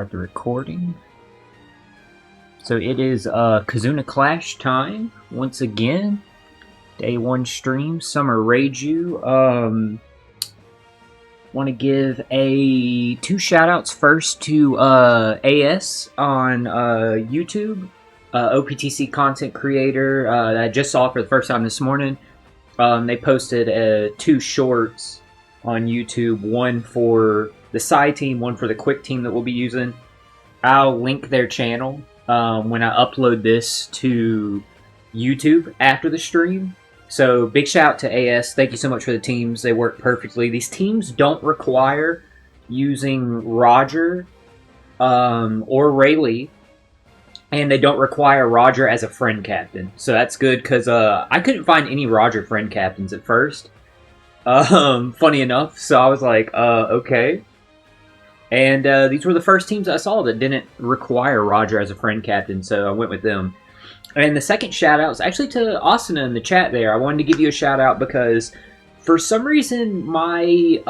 Start the recording. So it is Kizuna Clash time once again. Day 1 stream, Summer Reiju. Want to give two shout-outs first to AS on YouTube, OPTC content creator that I just saw for the first time this morning. They posted 2 shorts on YouTube, one for the side team, one for the quick team that we'll be using. I'll link their channel when I upload this to YouTube after the stream. So big shout out to AS. Thank you so much for the teams. They work perfectly. These teams don't require using Roger or Rayleigh, and they don't require Roger as a friend captain. So that's good because I couldn't find any Roger friend captains at first. Funny enough. So I was like, okay. And these were the first teams I saw that didn't require Roger as a friend captain, so I went with them. And the second shout-out is actually to Asuna in the chat there. I wanted to give you a shout-out because for some reason my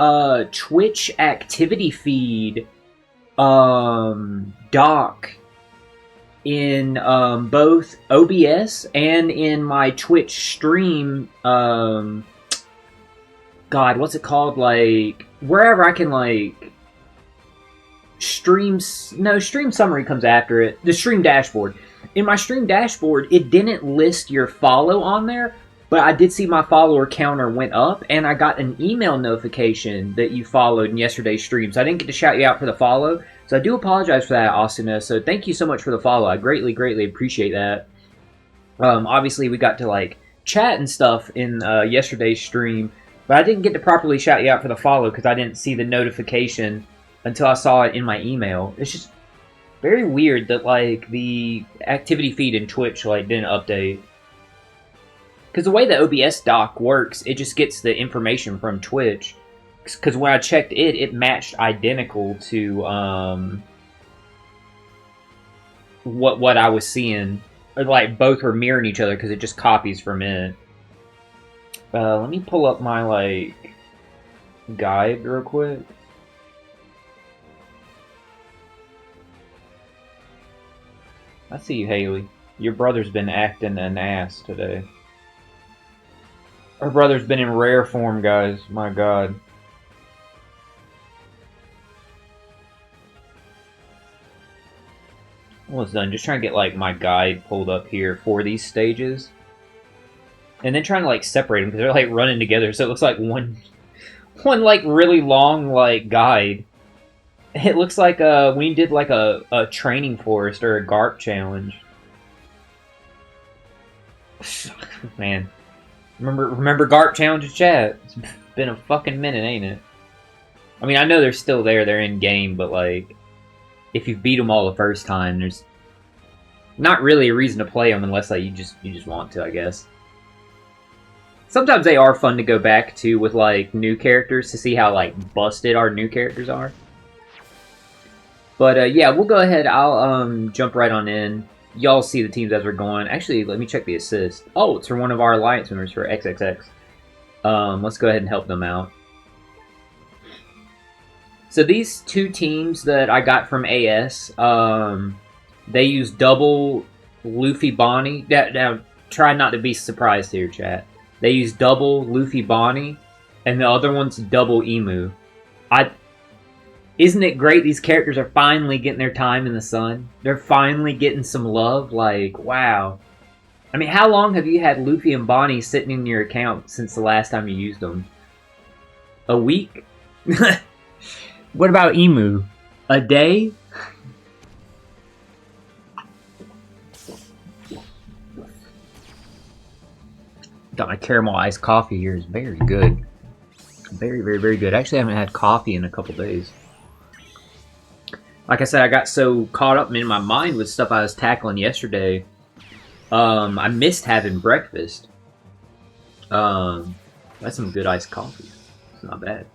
Twitch activity feed dock in both OBS and in my Twitch stream, God, what's it called? Like, wherever I can, like... stream summary comes after it. The stream dashboard. In my stream dashboard, it didn't list your follow on there, but I did see my follower counter went up, and I got an email notification that you followed in yesterday's stream. So I didn't get to shout you out for the follow. So I do apologize for that, Asuna. So thank you so much for the follow. I greatly, greatly appreciate that. Obviously, we got to like chat and stuff in yesterday's stream, but I didn't get to properly shout you out for the follow because I didn't see the notification until I saw it in my email. It's just very weird that, like, the activity feed in Twitch, like, didn't update. Because the way the OBS dock works, it just gets the information from Twitch. Because when I checked it, it matched identical to, what I was seeing. Like, both were mirroring each other because it just copies from it. Let me pull up my, like, guide real quick. I see you, Haley. Your brother's been acting an ass today. Her brother's been in rare form, guys. My God. Almost done. Just trying to get, like, my guide pulled up here for these stages. And then trying to, like, separate them because they're, like, running together. So it looks like one like, really long, like, guide. It looks like we did like a training forest or a GARP challenge. Man, remember GARP challenges, chat? It's been a fucking minute, ain't it? I mean, I know they're still there; they're in game, but like, if you beat them all the first time, there's not really a reason to play them unless like you just want to, I guess. Sometimes they are fun to go back to with like new characters to see how like busted our new characters are. But, yeah, we'll go ahead. I'll jump right on in. Y'all see the teams as we're going. Actually, let me check the assist. Oh, it's for one of our Alliance members for XXX. Let's go ahead and help them out. So these 2 teams that I got from AS, they use double Luffy Bonnie. Now, try not to be surprised here, chat. They use double Luffy Bonnie, and the other one's double Emu. Isn't it great these characters are finally getting their time in the sun? They're finally getting some love. Like, wow. I mean, how long have you had Luffy and Bonnie sitting in your account since the last time you used them? A week? What about Emu? A day? Got my caramel iced coffee here. It's very good. Very, very, very good. Actually, I haven't had coffee in a couple days. Like I said, I got so caught up in my mind with stuff I was tackling yesterday. I missed having breakfast. That's some good iced coffee. It's not bad.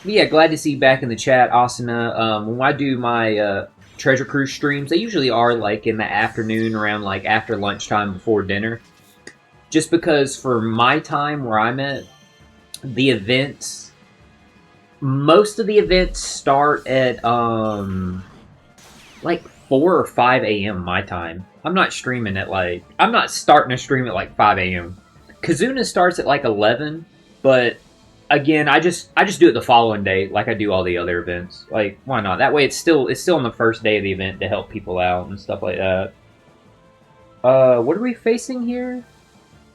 But yeah, glad to see you back in the chat, Asuna. When I do my Treasure Cruise streams, they usually are like in the afternoon, around like after lunchtime before dinner. Just because for my time where I'm at, the events most of the events start at like 4 or 5 a.m. my time. I'm not streaming at like I'm not starting to stream at like 5 a.m. Kizuna starts at like 11, but again, I just do it the following day, like I do all the other events. Like, why not? That way, it's still on the first day of the event to help people out and stuff like that. What are we facing here?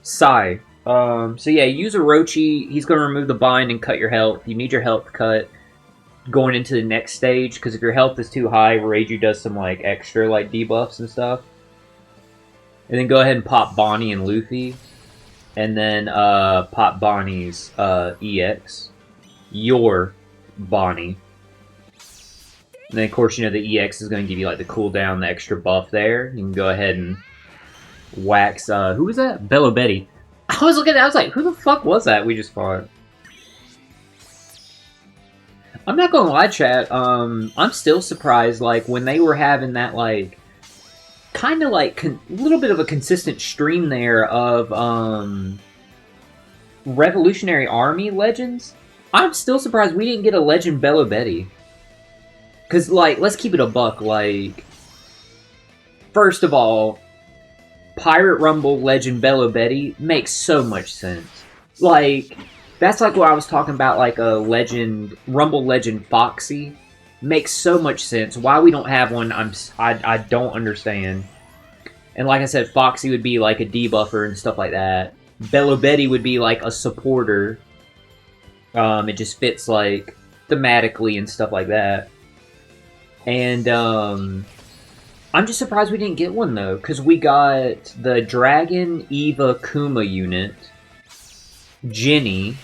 Sai. So yeah, use Orochi. He's going to remove the bind and cut your health. You need your health cut going into the next stage, because if your health is too high, Reiju does some like extra like debuffs and stuff. And then go ahead and pop Bonnie and Luffy. And then pop Bonnie's EX. Your Bonnie. And then of course, you know, the EX is going to give you like the cooldown, the extra buff there. You can go ahead and wax, who was that? Bello Betty. I was looking at that, I was like, who the fuck was that we just fought? I'm not gonna lie, chat, I'm still surprised, like, when they were having that, like, kind of like, a little bit of a consistent stream there of, Revolutionary Army Legends. I'm still surprised we didn't get a Legend Bello Betty. Because, like, let's keep it a buck, like, first of all, Pirate Rumble Legend Bello Betty makes so much sense. Like, that's like what I was talking about, like a Legend, Rumble Legend Foxy. Makes so much sense. Why we don't have one, I don't understand. And like I said, Foxy would be like a debuffer and stuff like that. Bello Betty would be like a supporter. It just fits like thematically and stuff like that. And I'm just surprised we didn't get one though, because we got the Dragon Eva Kuma unit, Jenny,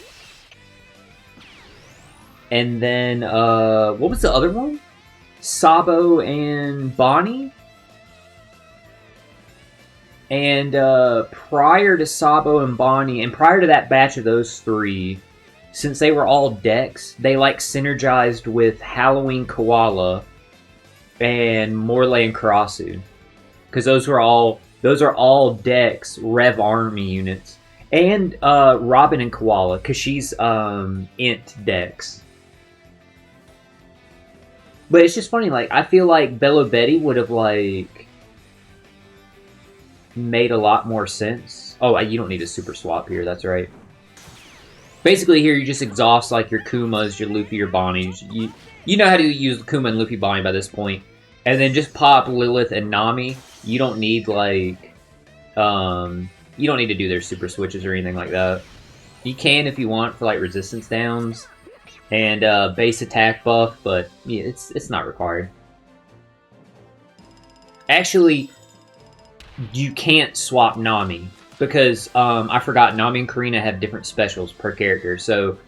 and then what was the other one? Sabo and Bonnie. And prior to Sabo and Bonnie, and prior to that batch of those three, since they were all decks, they like synergized with Halloween Koala and Morley and Karasu, because those are all decks Rev Army units, and Robin and Koala, because she's int decks. But it's just funny, like, I feel like Bello Betty would have like made a lot more sense. Oh, you don't need a super swap here, that's right. Basically here you just exhaust like your Kumas, your Luffy, your Bonnies. You know how to use Kuma and Luffy Bonnie by this point. And then just pop Lilith and Nami. You don't need like you don't need to do their super switches or anything like that. You can if you want for like resistance downs and base attack buff, but yeah, it's not required. Actually, you can't swap Nami because I forgot Nami and Karina have different specials per character. So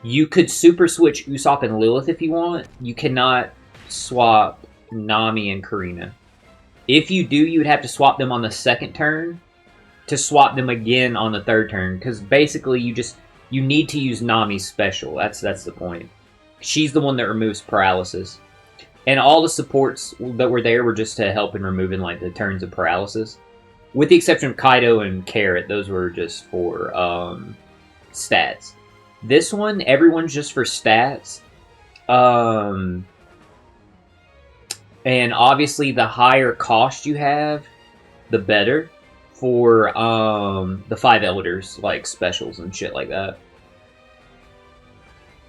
you could super switch Usopp and Lilith if you want. You cannot swap Nami and Karina. If you do, you would have to swap them on the second turn to swap them again on the third turn, because basically you need to use Nami's special. That's the point. She's the one that removes paralysis. And all the supports that were there were just to help in removing like the turns of paralysis. With the exception of Kaido and Carrot, those were just for stats. This one, everyone's just for stats. And obviously the higher cost you have, the better for the 5 Elders, like specials and shit like that.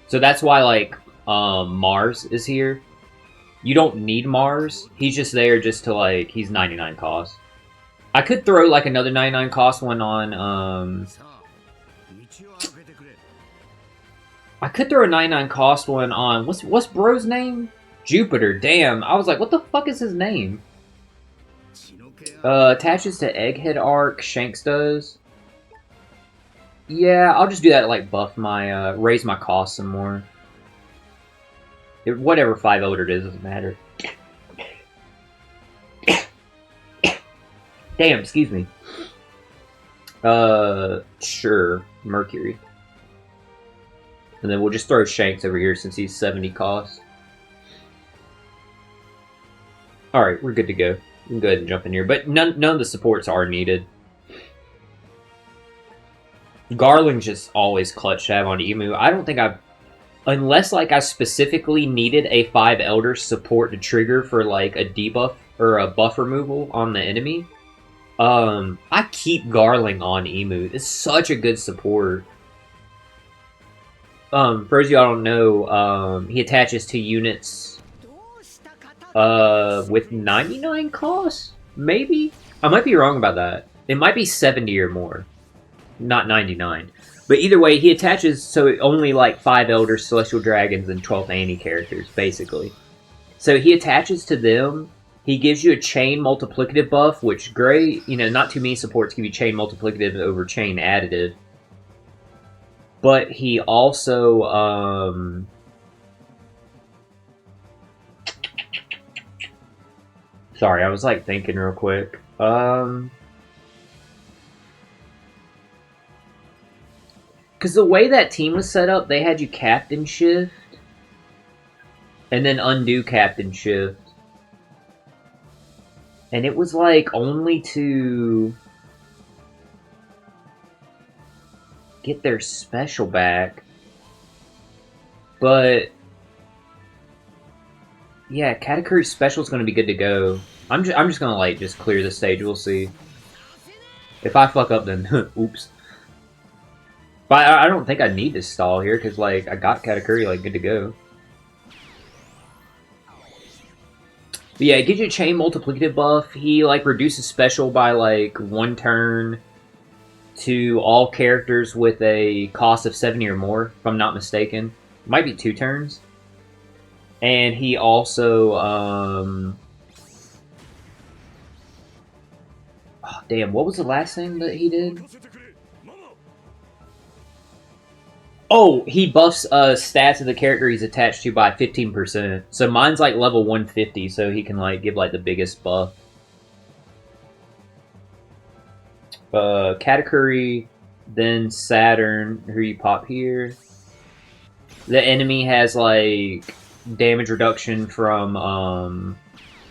So that's why like Mars is here. You don't need Mars. He's just there just to like, he's 99 cost. I could throw like another 99 cost one on I could throw a 99 cost one on what's bro's name? Jupiter. Damn. I was like, what the fuck is his name? Attaches to Egghead Arc. Shanks does. Yeah, I'll just do that, like, buff my, raise my cost some more. Whatever 5 Elder it is, doesn't matter. Damn, excuse me. Sure. Mercury. And then we'll just throw Shanks over here since he's 70 cost. Alright, we're good to go. We can go ahead and jump in here. But none of the supports are needed. Garland's just always clutch to have on Emu. I don't think I've unless like I specifically needed a 5 Elder support to trigger for like a debuff or a buff removal on the enemy, I keep Garling on Emu. It's such a good support. For those of you I don't know, he attaches to units with 99 cost? Maybe? I might be wrong about that. It might be 70 or more. Not 99. But either way, he attaches so only like 5 Elder Celestial Dragons and 12 anti-characters, basically. So he attaches to them. He gives you a chain multiplicative buff, which great. You know, not too many supports give you chain multiplicative over chain additive. But he also, sorry, I was like thinking real quick. Because the way that team was set up, they had you captain shift and then undo captain shift. And it was like only to get their special back. But yeah, Katakuri's special is going to be good to go. I'm just going to like just clear the stage. We'll see. If I fuck up, then oops. But I don't think I need to stall here because like I got Katakuri like good to go. But yeah, it gives you a chain multiplicative buff. He like reduces special by like 1 turn to all characters with a cost of 70 or more, if I'm not mistaken. It might be 2 turns. And he also, oh, damn, what was the last thing that he did? Oh, he buffs stats of the character he's attached to by 15%. So mine's like level 150, so he can like give like the biggest buff. Katakuri, then Saturn, who you pop here. The enemy has like damage reduction from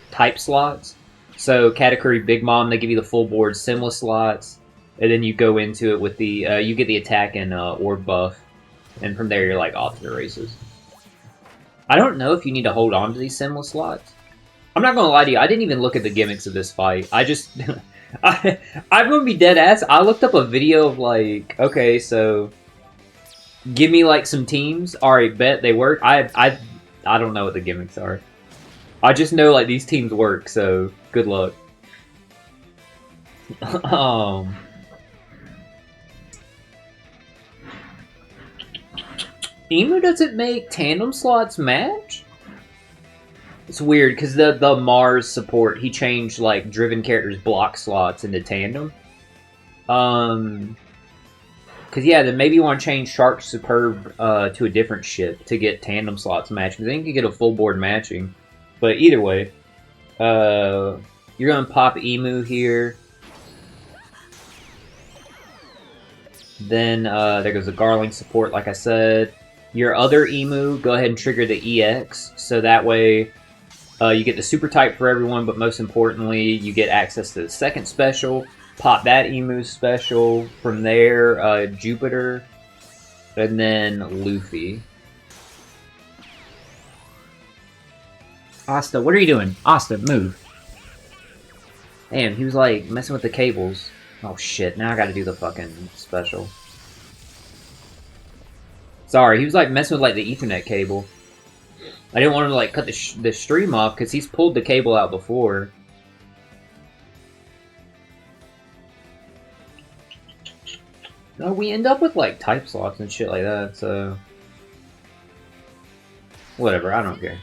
type slots. So Katakuri, Big Mom, they give you the full board Simla slots, and then you go into it with the you get the attack and orb buff, and from there you're like off to the races. I don't know if you need to hold on to these Simla slots. I'm not gonna lie to you, I didn't even look at the gimmicks of this fight. I just I'm gonna be dead ass. I looked up a video of like, okay, so give me like some teams. Alright, bet they work. I don't know what the gimmicks are. I just know like these teams work, so good luck. Emu doesn't make tandem slots match? It's weird, because the Mars support, he changed, like, driven characters' block slots into tandem. Because, yeah, then maybe you want to change Shark Superb to a different ship to get tandem slots matched. Because then you can get a full board matching. But either way, you're going to pop Emu here. Then there goes the Garling support, like I said. Your other Emu, go ahead and trigger the EX. So that way... you get the super type for everyone, but most importantly, you get access to the second special. Pop that Emu special. From there, Jupiter. And then Luffy. Asta, what are you doing? Asta, move. Damn, he was like messing with the cables. Oh shit, now I gotta do the fucking special. Sorry, he was like messing with like the Ethernet cable. I didn't want him to like cut the stream off because he's pulled the cable out before. No, we end up with like type slots and shit like that, so... Whatever, I don't care.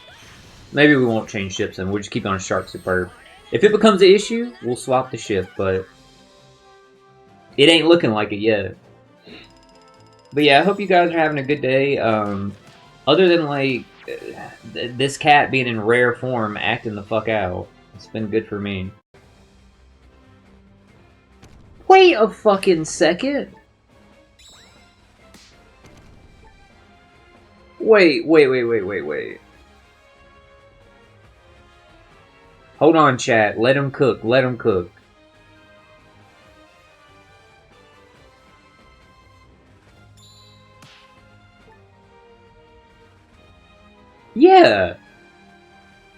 Maybe we won't change ships and we'll just keep on Shark Superb. If it becomes an issue, we'll swap the ship, but... It ain't looking like it yet. But yeah, I hope you guys are having a good day. Other than like... this cat being in rare form, acting the fuck out. It's been good for me. Wait a fucking second! Wait. Hold on, chat. Let him cook. Let him cook. Yeah.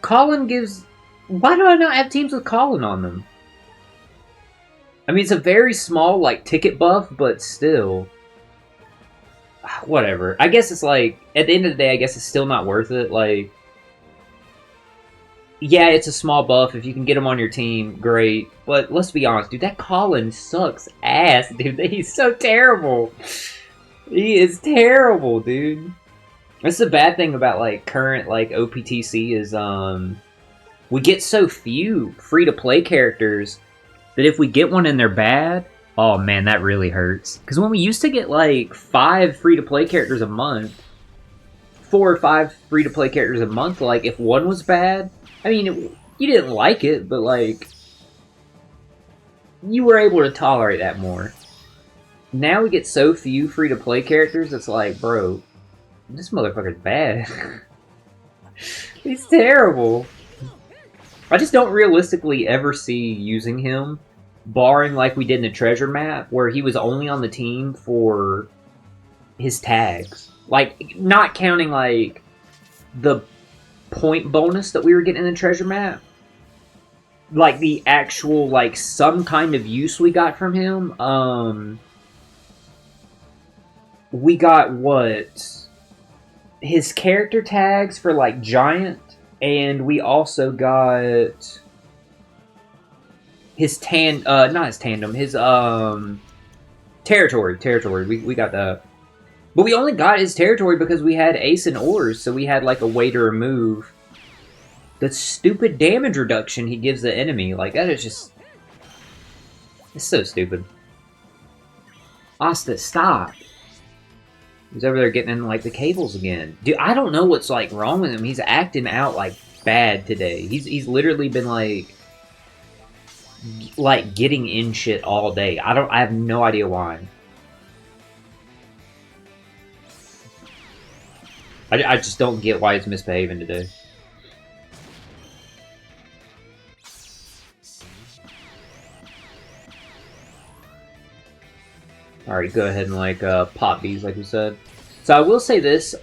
Colin gives... Why do I not have teams with Colin on them? I mean, it's a very small, like, ticket buff, but still. Whatever. I guess it's like, at the end of the day, I guess it's still not worth it. Like, yeah, it's a small buff. If you can get him on your team, great. But let's be honest, dude, that Colin sucks ass, dude. He's so terrible. He is terrible, dude. That's the bad thing about, like, current, like, OPTC is, we get so few free-to-play characters that if we get one and they're bad, oh man, that really hurts. Because when we used to get like 5 free-to-play characters a month, 4 or 5 free-to-play characters a month, like if one was bad, I mean, you didn't like it, but like, you were able to tolerate that more. Now we get so few free-to-play characters, it's like, bro, this motherfucker's bad. He's terrible. I just don't realistically ever see using him, barring like we did in the treasure map, where he was only on the team for his tags. Like, not counting like the point bonus that we were getting in the treasure map. Like the actual, like, some kind of use we got from him. We got what? His character tags for like Giant. And we also got his not his tandem, his territory. We got that. But we only got his territory because we had Ace and Ors, so we had like a way to remove the stupid damage reduction he gives the enemy. Like, that is just... It's so stupid. Asta, stop. He's over there getting in, like, the cables again. Dude, I don't know what's, like, wrong with him. He's acting out, like, bad today. He's literally been, like, getting in shit all day. I have no idea why. I just don't get why he's misbehaving today. Alright, go ahead and, like, pop these, like we said. So I will say this,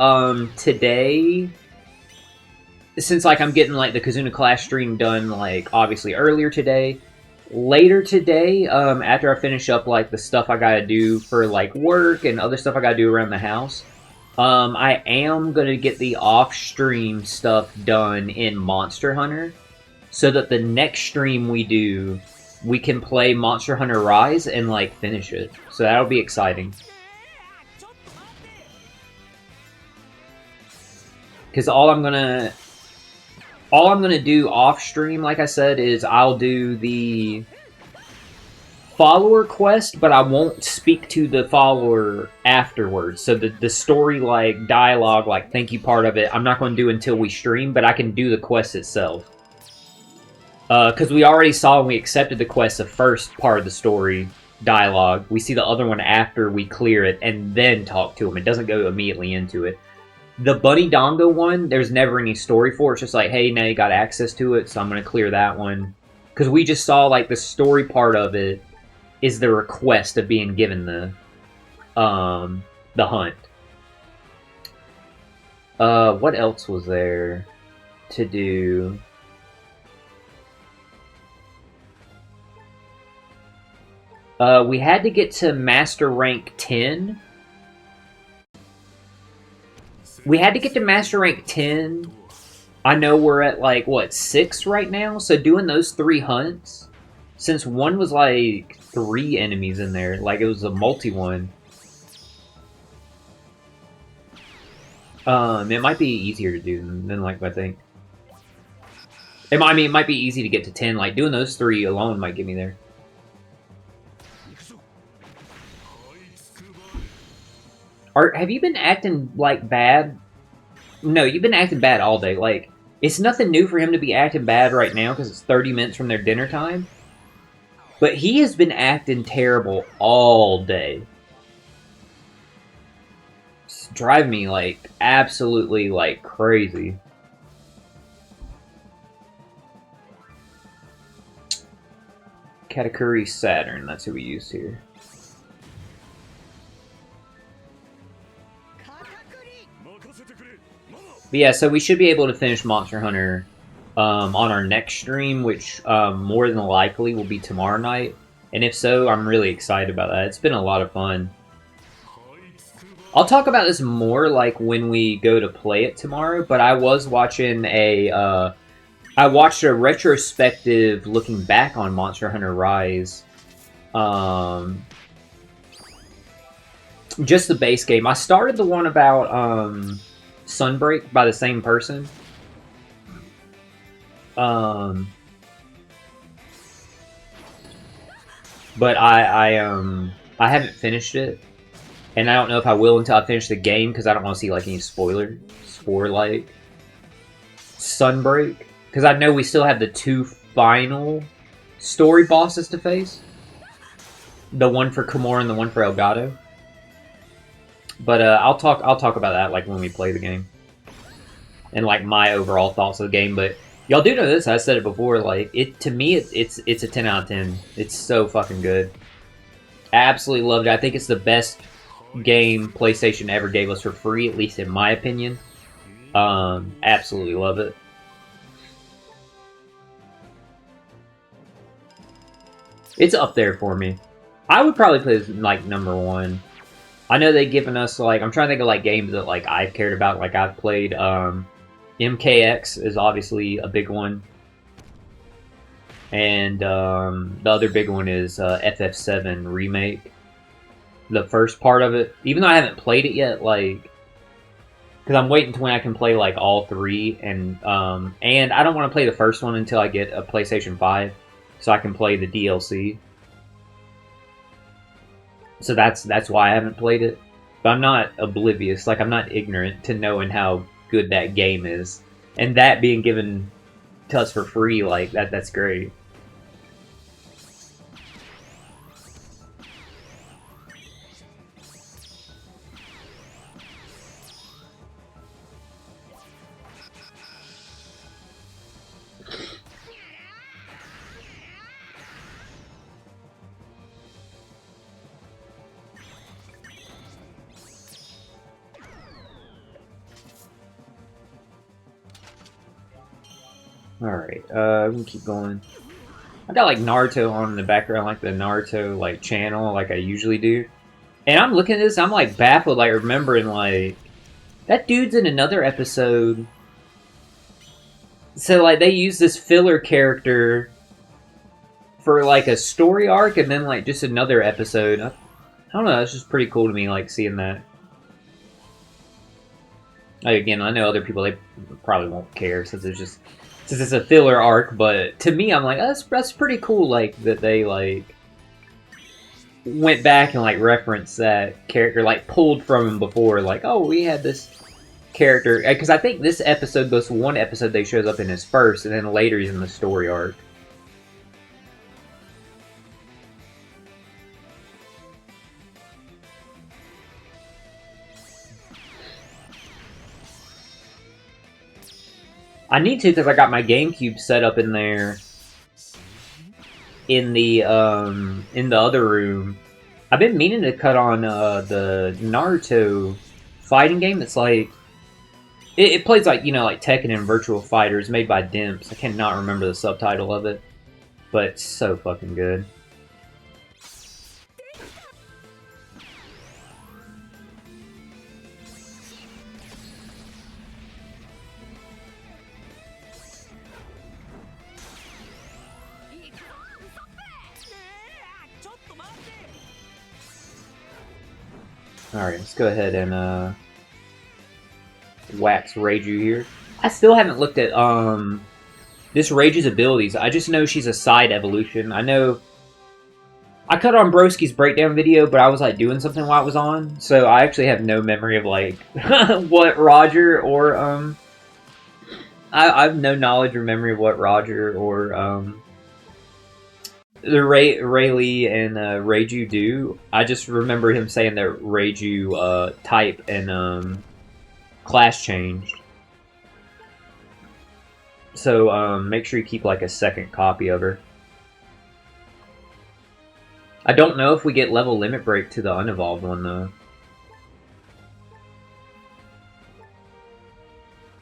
today, since, like, I'm getting, like, the Kizuna Clash stream done, like, obviously earlier today, later today, after I finish up, like, the stuff I gotta do for, like, work and other stuff I gotta do around the house, I am gonna get the off-stream stuff done in Monster Hunter, so that the next stream we do, we can play Monster Hunter Rise and, like, finish it. So that'll be exciting. Because all I'm gonna do off stream, like I said, is I'll do the follower quest, but I won't speak to the follower afterwards. So the story, like, dialogue, like, thank you part of it, I'm not going to do until we stream, but I can do the quest itself. Because we already saw when we accepted the quest, the first part of the story dialogue. We see the other one after we clear it and then talk to him. It doesn't go immediately into it. The Bunny Dongo one, there's never any story for it. It's just like, hey, now you got access to it, so I'm going to clear that one. Because we just saw, like, the story part of it is the request of being given the hunt. What else was there to do? We had to get to Master Rank 10. We had to get to Master Rank 10. I know we're at, like, what, 6 right now? So doing those 3 hunts, since one was, like, 3 enemies in there, like, it was a multi-one. It might be easier to do than like, I think. It might be easy to get to 10. Like, doing those 3 alone might get me there. Have you been acting, like, bad? No, you've been acting bad all day. Like, it's nothing new for him to be acting bad right now because it's 30 minutes from their dinner time. But he has been acting terrible all day. It's driving me, like, absolutely, like, crazy. Katakuri Saturn, that's who we used here. But yeah, so we should be able to finish Monster Hunter on our next stream, which more than likely will be tomorrow night. And if so, I'm really excited about that. It's been a lot of fun. I'll talk about this more like when we go to play it tomorrow, but I was watching I watched a retrospective looking back on Monster Hunter Rise. Just the base game. I started the one about Sunbreak by the same person. But I haven't finished it, and I don't know if I will until I finish the game because I don't want to see like any spoilers for like Sunbreak, because I know we still have the 2 final story bosses to face, the one for Kimura and the one for Elgato. But I'll talk about that like when we play the game, and like my overall thoughts of the game. But y'all do know this. I said it before. Like to me, it's a 10 out of 10. It's so fucking good. Absolutely loved it. I think it's the best game PlayStation ever gave us for free, at least in my opinion. Absolutely love it. It's up there for me. I would probably play this like #1. I know they've given us like, I'm trying to think of like games that like I've cared about. Like I've played MKX is obviously a big one, and the other big one is FF7 Remake. The first part of it, even though I haven't played it yet, like, because I'm waiting to when I can play like all 3, and I don't want to play the first one until I get a PlayStation 5, so I can play the DLC. So that's why I haven't played it. But I'm not oblivious. Like, I'm not ignorant to knowing how good that game is. And that being given to us for free, like, that's great. Alright, we can keep going. I got like Naruto on in the background, like the Naruto like channel, like I usually do. And I'm looking at this, I'm like baffled, like remembering like that dude's in another episode. So like they use this filler character for like a story arc, and then like just another episode. I don't know, it's just pretty cool to me, like seeing that. Like, again, I know other people, they probably won't care since it's a filler arc, but to me, I'm like, that's pretty cool, like, that they, like, went back and, like, referenced that character, like, pulled from him before, like, oh, we had this character, because I think this one episode they shows up in his first, and then later he's in the story arc. I need to, because I got my GameCube set up in there in the other room. I've been meaning to cut on the Naruto fighting game. It's like it plays like, you know, like Tekken and Virtual Fighters, made by Dimps. I cannot remember the subtitle of it, but it's so fucking good. Alright, let's go ahead and wax Reiju here. I still haven't looked at this Reiju's abilities. I just know she's a side evolution. I know I cut on Broski's breakdown video, but I was like doing something while it was on, so I actually have no memory of like what Roger or I have no knowledge or memory of what Roger or the Rayleigh and Reiju do. I just remember him saying that Reiju type and class changed. So make sure you keep like a second copy of her. I don't know if we get level limit break to the unevolved one though.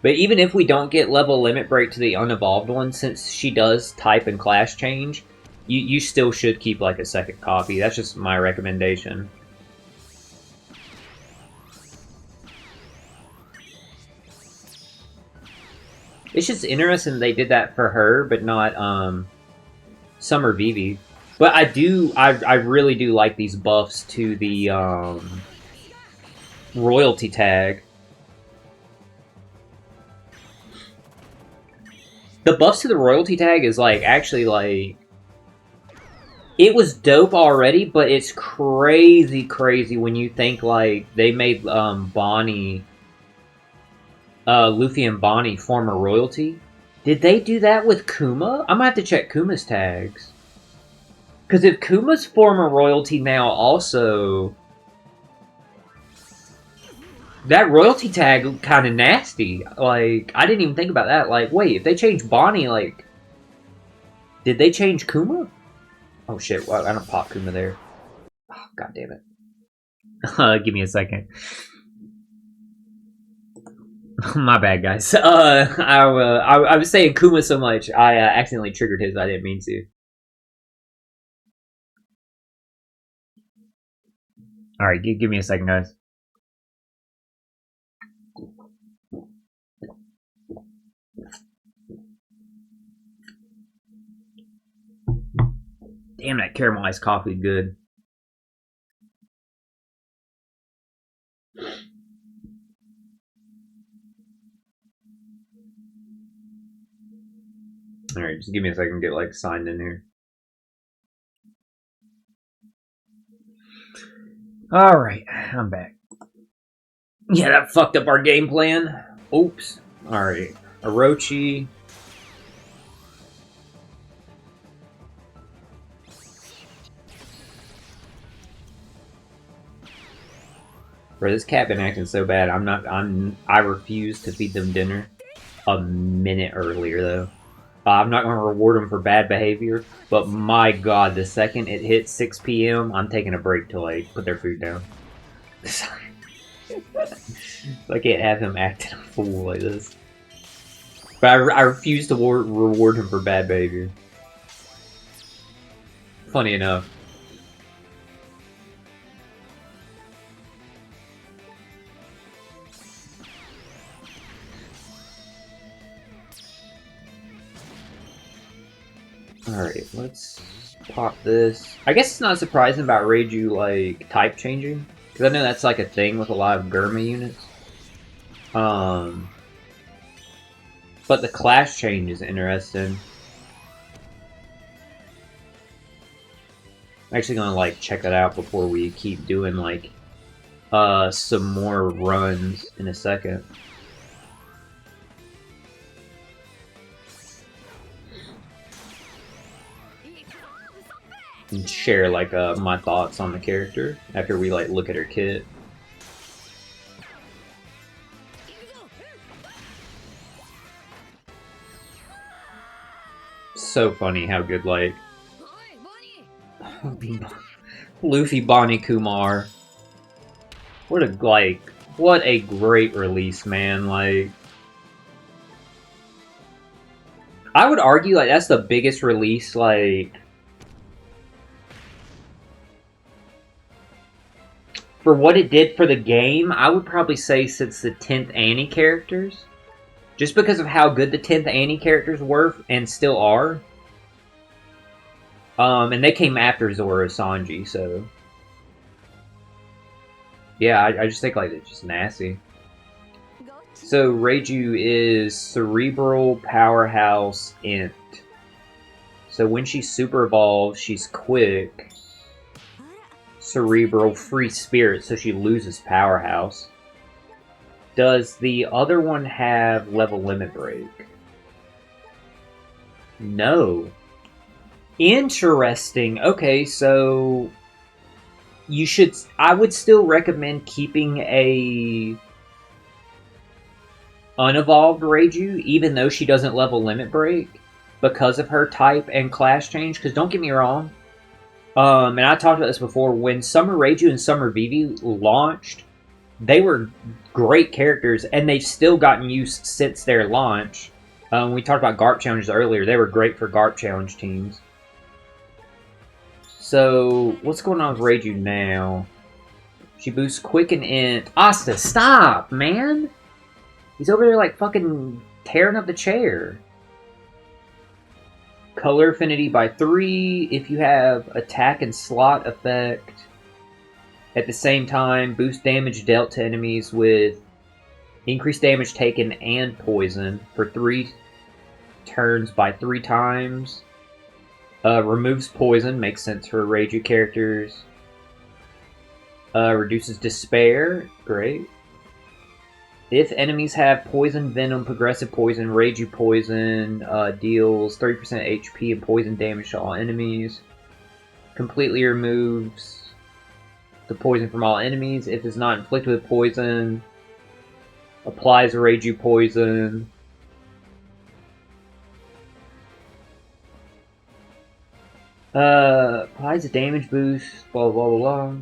But even if we don't get level limit break to the unevolved one, since she does type and class change, you still should keep like a second copy. That's just my recommendation. It's just interesting they did that for her, but not Summer Vivi. But I really do like these buffs to the royalty tag. The buffs to the royalty tag is like actually like it was dope already, but it's crazy when you think like they made Bonnie. Luffy and Bonnie form a royalty. Did they do that with Kuma? I'm gonna have to check Kuma's tags. Because if Kuma's form a royalty now also... That royalty tag kind of nasty. Like, I didn't even think about that. Like, wait, if they change Bonnie, like... Did they change Kuma? Oh shit, well, I don't pop Kuma there. Oh, God damn it. Give me a second. My bad, guys. I was saying Kuma so much, I accidentally triggered his. I didn't mean to. All right, give me a second, guys. Damn, that caramelized coffee is good. Alright, just give me a second to get, like, signed in here. Alright, I'm back. Yeah, that fucked up our game plan. Oops. Alright. Orochi. Bro, this cat been acting so bad. I refuse to feed them dinner a minute earlier, though. I'm not going to reward them for bad behavior, but my god, the second it hits 6 p.m., I'm taking a break to, like, put their food down. I can't have him acting a fool like this. But I refuse to reward him for bad behavior. Funny enough. Alright, let's pop this. I guess it's not surprising about Reiju, like, type changing. Because I know that's, like, a thing with a lot of Gurma units. But the class change is interesting. I'm actually gonna, like, check that out before we keep doing, like, some more runs in a second. And share like my thoughts on the character after we like look at her kit. So funny how good like Luffy, Bonnie, Kumar. What a great release, man. Like, I would argue like that's the biggest release like for what it did for the game. I would probably say since the 10th Annie characters. Just because of how good the 10th Annie characters were and still are. And they came after Zoro Sanji, so... Yeah, I just think like it's just nasty. So Reiju is Cerebral Powerhouse Int. So when she's super evolved, she's quick. Cerebral Free Spirit, so she loses Powerhouse. Does the other one have level limit break? No. Interesting. Okay, so you should... I would still recommend keeping a unevolved Reiju, even though she doesn't level limit break, because of her type and class change. Because don't get me wrong, and I talked about this before, when Summer Reiju and Summer Vivi launched, They were great characters, and they've still gotten used since their launch. We talked about GARP challenges earlier. They were great for GARP challenge teams. So, what's going on with Reiju now? She boosts Quick and Int. Asta, stop, man! He's over there like fucking tearing up the chair. Color affinity by 3. If you have attack and slot effect at the same time, boost damage dealt to enemies with increased damage taken and poison for 3 turns by 3 times. Removes poison, makes sense for Reiju characters. Reduces despair, great. If enemies have poison, venom, progressive poison, Reiju poison, deals 30% HP and poison damage to all enemies. Completely removes the poison from all enemies. If it's not inflicted with poison, applies Reiju poison. Applies a damage boost, blah blah blah blah.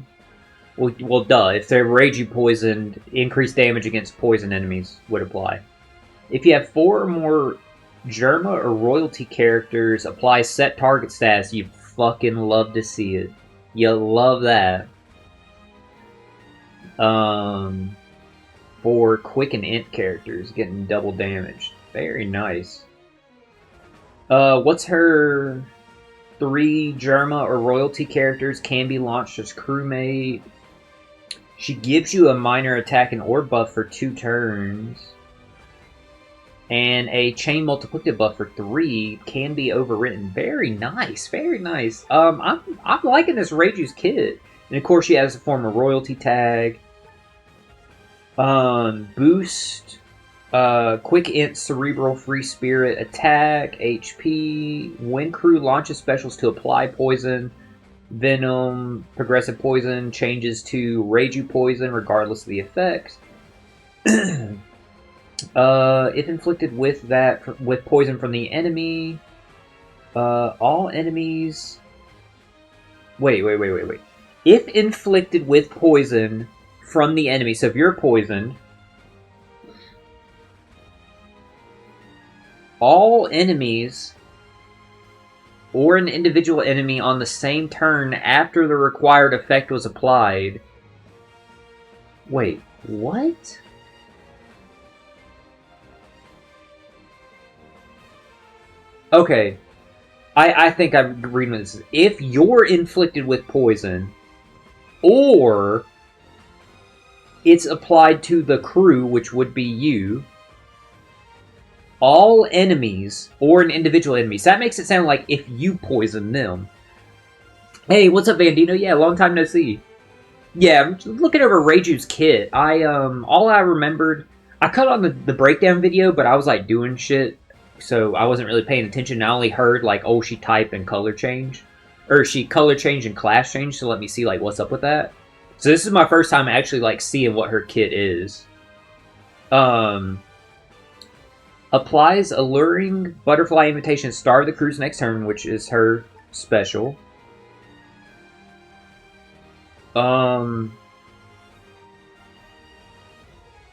Well, duh. If they're Reiju poisoned, increased damage against poison enemies would apply. If you have 4 or more Germa or royalty characters, apply set target status. You fucking love to see it. You love that. For Quick and Int characters, getting double damage. Very nice. What's her 3 Germa or royalty characters can be launched as crewmate. She gives you a minor attack and orb buff for 2 turns. And a chain multiplicative buff for 3 can be overwritten. Very nice, very nice. I'm liking this Reiju's kit. And of course she has a form of royalty tag. Boost. Quick Int, Cerebral, Free Spirit, Attack, HP. When crew launches specials to apply poison, venom, progressive poison changes to Reiju poison regardless of the effects. If inflicted with poison from the enemy, all enemies. Wait. If inflicted with poison from the enemy, so if you're poisoned, all enemies or an individual enemy on the same turn after the required effect was applied. Wait, what? Okay. I think I'm reading this. If you're inflicted with poison, or it's applied to the crew, which would be you, all enemies, or an individual enemy. So that makes it sound like if you poison them. Hey, what's up, Vandino? Yeah, long time no see. Yeah, I'm looking over Reiju's kit. All I remembered, I cut on the breakdown video, but I was like doing shit, so I wasn't really paying attention. I only heard like, oh, she type and color change, or she color change and class change. So let me see like what's up with that. So this is my first time actually like seeing what her kit is. Applies alluring butterfly invitation star the crew's next turn, which is her special.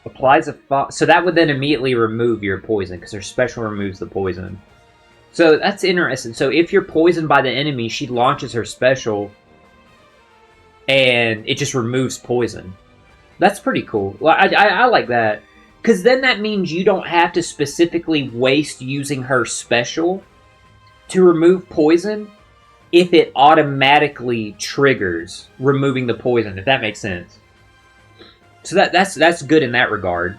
Applies a so that would then immediately remove your poison because her special removes the poison. So that's interesting. So if you're poisoned by the enemy, she launches her special, and it just removes poison. That's pretty cool. Well, I like that. Because then that means you don't have to specifically waste using her special to remove poison if it automatically triggers removing the poison, if that makes sense. So that's good in that regard.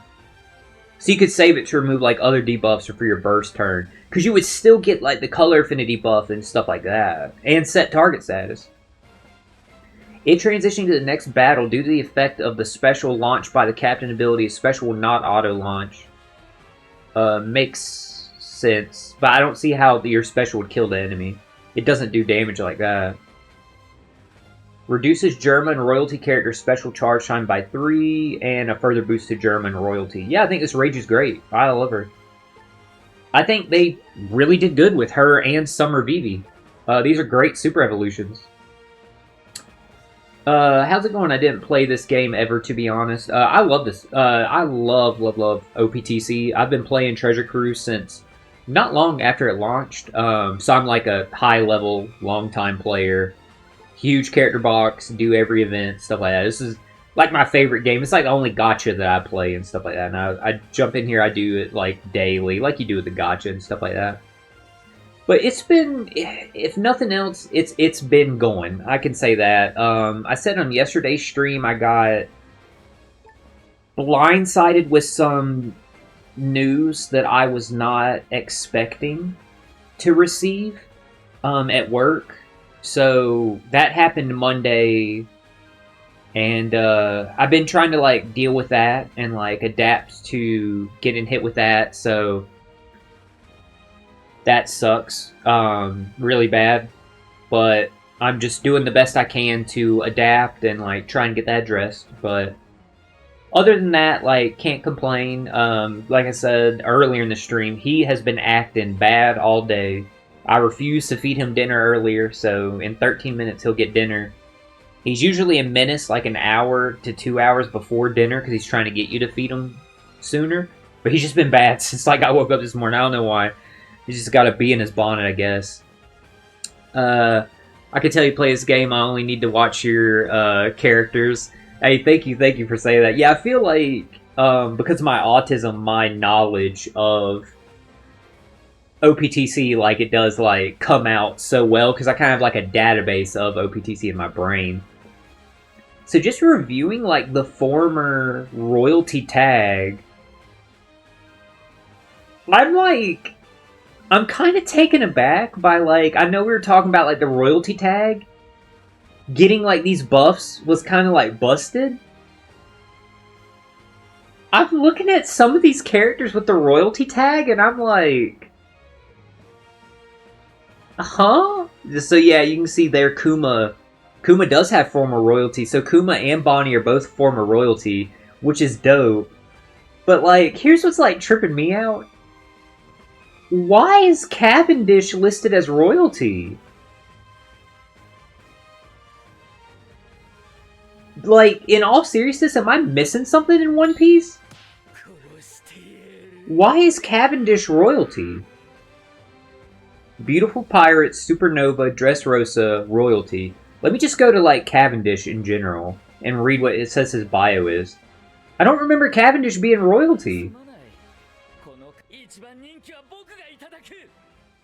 So you could save it to remove like other debuffs or for your burst turn. Because you would still get like the color affinity buff and stuff like that. And set target status. It transitioning to the next battle due to the effect of the special launch by the captain ability. Special will not auto-launch. Makes sense. But I don't see how your special would kill the enemy. It doesn't do damage like that. Reduces German royalty character special charge time by 3. And a further boost to German royalty. Yeah, I think this Reiju is great. I love her. I think they really did good with her and Summer Vivi. These are great super evolutions. How's it going? I didn't play this game ever, to be honest. I love this. I love OPTC. I've been playing Treasure Cruise since not long after it launched. So I'm like a high-level, long-time player. Huge character box, do every event, stuff like that. This is like my favorite game. It's like the only gacha that I play and stuff like that. And I jump in here, I do it like daily, like you do with the gacha and stuff like that. But it's been, if nothing else, it's been going. I can say that. I said on yesterday's stream, I got blindsided with some news that I was not expecting to receive at work. So that happened Monday, and I've been trying to like deal with that and like adapt to getting hit with that. So that sucks really bad, but I'm just doing the best I can to adapt and like try and get that addressed. But other than that, like, can't complain. Like I said earlier in the stream, he has been acting bad all day. I refused to feed him dinner earlier, so in 13 minutes he'll get dinner. He's usually a menace like an hour to 2 hours before dinner because he's trying to get you to feed him sooner. But he's just been bad since like I woke up this morning. I don't know why. He's just got to be in his bonnet, I guess. I can tell you play this game. I only need to watch your characters. Hey, thank you for saying that. Yeah, I feel like because of my autism, my knowledge of OPTC, like, it does, like, come out so well, because I kind of have, like, a database of OPTC in my brain. So just reviewing, like, the former royalty tag, I'm kind of taken aback by, like, I know we were talking about, like, the royalty tag getting, like, these buffs was kind of, like, busted. I'm looking at some of these characters with the royalty tag, and I'm like, huh? So yeah, you can see there Kuma. Kuma does have former royalty, so Kuma and Bonnie are both former royalty, which is dope. But like, here's what's like tripping me out. Why is Cavendish listed as royalty? Like, in all seriousness, am I missing something in One Piece? Why is Cavendish royalty? Beautiful Pirate, Supernova, Dressrosa, Royalty. Let me just go to, like, Cavendish in general and read what it says his bio is. I don't remember Cavendish being royalty.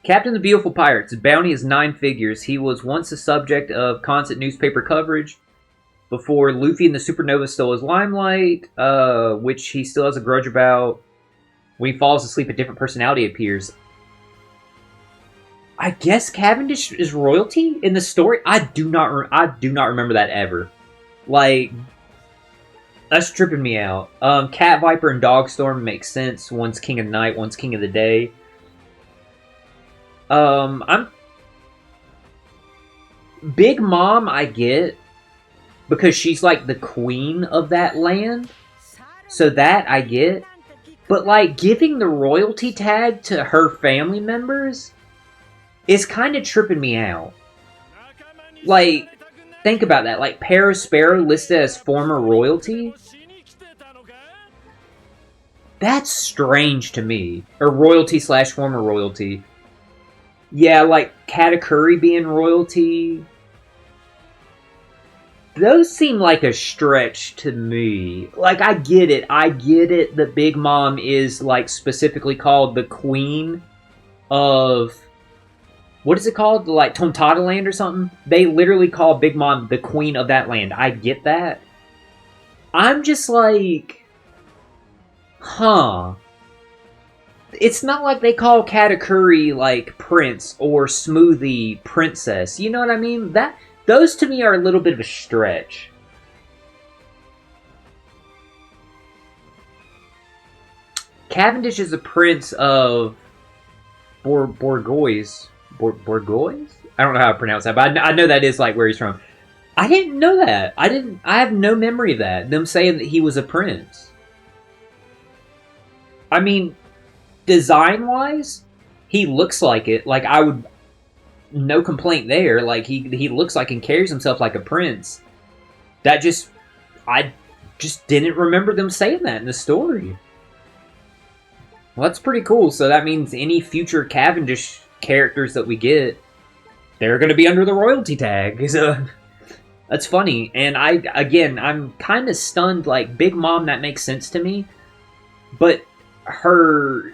Captain of the Beautiful Pirates. His bounty is 9 figures. He was once the subject of constant newspaper coverage before Luffy and the Supernova stole his limelight, which he still has a grudge about. When he falls asleep, a different personality appears. I guess Cavendish is royalty in the story. I do not remember that ever. Like, that's tripping me out. Cat Viper and Dogstorm makes sense. One's King of the Night, one's King of the Day. I'm Big Mom. I get because she's like the queen of that land, so that I get. But like giving the royalty tag to her family members is kind of tripping me out. Like, think about that. Like, Parasparrow listed as former royalty? That's strange to me. Or royalty slash former royalty. Yeah, like, Katakuri being royalty. Those seem like a stretch to me. Like, I get it. I get it that Big Mom is, like, specifically called the queen of... What is it called? Like, Tontada Land or something? They literally call Big Mom the queen of that land. I get that. I'm just like... Huh. It's not like they call Katakuri, like, Prince or Smoothie Princess. You know what I mean? Those to me are a little bit of a stretch. Cavendish is a prince of Bourgois. Bourgois? I don't know how to pronounce that, but I know that is like where he's from. I didn't know that. I have no memory of that. Them saying that he was a prince. I mean, design-wise, he looks like it. Like, I would... No complaint there. Like, he looks like and carries himself like a prince. I just didn't remember them saying that in the story. Well, that's pretty cool. So that means any future Cavendish characters that we get, they're going to be under the royalty tag. So that's funny. And I'm kind of stunned. Like, Big Mom, that makes sense to me. But her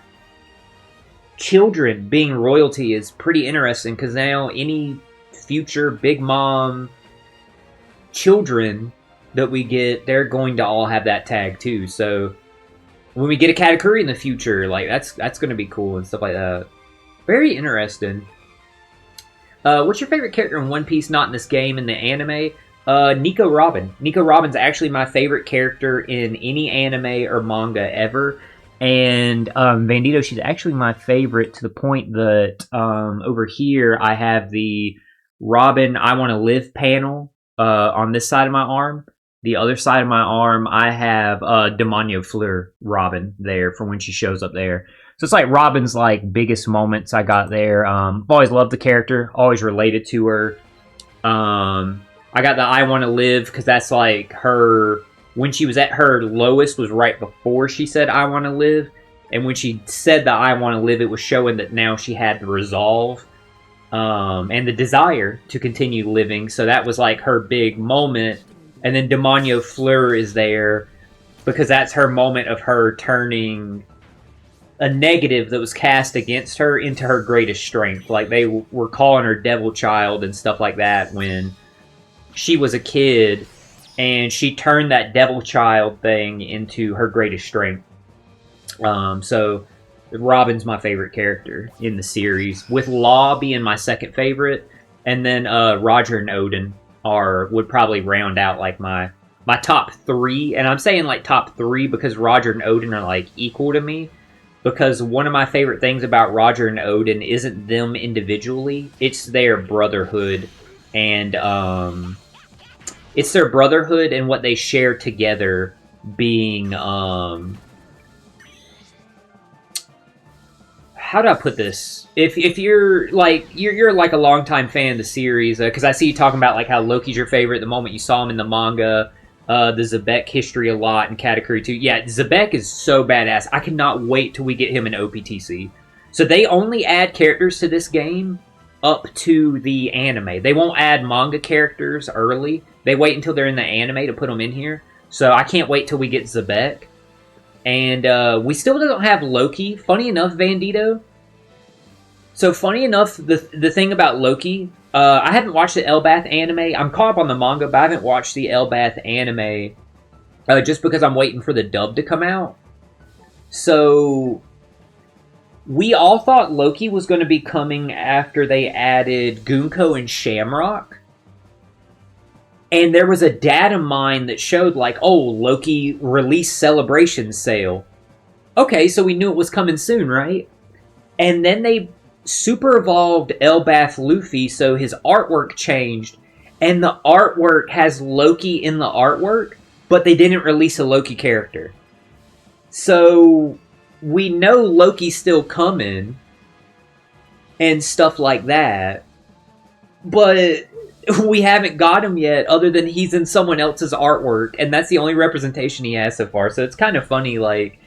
children being royalty is pretty interesting, because now any future Big Mom children that we get, they're going to all have that tag too. So when we get a Katakuri in the future, like, that's going to be cool and stuff like that. Very interesting. What's your favorite character in One Piece, not in this game, in the anime? Nico Robin. Nico Robin's actually my favorite character in any anime or manga ever. And Bandito, she's actually my favorite, to the point that over here I have the Robin I Want to Live panel on this side of my arm. The other side of my arm, I have Demonio Fleur Robin there for when she shows up there. So it's like Robin's like biggest moments I got there. I've always loved the character, always related to her. I got the I Want to Live because that's like her, when she was at her lowest was right before she said I Want to Live. And when she said that I Want to Live, it was showing that now she had the resolve and the desire to continue living. So that was like her big moment. And then Demonio Fleur is there because that's her moment of her turning a negative that was cast against her into her greatest strength. Like, they were calling her Devil Child and stuff like that when she was a kid, and she turned that Devil Child thing into her greatest strength. So Robin's my favorite character in the series, with Law being my second favorite, and then Roger and Odin would probably round out like my top three. And I'm saying like top three because Roger and Odin are like equal to me, because one of my favorite things about Roger and Odin isn't them individually, it's their brotherhood. And it's their brotherhood and what they share together, being how do I put this? If you're like you're like a longtime fan of the series, because I see you talking about like how Loki's your favorite the moment you saw him in the manga, the Zebek history a lot, and Katakuri too. Yeah, Zebek is so badass. I cannot wait till we get him in OPTC. So they only add characters to this game up to the anime. They won't add manga characters early. They wait until they're in the anime to put them in here. So I can't wait till we get Zebek. And we still don't have Loki. Funny enough, Vandito. So funny enough, the thing about Loki, I haven't watched the Elbath anime. I'm caught up on the manga, but I haven't watched the Elbath anime just because I'm waiting for the dub to come out. So we all thought Loki was going to be coming after they added Gunko and Shamrock. And there was a data mine that showed like, oh, Loki release celebration sale. Okay, so we knew it was coming soon, right? And then they super evolved Elbath Luffy, so his artwork changed. And the artwork has Loki in the artwork, but they didn't release a Loki character. So we know Loki's still coming and stuff like that. But we haven't got him yet, other than he's in someone else's artwork, and that's the only representation he has so far. So it's kind of funny, like,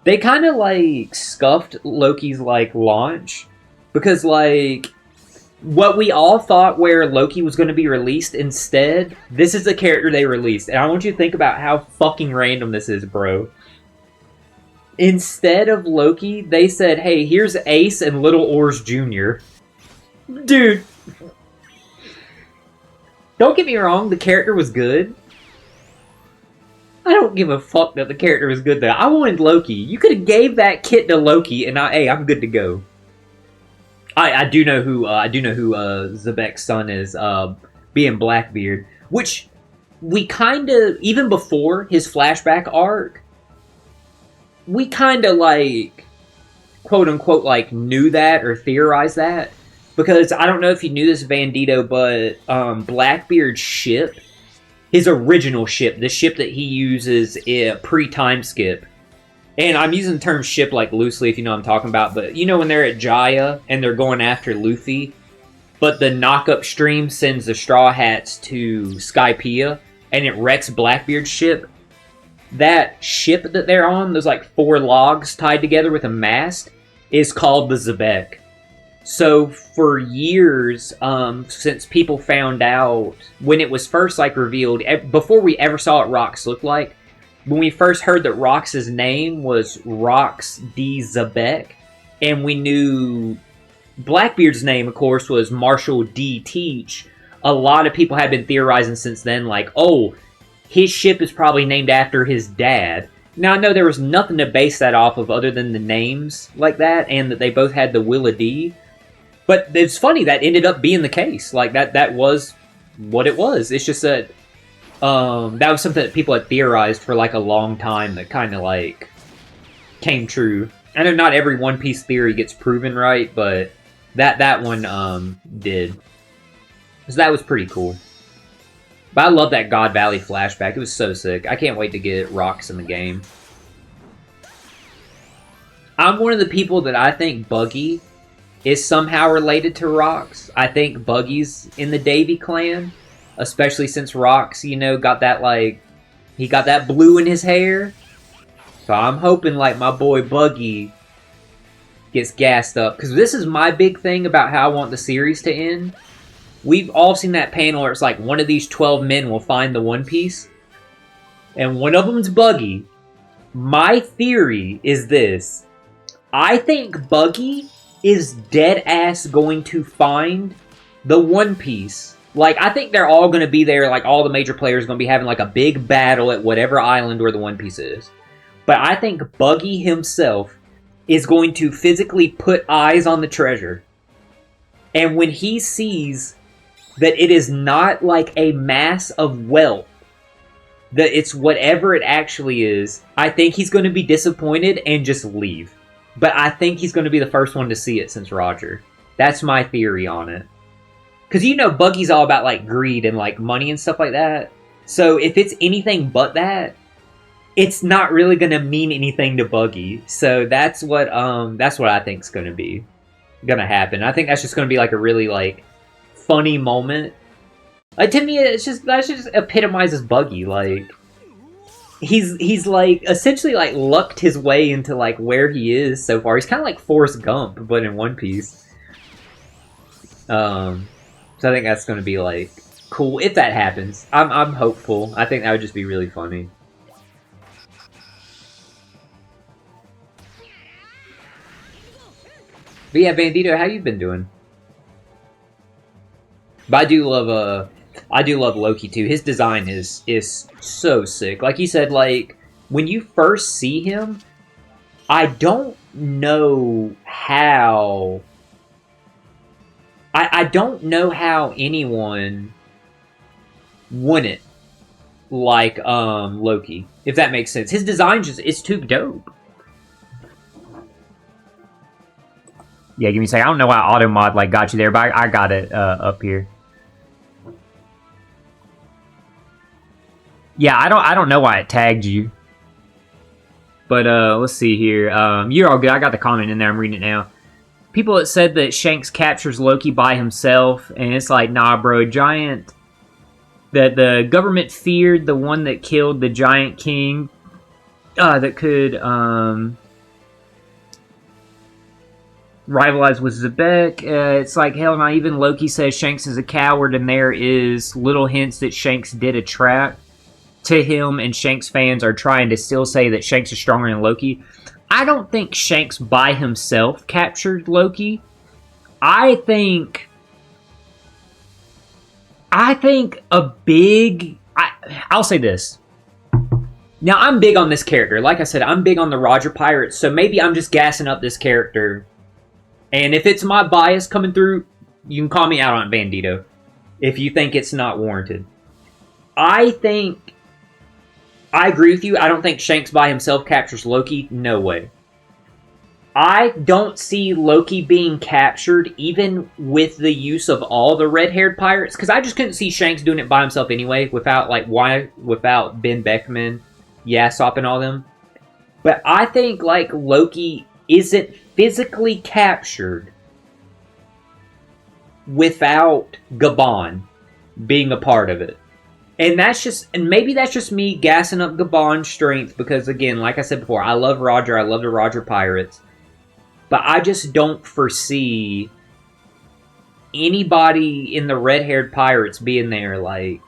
they kind of, like, scuffed Loki's, like, launch, because, like, what we all thought where Loki was going to be released, instead, this is the character they released. And I want you to think about how fucking random this is, bro. Instead of Loki, they said, hey, here's Ace and Little Oars Jr. Dude. Don't get me wrong, the character was good. I don't give a fuck that the character was good though. I wanted Loki. You could have gave that kit to Loki, and I'm good to go. I do know who Zebek's son is, being Blackbeard, which we kind of, even before his flashback arc, we kind of like, quote unquote, like knew that or theorized that. Because I don't know if you knew this, Vandito, but Blackbeard's ship, his original ship, the ship that he uses pre-time skip, and I'm using the term ship like loosely if you know what I'm talking about, but you know when they're at Jaya and they're going after Luffy, but the knock-up stream sends the Straw Hats to Skypiea, and it wrecks Blackbeard's ship. That ship that they're on, those like 4 logs tied together with a mast, is called the Zebek. So for years, since people found out, when it was first like revealed, before we ever saw what Rox looked like, when we first heard that Rox's name was Rox D. Zebek, and we knew Blackbeard's name, of course, was Marshall D. Teach, a lot of people have been theorizing since then, like, oh, his ship is probably named after his dad. Now, I know there was nothing to base that off of other than the names like that, and that they both had the Willa D. But it's funny, that ended up being the case. Like, that was what it was. It's just that that was something that people had theorized for, like, a long time that kind of, like, came true. I know not every One Piece theory gets proven right, but that one did. So that was pretty cool. But I love that God Valley flashback. It was so sick. I can't wait to get Rox in the game. I'm one of the people that I think Buggy is somehow related to Rox. I think Buggy's in the Davy clan. Especially since Rox, you know, got that, like... He got that blue in his hair. So I'm hoping, like, my boy Buggy gets gassed up. Because this is my big thing about how I want the series to end. We've all seen that panel where it's like, one of these 12 men will find the One Piece. And one of them's Buggy. My theory is this. I think Buggy is dead-ass going to find the One Piece. Like, I think they're all going to be there, like, all the major players are going to be having, like, a big battle at whatever island where the One Piece is. But I think Buggy himself is going to physically put eyes on the treasure. And when he sees that it is not like a mass of wealth, that it's whatever it actually is, I think he's going to be disappointed and just leave. But I think he's going to be the first one to see it since Roger. That's my theory on it. Because, you know, Buggy's all about, like, greed and, like, money and stuff like that. So if it's anything but that, it's not really going to mean anything to Buggy. So that's what I think's going to be going to happen. I think that's just going to be, like, a really, like, funny moment. Like, to me, that just epitomizes Buggy. Like, he's like, essentially, like, lucked his way into, like, where he is so far. He's kind of like Forrest Gump, but in One Piece. So I think that's going to be, like, cool. If that happens, I'm hopeful. I think that would just be really funny. But yeah, Bandito, how you been doing? But I do love Loki too. His design is so sick. Like you said, like, when you first see him, I don't know how... I don't know how anyone wouldn't like Loki, if that makes sense. His design just is too dope. Yeah, give me a second. I don't know why Automod like got you there, but I got it up here. Yeah, I don't know why it tagged you. But let's see here. You're all good. I got the comment in there. I'm reading it now. People that said that Shanks captures Loki by himself, and it's like, nah, bro, Giant... That the government feared the one that killed the Giant King that could rivalize with Zebek. It's like, hell no, even Loki says Shanks is a coward, and there is little hints that Shanks did a trap to him, and Shanks fans are trying to still say that Shanks is stronger than Loki. I don't think Shanks by himself captured Loki. I think a big... I'll say this. Now, I'm big on this character. Like I said, I'm big on the Roger Pirates, so maybe I'm just gassing up this character. And if it's my bias coming through, you can call me out on it, Bandito, if you think it's not warranted. I agree with you. I don't think Shanks by himself captures Loki. No way. I don't see Loki being captured even with the use of all the red-haired pirates, because I just couldn't see Shanks doing it by himself anyway, without Ben Beckman, Yasopp, and all them. But I think, like, Loki isn't physically captured without Gabon being a part of it. And maybe that's just me gassing up Gabon's strength because, again, like I said before, I love Roger. I love the Roger Pirates. But I just don't foresee anybody in the red-haired pirates being there, like,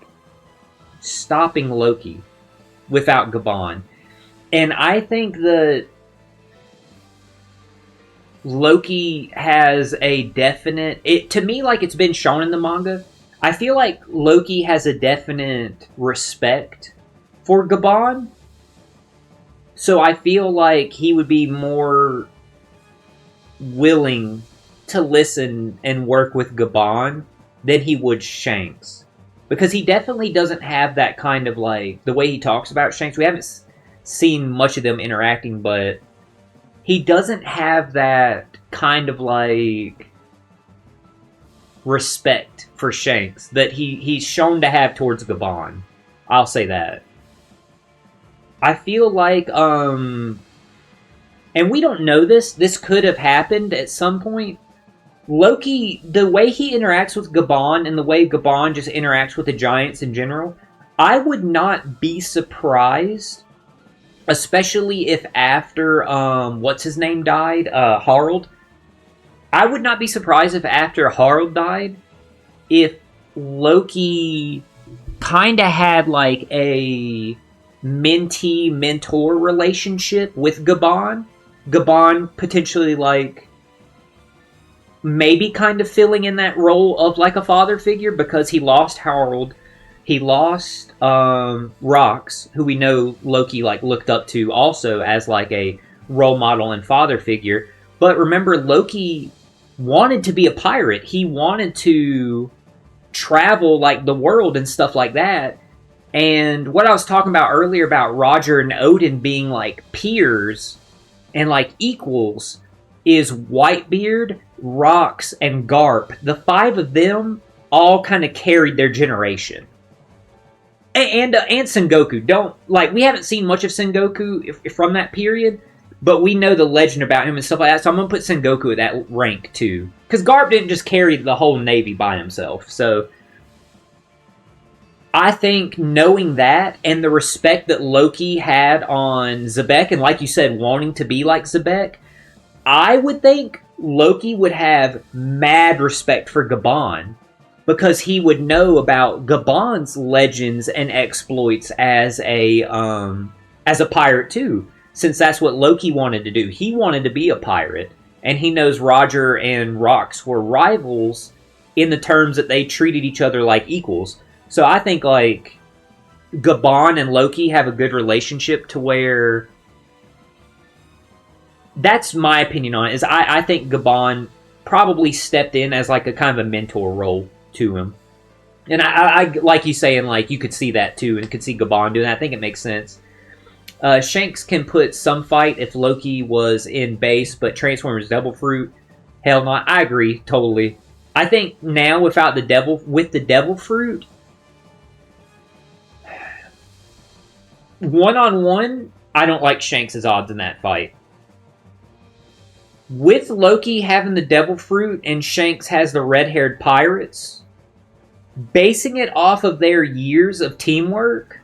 stopping Loki without Gabon. And I think that Loki has a definite... to me, like it's been shown in the manga, I feel like Loki has a definite respect for Gabon. So I feel like he would be more willing to listen and work with Gabon than he would Shanks. Because he definitely doesn't have that kind of, like, the way he talks about Shanks. We haven't seen much of them interacting, but he doesn't have that kind of, like, respect for Shanks that he's shown to have towards Gabon. I'll say that. I feel like, and we don't know this could have happened at some point. Loki, the way he interacts with Gabon and the way Gabon just interacts with the Giants in general, I would not be surprised, especially if after, what's his name died? Harald. I would not be surprised if after Harald died, if Loki kind of had like a mentee-mentor relationship with Gabon. Gabon potentially like maybe kind of filling in that role of like a father figure because he lost Harald. He lost Rox, who we know Loki like looked up to also as like a role model and father figure. But remember, Loki wanted to be a pirate. He wanted to travel like the world and stuff like that. And what I was talking about earlier about Roger and Odin being like peers and like equals is Whitebeard, Rox, and Garp. The 5 of them all kind of carried their generation. And Sengoku. We haven't seen much of Sengoku from that period, but we know the legend about him and stuff like that, so I'm going to put Sengoku at that rank too. Because Garp didn't just carry the whole Navy by himself, so I think knowing that and the respect that Loki had on Zebek, and like you said, wanting to be like Zebek, I would think Loki would have mad respect for Gabon because he would know about Gabon's legends and exploits as a pirate too, since that's what Loki wanted to do. He wanted to be a pirate, and he knows Roger and Rox were rivals in the terms that they treated each other like equals. So I think, like, Gabon and Loki have a good relationship to where... That's my opinion on it, is I think Gabon probably stepped in as, like, a kind of a mentor role to him. And I like you saying, like, you could see that, too, and could see Gabon doing that. I think it makes sense. Shanks can put some fight if Loki was in base, but Transformers Devil Fruit, hell no. I agree, totally. I think now, with the Devil Fruit... One-on-one, I don't like Shanks' odds in that fight. With Loki having the Devil Fruit and Shanks has the red-haired pirates, basing it off of their years of teamwork,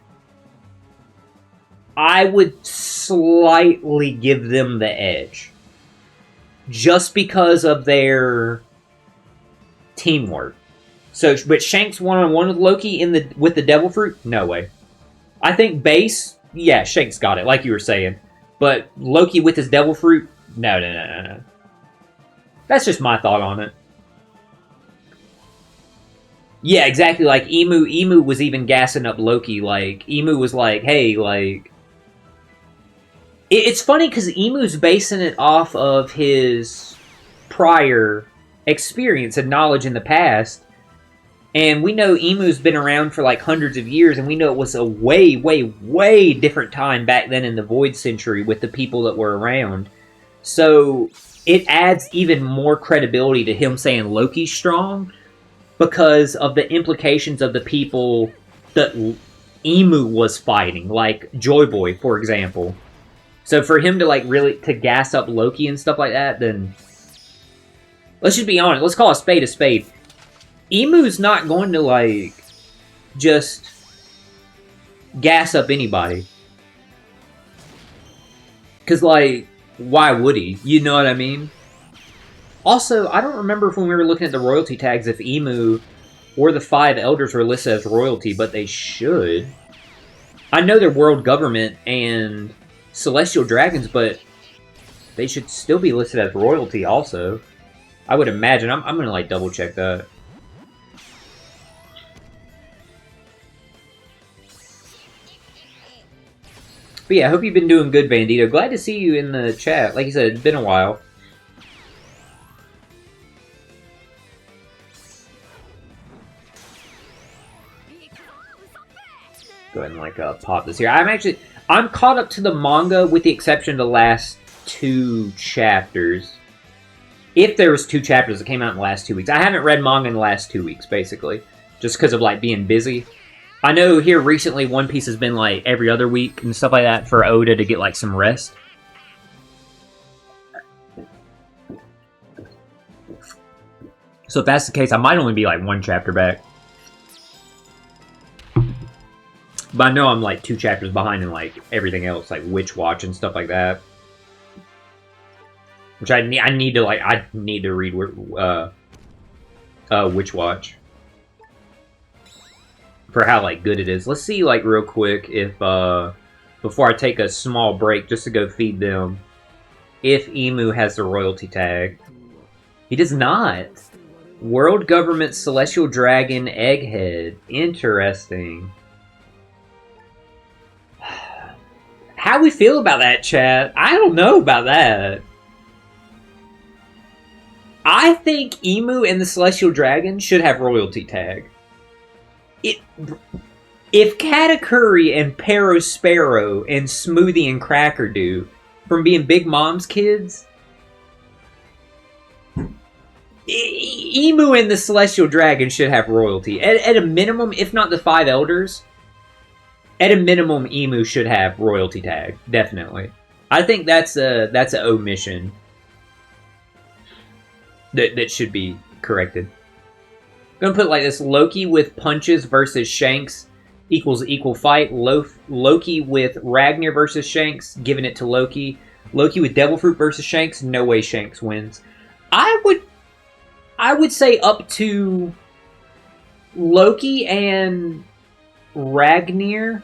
I would slightly give them the edge. Just because of their teamwork. But Shanks one-on-one with Loki with the Devil Fruit? No way. I think base, yeah, Shanks got it, like you were saying. But Loki with his Devil Fruit? No. That's just my thought on it. Yeah, exactly, like Emu. Emu was even gassing up Loki. Like, Emu was like, hey, like... It's funny because Emu's basing it off of his prior experience and knowledge in the past. And we know Emu's been around for like hundreds of years, and we know it was a way, way, way different time back then in the Void Century with the people that were around. So it adds even more credibility to him saying Loki's strong because of the implications of the people that Emu was fighting, like Joy Boy, for example. So for him to like really to gas up Loki and stuff like that, then let's just be honest. Let's call a spade a spade. Emu's not going to, like, just gas up anybody. Because, like, why would he? You know what I mean? Also, I don't remember if when we were looking at the royalty tags if Emu or the 5 elders were listed as royalty, but they should. I know they're world government and celestial dragons, but they should still be listed as royalty also. I would imagine. I'm going to, like, double check that. But yeah, I hope you've been doing good, Bandito. Glad to see you in the chat. Like you said, it's been a while. Go ahead and like pop this here. I'm caught up to the manga with the exception of the last 2 chapters. If there was 2 chapters that came out in the last 2 weeks. I haven't read manga in the last 2 weeks, basically. Just because of like being busy. I know here recently One Piece has been like every other week and stuff like that for Oda to get like some rest. So if that's the case, I might only be like 1 chapter back. But I know I'm like 2 chapters behind in like everything else, like Witch Watch and stuff like that. Which I need to read Witch Watch for how like good it is. Let's see like real quick if before I take a small break just to go feed them, if Emu has the royalty tag. He does not. World Government Celestial Dragon Egghead. Interesting. How we feel about that, chat? I don't know about that. I think Emu and the Celestial Dragon should have royalty tag. If Katakuri and Sparrow and Smoothie and Cracker do from being Big Mom's kids, Emu and the Celestial Dragon should have royalty. At a minimum, if not the 5 elders, at a minimum, Emu should have royalty tag. Definitely. I think that's an omission that should be corrected. I'm gonna put it like this: Loki with punches versus Shanks equals equal fight. Loki with Ragnar versus Shanks, giving it to Loki. Loki with Devil Fruit versus Shanks, no way Shanks wins. I would say up to Loki and Ragnar.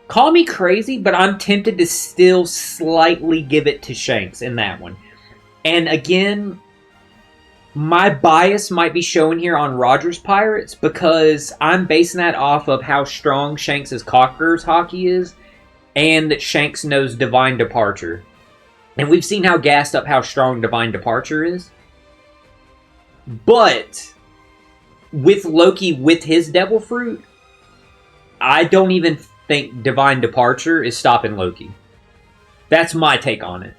Call me crazy, but I'm tempted to still slightly give it to Shanks in that one. And again, my bias might be shown here on Rogers Pirates because I'm basing that off of how strong Shanks' Conqueror's hockey is and that Shanks knows Divine Departure. And we've seen how gassed up how strong Divine Departure is. But with Loki with his Devil Fruit, I don't even think Divine Departure is stopping Loki. That's my take on it.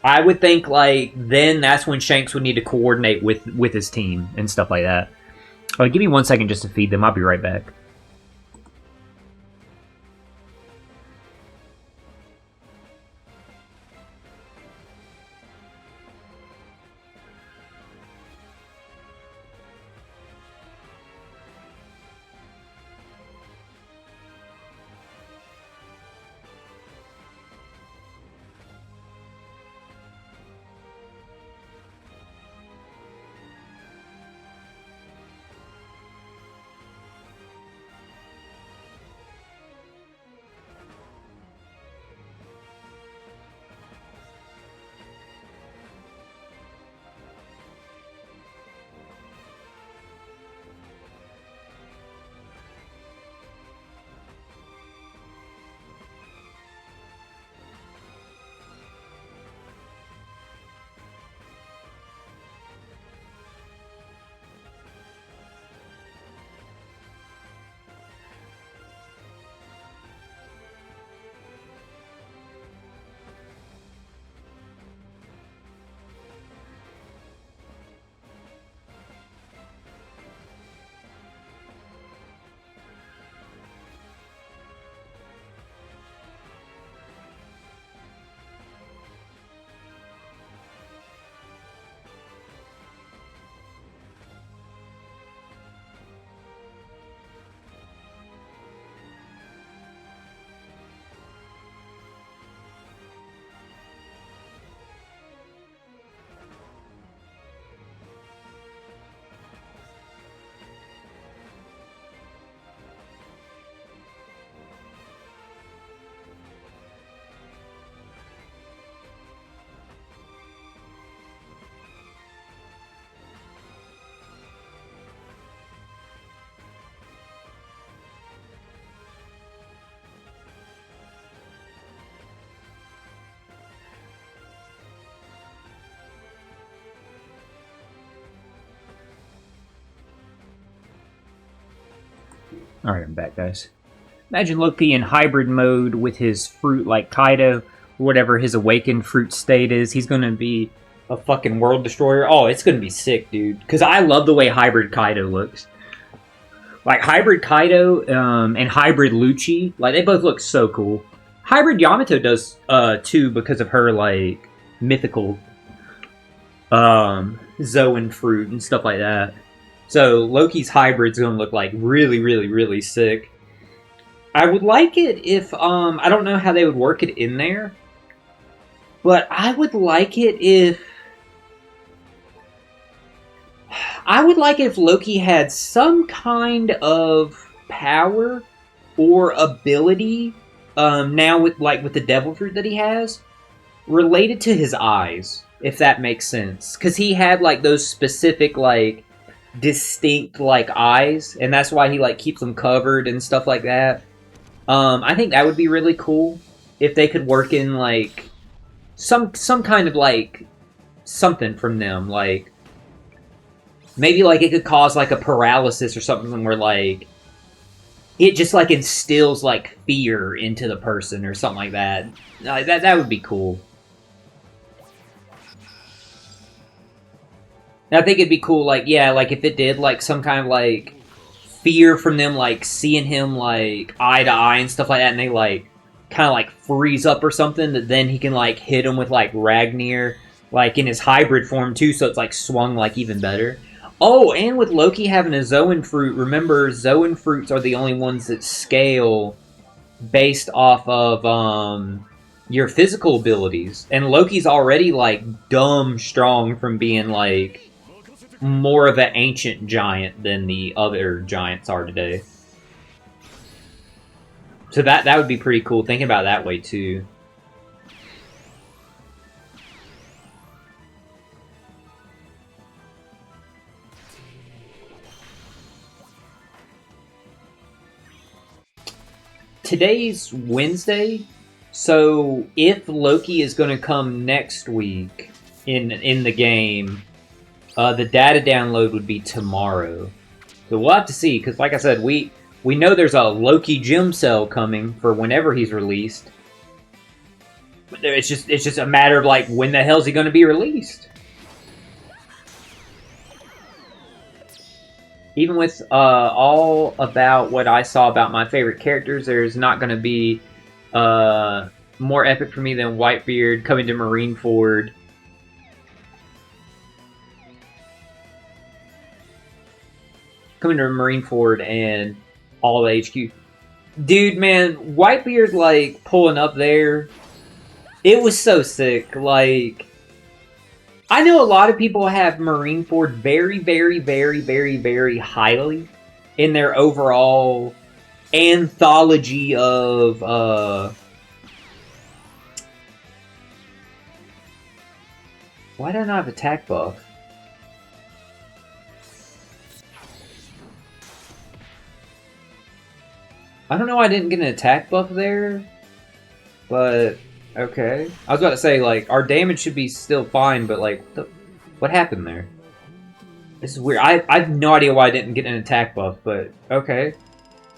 I would think, like, then that's when Shanks would need to coordinate with his team and stuff like that. Give me 1 second just to feed them. I'll be right back. Alright, I'm back, guys. Imagine Loki in hybrid mode with his fruit like Kaido, whatever his awakened fruit state is. He's gonna be a fucking world destroyer. Oh, it's gonna be sick, dude. Because I love the way hybrid Kaido looks. Like, hybrid Kaido and hybrid Lucci, like, they both look so cool. Hybrid Yamato does, too, because of her, like, mythical Zoan fruit and stuff like that. So Loki's hybrid's gonna look like really, really, really sick. I would like it if I don't know how they would work it in there, but I would like it if Loki had some kind of power or ability now with the devil fruit that he has related to his eyes, if that makes sense, because he had like those specific like distinct like eyes, and that's why he like keeps them covered and stuff like that. I think that would be really cool if they could work in like some kind of like something from them, like maybe like it could cause like a paralysis or something where like it just like instills like fear into the person or something like that. That would be cool. And I think it'd be cool, like, yeah, like, if it did, like, some kind of, like, fear from them, like, seeing him, like, eye to eye and stuff like that, and they, like, kind of, like, freeze up or something, that then he can, like, hit him with, like, Ragnir, like, in his hybrid form, too, so it's, like, swung, like, even better. Oh, and with Loki having a Zoan fruit, remember, Zoan fruits are the only ones that scale based off of, your physical abilities. And Loki's already, like, dumb strong from being, like, more of an ancient giant than the other giants are today. So that would be pretty cool, thinking about it that way, too. Today's Wednesday, so if Loki is going to come next week in the game, the data download would be tomorrow. So we'll have to see, because like I said, we know there's a Loki gem cell coming for whenever he's released. It's just a matter of like when the hell's he going to be released. Even with all about what I saw about my favorite characters, there's not going to be more epic for me than Whitebeard coming to Marineford. Coming to Marineford and all the HQ. Dude, man, Whitebeard, like, pulling up there, it was so sick. Like, I know a lot of people have Marineford very, very, very, very, very highly in their overall anthology of, why don't I have attack buff? I don't know why I didn't get an attack buff there, but okay. I was about to say, like, our damage should be still fine, but, like, what happened there? This is weird. I have no idea why I didn't get an attack buff, but okay.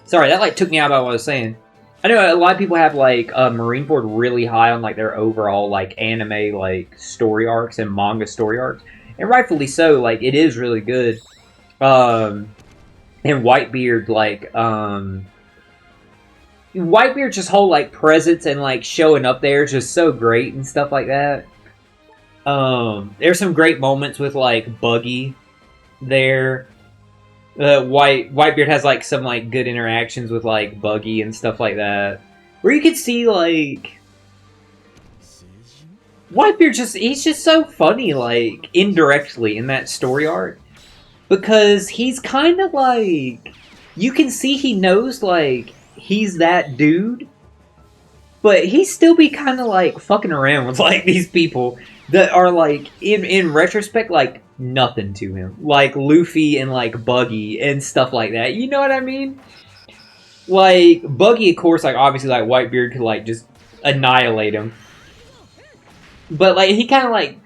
Sorry, that, like, took me out about what I was saying. I know a lot of people have, like, Marineford really high on, like, their overall, like, anime, like, story arcs and manga story arcs. And rightfully so, like, it is really good. And Whitebeard, like, Whitebeard's just whole, like, presence and, like, showing up there is just so great and stuff like that. There's some great moments with, like, Buggy there. Whitebeard has, like, some, like, good interactions with, like, Buggy and stuff like that. Where you can see, like... Whitebeard he's just so funny, like, indirectly in that story arc. Because he's kind of, like... You can see he knows, like... He's that dude, but he still be kind of like fucking around with like these people that are like in retrospect like nothing to him, like Luffy and like Buggy and stuff like that. You know what I mean? Like Buggy, of course, like obviously like Whitebeard could like just annihilate him, but like he kind of like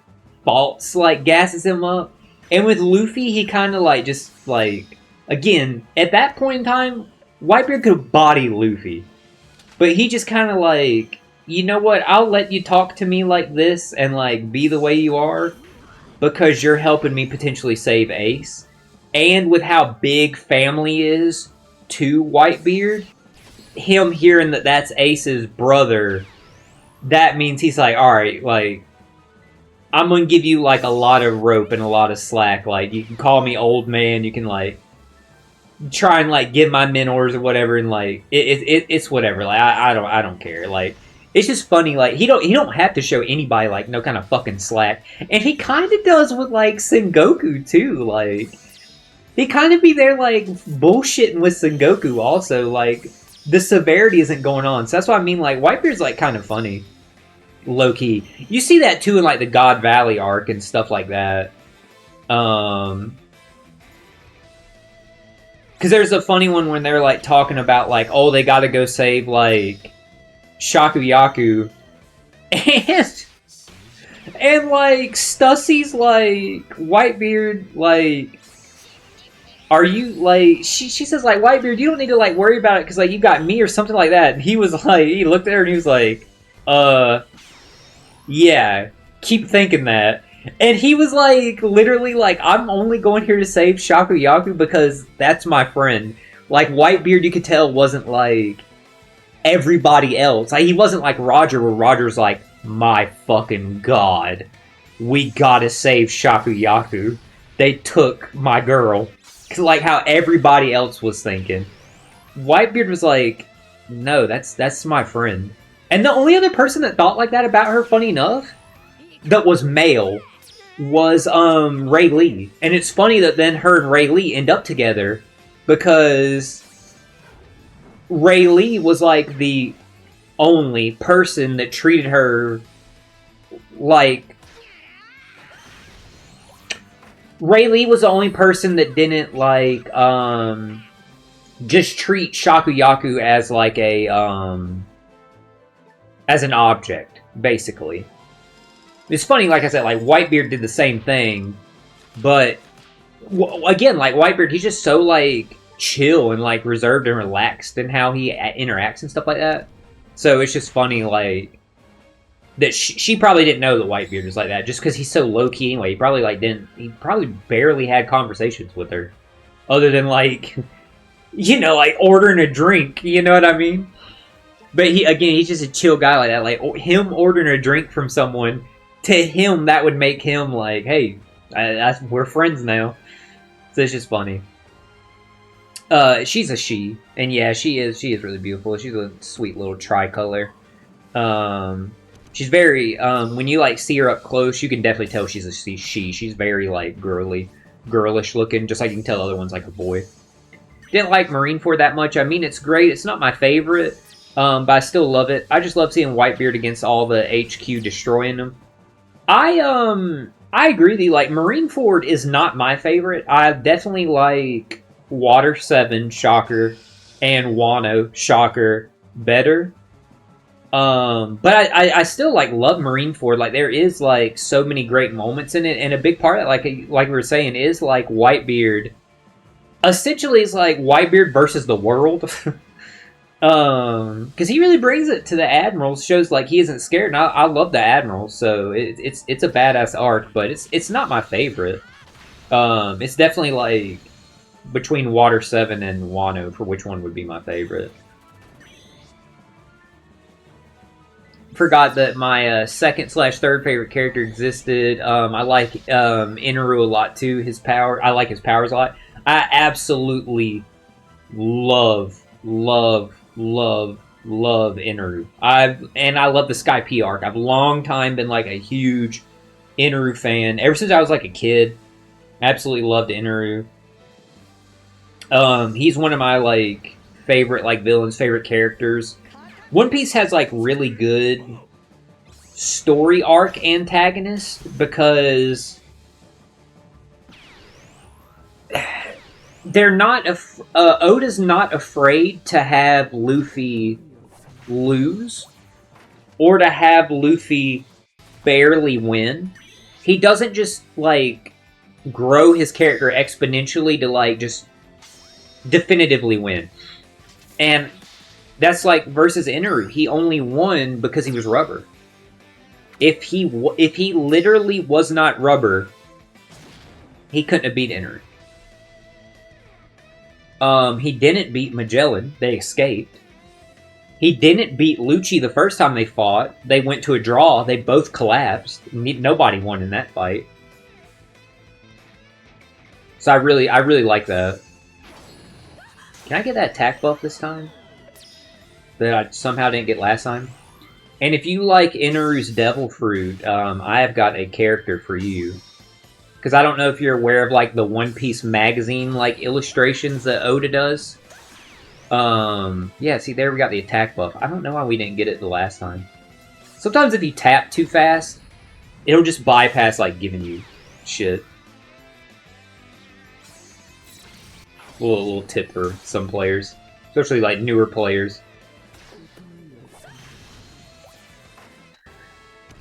faults like gasses him up, and with Luffy he kind of like just like again at that point in time. Whitebeard could body Luffy. But he just kind of like, you know what, I'll let you talk to me like this and like be the way you are because you're helping me potentially save Ace. And with how big family is to Whitebeard, him hearing that that's Ace's brother, that means he's like, alright, like, I'm gonna give you like a lot of rope and a lot of slack. Like, you can call me old man, you can like try and like give my men orders or whatever, and like it's whatever. Like I don't care. Like it's just funny. Like he don't have to show anybody like no kind of fucking slack, and he kind of does with like Sengoku too. Like he kind of be there like bullshitting with Sengoku also. Like the severity isn't going on. So that's what I mean. Like Whitebeard's like kind of funny. Low key, you see that too in like the God Valley arc and stuff like that. Because there's a funny one when they're like talking about like, oh, they got to go save like Shakuyaku, and like Stussy's like, Whitebeard, like, are you like, she says like, Whitebeard, you don't need to like worry about it because like you got me or something like that. And he was like, he looked at her and he was like, yeah, keep thinking that. And he was like, literally like, I'm only going here to save Shakuyaku because that's my friend. Like, Whitebeard, you could tell, wasn't like everybody else. Like, he wasn't like Roger, where Roger's like, my fucking god, we gotta save Shakuyaku. They took my girl. Like how everybody else was thinking. Whitebeard was like, no, that's my friend. And the only other person that thought like that about her, funny enough, that was male, was Ray Lee. And it's funny that then her and Ray Lee end up together because Ray Lee was like the only person that treated her like... Ray Lee was the only person that didn't like just treat Shakuyaku as like a as an object, basically. It's funny, like I said, like, Whitebeard did the same thing, but, again, like, Whitebeard, he's just so, like, chill and, like, reserved and relaxed in how he interacts and stuff like that. So it's just funny, like, that she probably didn't know that Whitebeard was like that, just because he's so low-key anyway. He probably barely had conversations with her, other than, like, you know, like, ordering a drink, you know what I mean? But he's just a chill guy like that. Like, him ordering a drink from someone, to him, that would make him like, hey, we're friends now. So it's just funny. She's a she. And yeah, she is really beautiful. She's a sweet little tricolor. She's very, when you, like, see her up close, you can definitely tell she's a she. She's very, like, girlish looking, just like you can tell other ones like a boy. Didn't like Marineford that much. I mean, it's great. It's not my favorite. But I still love it. I just love seeing Whitebeard against all the HQ destroying them. I agree with you. Like, Marineford is not my favorite. I definitely like Water 7, Shocker, and Wano, Shocker, better. But I still, like, love Marineford. Like, there is, like, so many great moments in it. And a big part of it, like we were saying, is, like, Whitebeard. Essentially, it's like Whitebeard versus the world. Because he really brings it to the Admirals, shows like he isn't scared, and I love the Admirals, so it's a badass arc, but it's not my favorite. It's definitely like between Water 7 and Wano for which one would be my favorite. Forgot that my second/third favorite character existed. I like Inaru a lot too. I like his powers a lot. I absolutely love Inaru. I love the Sky P arc. I've long time been like a huge Inaru fan. Ever since I was like a kid. Absolutely loved Inaru. He's one of my like favorite like villains, favorite characters. One Piece has like really good story arc antagonists because they're not. Oda's not afraid to have Luffy lose or to have Luffy barely win. He doesn't just like grow his character exponentially to like just definitively win. And that's like versus Inaru. He only won because he was rubber. If he literally was not rubber, he couldn't have beat Inaru. He didn't beat Magellan. They escaped. He didn't beat Lucci the first time they fought. They went to a draw. They both collapsed. Nobody won in that fight. So I really like that. Can I get that attack buff this time? That I somehow didn't get last time? And if you like Inaru's Devil Fruit, I have got a character for you. Because I don't know if you're aware of like the One Piece magazine like illustrations that Oda does. Yeah, see there we got the attack buff. I don't know why we didn't get it the last time. Sometimes if you tap too fast, it'll just bypass like giving you shit. A little tip for some players. Especially like newer players.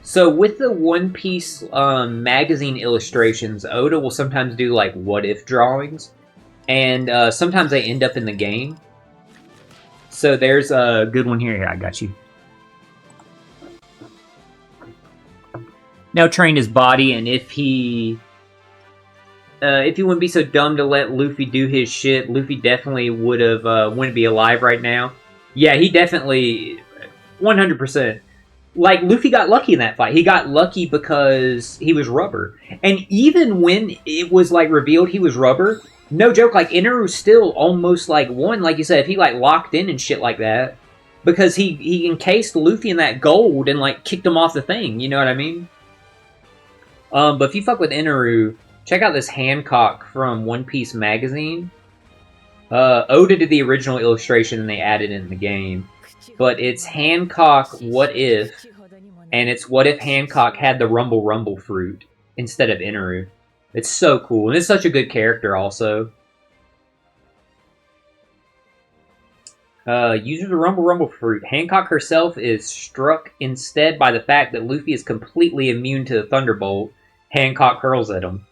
So with the One Piece magazine illustrations, Oda will sometimes do like what-if drawings. And sometimes they end up in the game. So there's a good one here. Yeah, I got you. Now train his body, and if he wouldn't be so dumb to let Luffy do his shit, Luffy definitely would have wouldn't be alive right now. Yeah, he definitely 100%. Like, Luffy got lucky in that fight. He got lucky because he was rubber. And even when it was, like, revealed he was rubber, no joke, like, Inaru still almost, like, won. Like you said, if he, like, locked in and shit like that. Because he encased Luffy in that gold and, like, kicked him off the thing. You know what I mean? But if you fuck with Inaru, check out this Hancock from One Piece magazine. Oda did the original illustration and they added it in the game. But it's Hancock What If, and it's what if Hancock had the Rumble Rumble fruit instead of Inaru. It's so cool, and it's such a good character also. Uses the Rumble Rumble fruit. Hancock herself is struck instead by the fact that Luffy is completely immune to the Thunderbolt. Hancock hurls at him.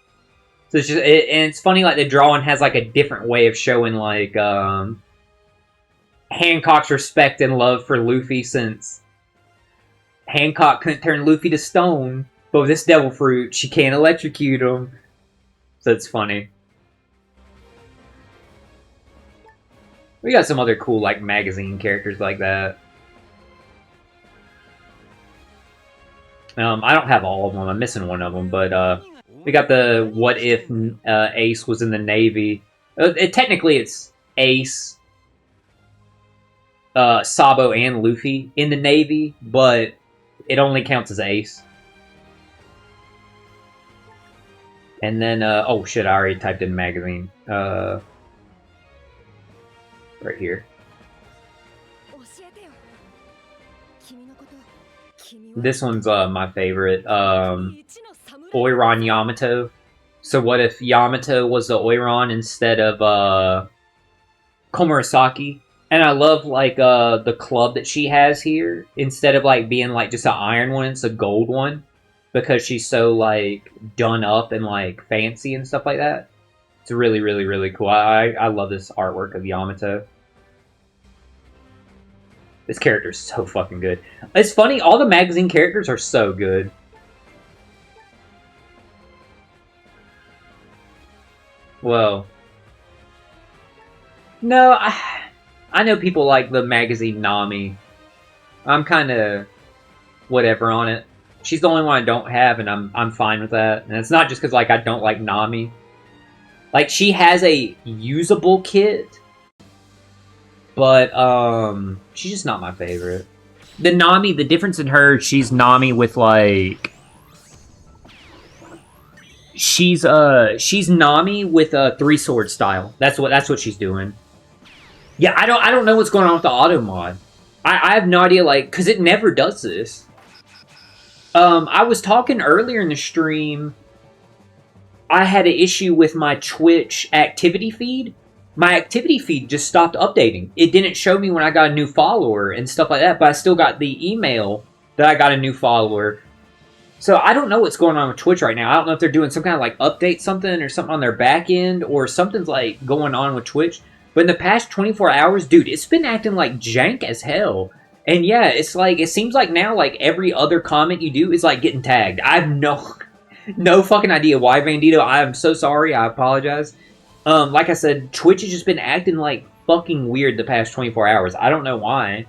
So it's just, and it's funny, like the drawing has like a different way of showing like Hancock's respect and love for Luffy, since Hancock couldn't turn Luffy to stone, but with this Devil Fruit, she can't electrocute him. So it's funny. We got some other cool, like, magazine characters like that. I don't have all of them. I'm missing one of them, but we got the what if Ace was in the Navy. Technically, it's Ace, Sabo, and Luffy in the Navy, but it only counts as Ace. And then, oh shit, I already typed in magazine. Right here. This one's my favorite. Oiran Yamato. So what if Yamato was the Oiran instead of Komurasaki? And I love, like, the club that she has here. Instead of, like, being, like, just an iron one, it's a gold one. Because she's so, like, done up and, like, fancy and stuff like that. It's really, really, really cool. I love this artwork of Yamato. This character is so fucking good. It's funny, all the magazine characters are so good. Well. No, I know people like the magazine Nami. I'm kind of whatever on it. She's the only one I don't have, and I'm fine with that. And it's not just because, like, I don't like Nami. Like, she has a usable kit, but she's just not my favorite. The Nami, the difference in her, she's Nami with, like, she's Nami with a three-sword style. That's what she's doing. Yeah, I don't know what's going on with the auto mod. I have no idea, like, because it never does this. I was talking earlier in the stream. I had an issue with my Twitch activity feed. My activity feed just stopped updating. It didn't show me when I got a new follower and stuff like that, but I still got the email that I got a new follower. So I don't know what's going on with Twitch right now. I don't know if they're doing some kind of, like, update something or something on their back end, or something's, like, going on with Twitch. But in the past 24 hours, dude, it's been acting like jank as hell. And yeah, it's like, it seems like now, like, every other comment you do is, like, getting tagged. I have no fucking idea why, Bandito. I am so sorry. I apologize. Like I said, Twitch has just been acting, like, fucking weird the past 24 hours. I don't know why.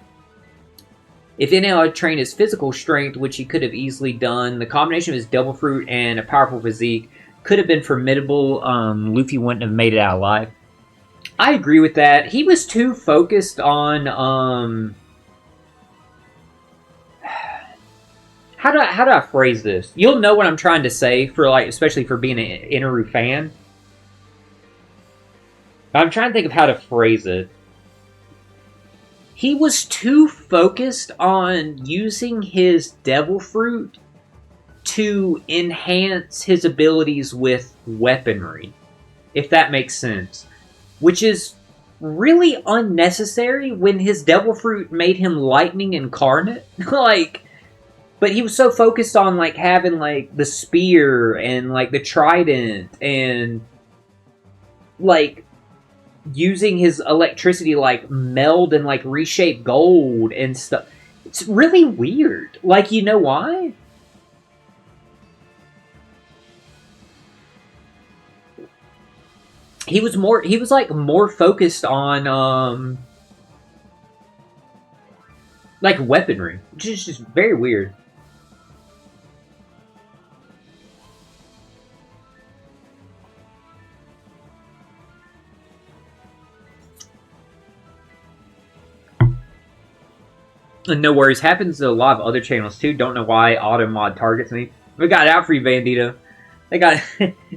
If NL had trained his physical strength, which he could have easily done, the combination of his Devil Fruit and a powerful physique could have been formidable. Luffy wouldn't have made it out alive. I agree with that. He was too focused on, How do I phrase this? You'll know what I'm trying to say, for like, especially for being an Inaru fan. I'm trying to think of how to phrase it. He was too focused on using his Devil Fruit to enhance his abilities with weaponry, if that makes sense. Which is really unnecessary when his Devil Fruit made him Lightning Incarnate. Like, but he was so focused on, like, having, like, the spear and, like, the trident and, like, using his electricity, like, meld and, like, reshape gold and stuff. It's really weird. Like, you know why? He was like, more focused on, like, weaponry. Which is just very weird. And no worries, happens to a lot of other channels too. Don't know why Automod targets me. We got it out for you, Bandito. They got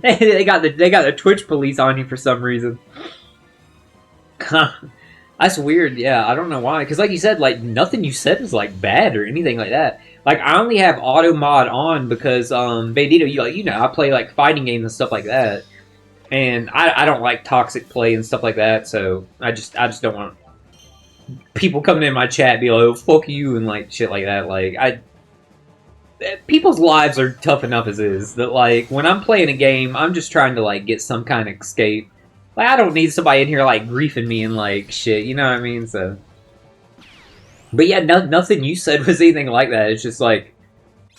they got the Twitch police on you for some reason. That's weird. Yeah, I don't know why. Because like you said, like nothing you said was like bad or anything like that. Like I only have Automod on because Bandito, you know, I play like fighting games and stuff like that, and I don't like toxic play and stuff like that. So I just don't want people coming in my chat be like, oh, fuck you, and like shit like that. Like people's lives are tough enough as is. That like when I'm playing a game, I'm just trying to like get some kind of escape. Like I don't need somebody in here like griefing me and like shit. You know what I mean? So, but yeah, nothing you said was anything like that. It's just like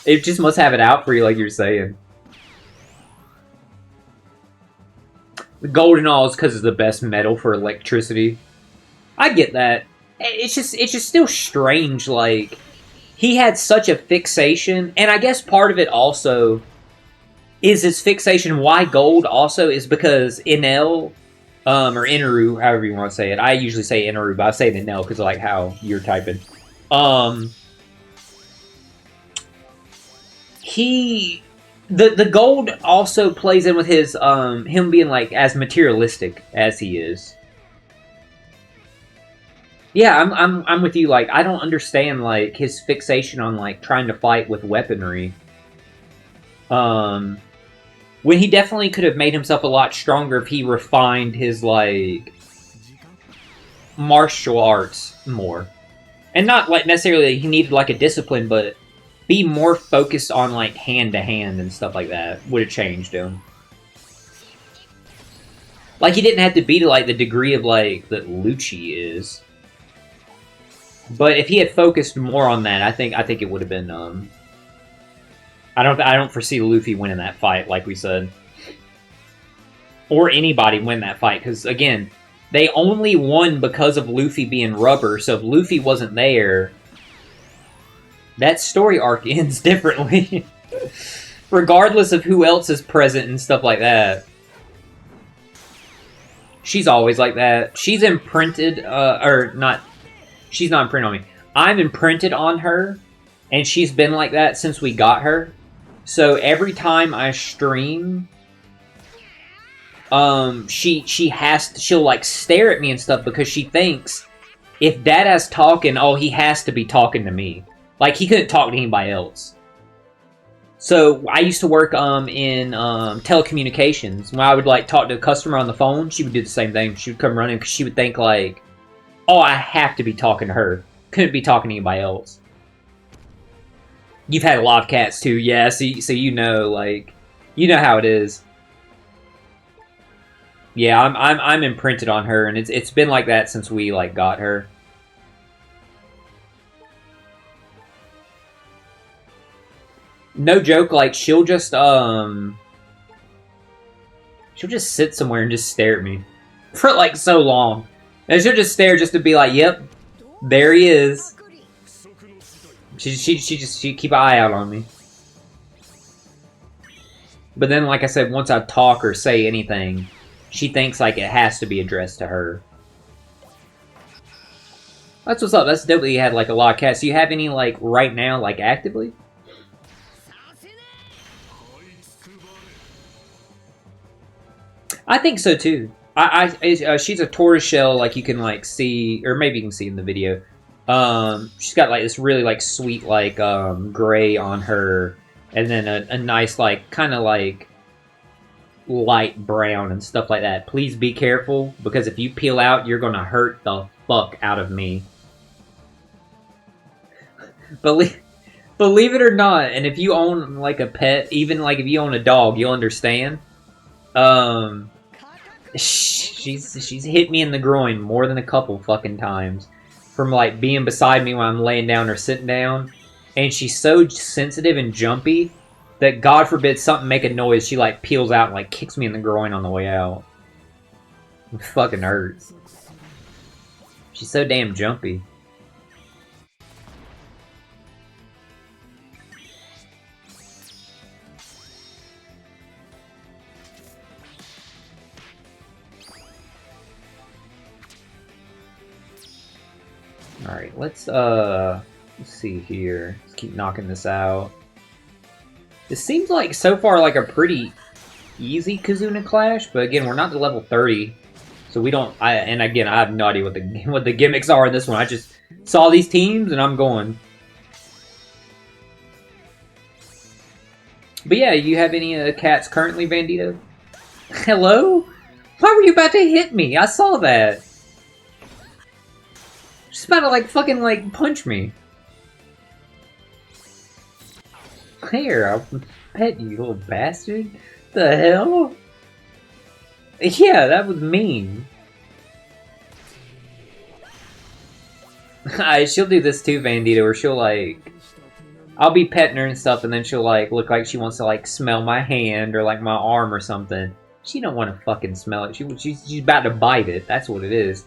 it just must have it out for you, like you're saying. The gold and all is because it's the best metal for electricity. I get that. It's just still strange, like, he had such a fixation, and I guess part of it also is his fixation. Why gold also is because Enel, or Inaru, however you want to say it. I usually say Inaru, but I say it Enel because of, like, how you're typing. The gold also plays in with his, him being, like, as materialistic as he is. Yeah, I'm with you. Like, I don't understand like his fixation on like trying to fight with weaponry. When he definitely could have made himself a lot stronger if he refined his like martial arts more, and not like necessarily he needed like a discipline, but be more focused on like hand to hand and stuff like that would have changed him. Like he didn't have to be to like the degree of like that Lucci is. But if he had focused more on that, I think it would have been. I don't foresee Luffy winning that fight, like we said, or anybody win that fight because again, they only won because of Luffy being rubber. So if Luffy wasn't there, that story arc ends differently, regardless of who else is present and stuff like that. She's always like that. She's imprinted, or not. She's not imprinted on me. I'm imprinted on her, and she's been like that since we got her. So every time I stream, she'll like stare at me and stuff because she thinks if Dada's talking, oh, he has to be talking to me. Like he couldn't talk to anybody else. So I used to work in telecommunications. When I would like talk to a customer on the phone, she would do the same thing. She would come running because she would think like, oh, I have to be talking to her. Couldn't be talking to anybody else. You've had a lot of cats too, yeah. So you know, like, you know how it is. Yeah, I'm imprinted on her, and it's been like that since we like got her. No joke, like she'll just sit somewhere and just stare at me for like so long, and she'll just stare just to be like, "Yep, there he is." She keep an eye out on me. But then, like I said, once I talk or say anything, she thinks like it has to be addressed to her. That's what's up. That's dope that you had like a lot of cats. Do you have any like right now, like actively? I think so too. She's a tortoiseshell, like you can like see, or maybe you can see in the video. She's got like this really like sweet like gray on her, and then a nice like kind of like light brown and stuff like that. Please be careful, because if you peel out, you're gonna hurt the fuck out of me. Believe it or not, and if you own like a pet, even like if you own a dog, you'll understand. She's hit me in the groin more than a couple fucking times from like being beside me when I'm laying down or sitting down, and she's so sensitive and jumpy that God forbid something make a noise, she like peels out and like kicks me in the groin on the way out. It fucking hurts. She's so damn jumpy. Alright, let's see here. Let's keep knocking this out. This seems like, so far, like a pretty easy Kizuna Clash, but again, we're not to level 30, so we don't, and again, I have no idea what the gimmicks are in this one. I just saw these teams, and I'm going. But yeah, you have any cats currently, Bandito? Hello? Why were you about to hit me? I saw that. She's about to, like, fucking, like, punch me. Here, I'll pet you, little bastard. The hell? Yeah, that was mean. She'll do this too, Bandito, where she'll, like... I'll be petting her and stuff, and then she'll, like, look like she wants to, like, smell my hand or, like, my arm or something. She don't want to fucking smell it. She's about to bite it. That's what it is.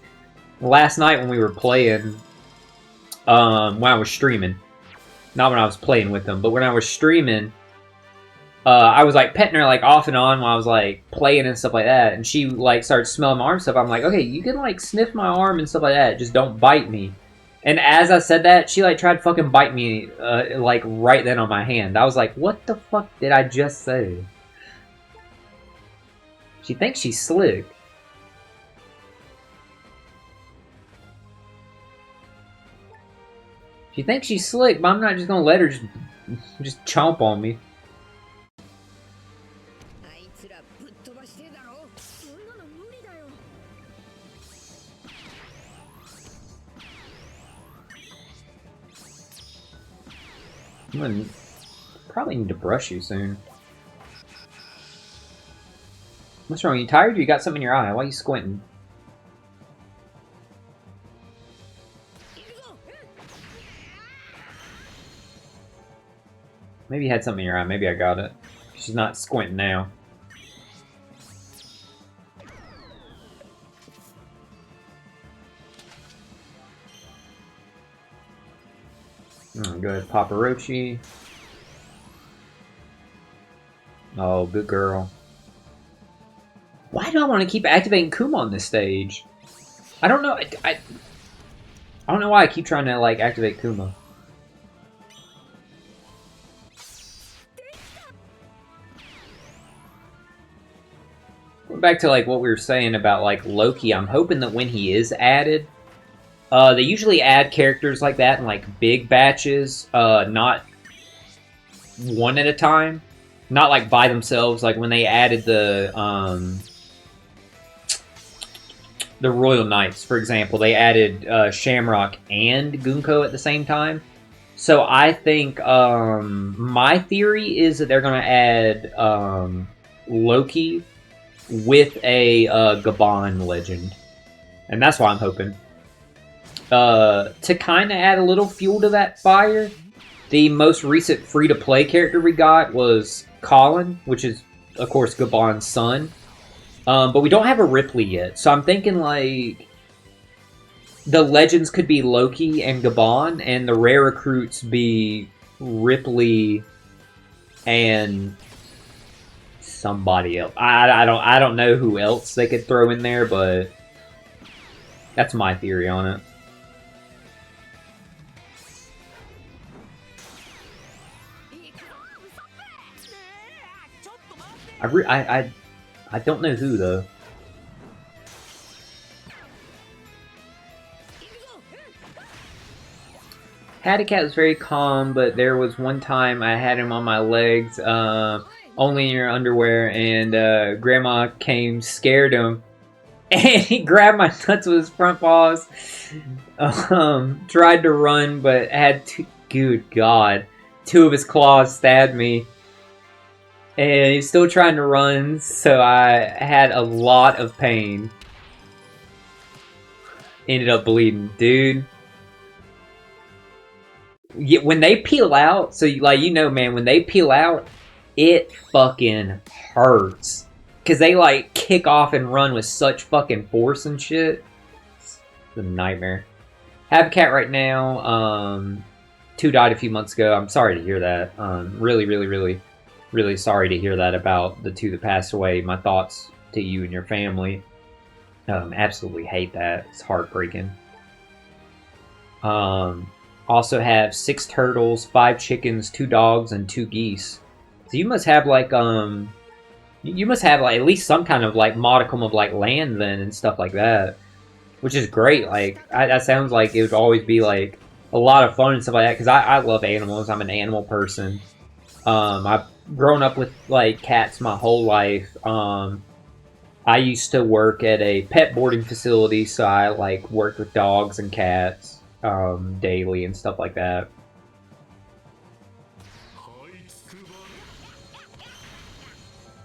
Last night when we were playing, when I was streaming, not when I was playing with them, but when I was streaming, I was like petting her like off and on while I was like playing and stuff like that, and she like started smelling my arm and stuff. I'm like, okay, you can like sniff my arm and stuff like that, just don't bite me. And as I said that, she like tried to fucking bite me like right then on my hand. I was like, what the fuck did I just say? She thinks she's slick. She thinks she's slick, but I'm not just gonna let her just chomp on me. I'm gonna probably need to brush you soon. What's wrong? You tired? You got something in your eye? Why are you squinting? Maybe you had something in your eye. Maybe I got it. She's not squinting now. Good. Paparochi. Oh, good girl. Why do I want to keep activating Kuma on this stage? I don't know. I don't know why I keep trying to like activate Kuma. Going back to like what we were saying about like Loki, I'm hoping that when he is added, they usually add characters like that in like big batches, not one at a time, not like by themselves. Like when they added the Royal Knights, for example, they added Shamrock and Gunko at the same time. So I think my theory is that they're going to add Loki with a Gabon legend. And that's why I'm hoping. To kind of add a little fuel to that fire, the most recent free-to-play character we got was Colin, which is, of course, Gabon's son. But we don't have a Ripley yet, so I'm thinking, like, the legends could be Loki and Gabon, and the rare recruits be Ripley and somebody else. I don't know who else they could throw in there, but that's my theory on it. I don't know who though. Hattie was very calm, but there was one time I had him on my legs, only in your underwear, and Grandma came, scared him, and he grabbed my nuts with his front paws. Tried to run, but had to. Good God, 2 of his claws stabbed me. And he's still trying to run, so I had a lot of pain. Ended up bleeding, dude. Yeah, when they peel out, so like you know, man, when they peel out, it fucking hurts. Cause they like kick off and run with such fucking force and shit. It's a nightmare. Have a cat right now. 2 died a few months ago. I'm sorry to hear that. Really sorry to hear that about the 2 that passed away. My thoughts to you and your family. Absolutely hate that. It's heartbreaking. Also have 6 turtles, 5 chickens, 2 dogs, and 2 geese. So you must have like you must have like at least some kind of like modicum of like land then and stuff like that, which is great. Like that sounds like it would always be like a lot of fun and stuff like that because I love animals. I'm an animal person. I've grown up with like cats my whole life. I used to work at a pet boarding facility, so I like worked with dogs and cats daily and stuff like that.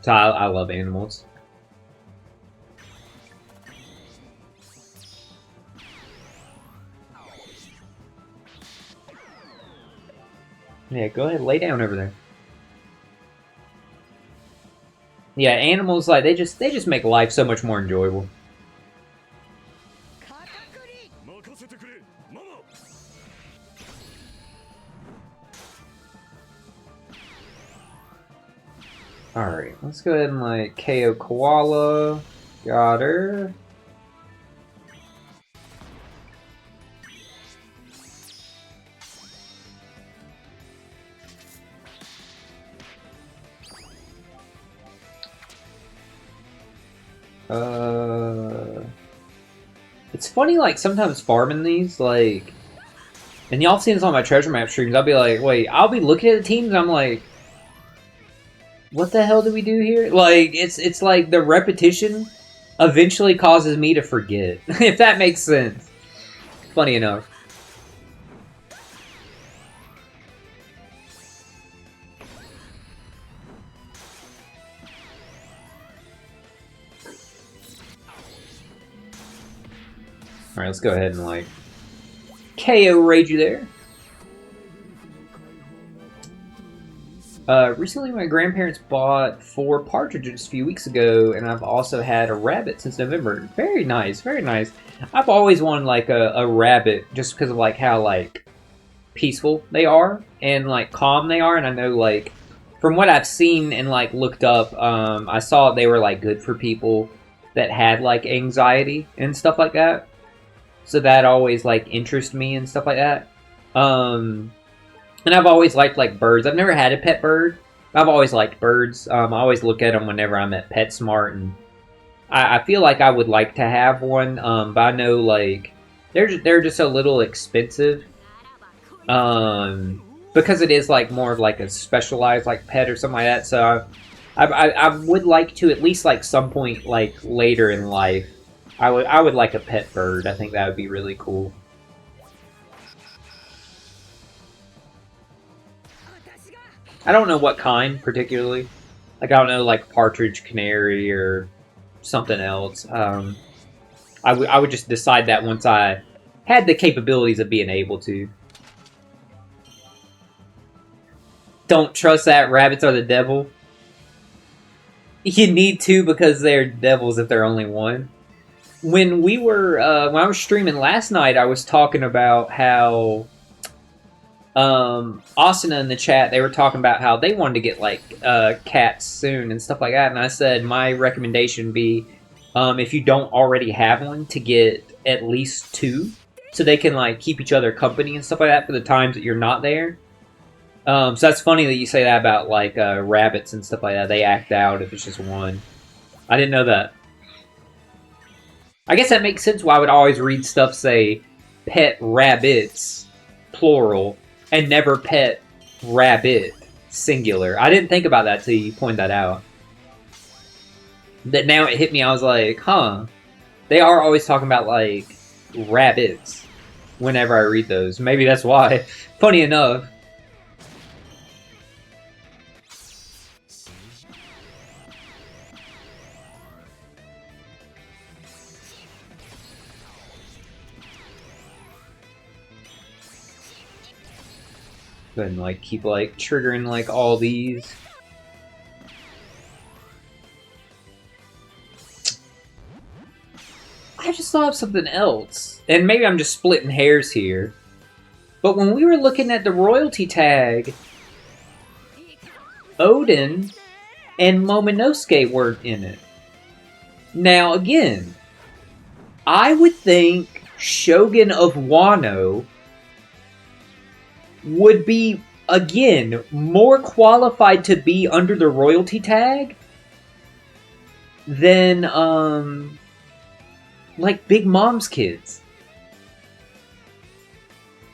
So I love animals. Yeah, go ahead, lay down over there. Yeah, animals like they just make life so much more enjoyable. Alright, let's go ahead and like KO Koala. Got her. It's funny, like, sometimes farming these, like... And y'all seen this on my treasure map streams, I'll be like, wait, I'll be looking at the teams, I'm like... What the hell do we do here? Like, it's like the repetition eventually causes me to forget. If that makes sense. Funny enough. Alright, let's go ahead and, like, KO Reiju there. Recently my grandparents bought 4 partridges a few weeks ago, and I've also had a rabbit since November. Very nice, very nice. I've always wanted, like, a rabbit just because of, like, how, like, peaceful they are and, like, calm they are, and I know, like, from what I've seen and, like, looked up, I saw they were, like, good for people that had, like, anxiety and stuff like that. So that always, like, interests me and stuff like that. And I've always liked, like, birds. I've never had a pet bird. I've always liked birds. I always look at them whenever I'm at PetSmart, and I feel like I would like to have one, but I know, like, they're just a little expensive. Because it is, like, more of, like, a specialized, like, pet or something like that, so I would like to, at least, like, some point, like, later in life, I would like a pet bird. I think that would be really cool. I don't know what kind, particularly. Like, I don't know, like, partridge, canary, or something else. I would just decide that once I had the capabilities of being able to. Don't trust that. Rabbits are the devil. You need to because they're devils if they're only one. When we were when I was streaming last night, I was talking about how Asuna in the chat, they were talking about how they wanted to get like cats soon and stuff like that, and I said my recommendation would be if you don't already have one, to get at least 2 so they can like keep each other company and stuff like that for the times that you're not there. So that's funny that you say that about like rabbits and stuff like that. They act out if it's just one. I didn't know that. I guess that makes sense why I would always read stuff say pet rabbits, plural, and never pet rabbit, singular. I didn't think about that till you pointed that out. That now it hit me, I was like, huh. They are always talking about, like, rabbits whenever I read those. Maybe that's why. Funny enough. Go ahead and, like, keep, like, triggering, like, all these. I just thought of something else. And maybe I'm just splitting hairs here. But when we were looking at the royalty tag, Odin and Momonosuke weren't in it. Now, again, I would think Shogun of Wano would be, again, more qualified to be under the royalty tag than, like Big Mom's kids.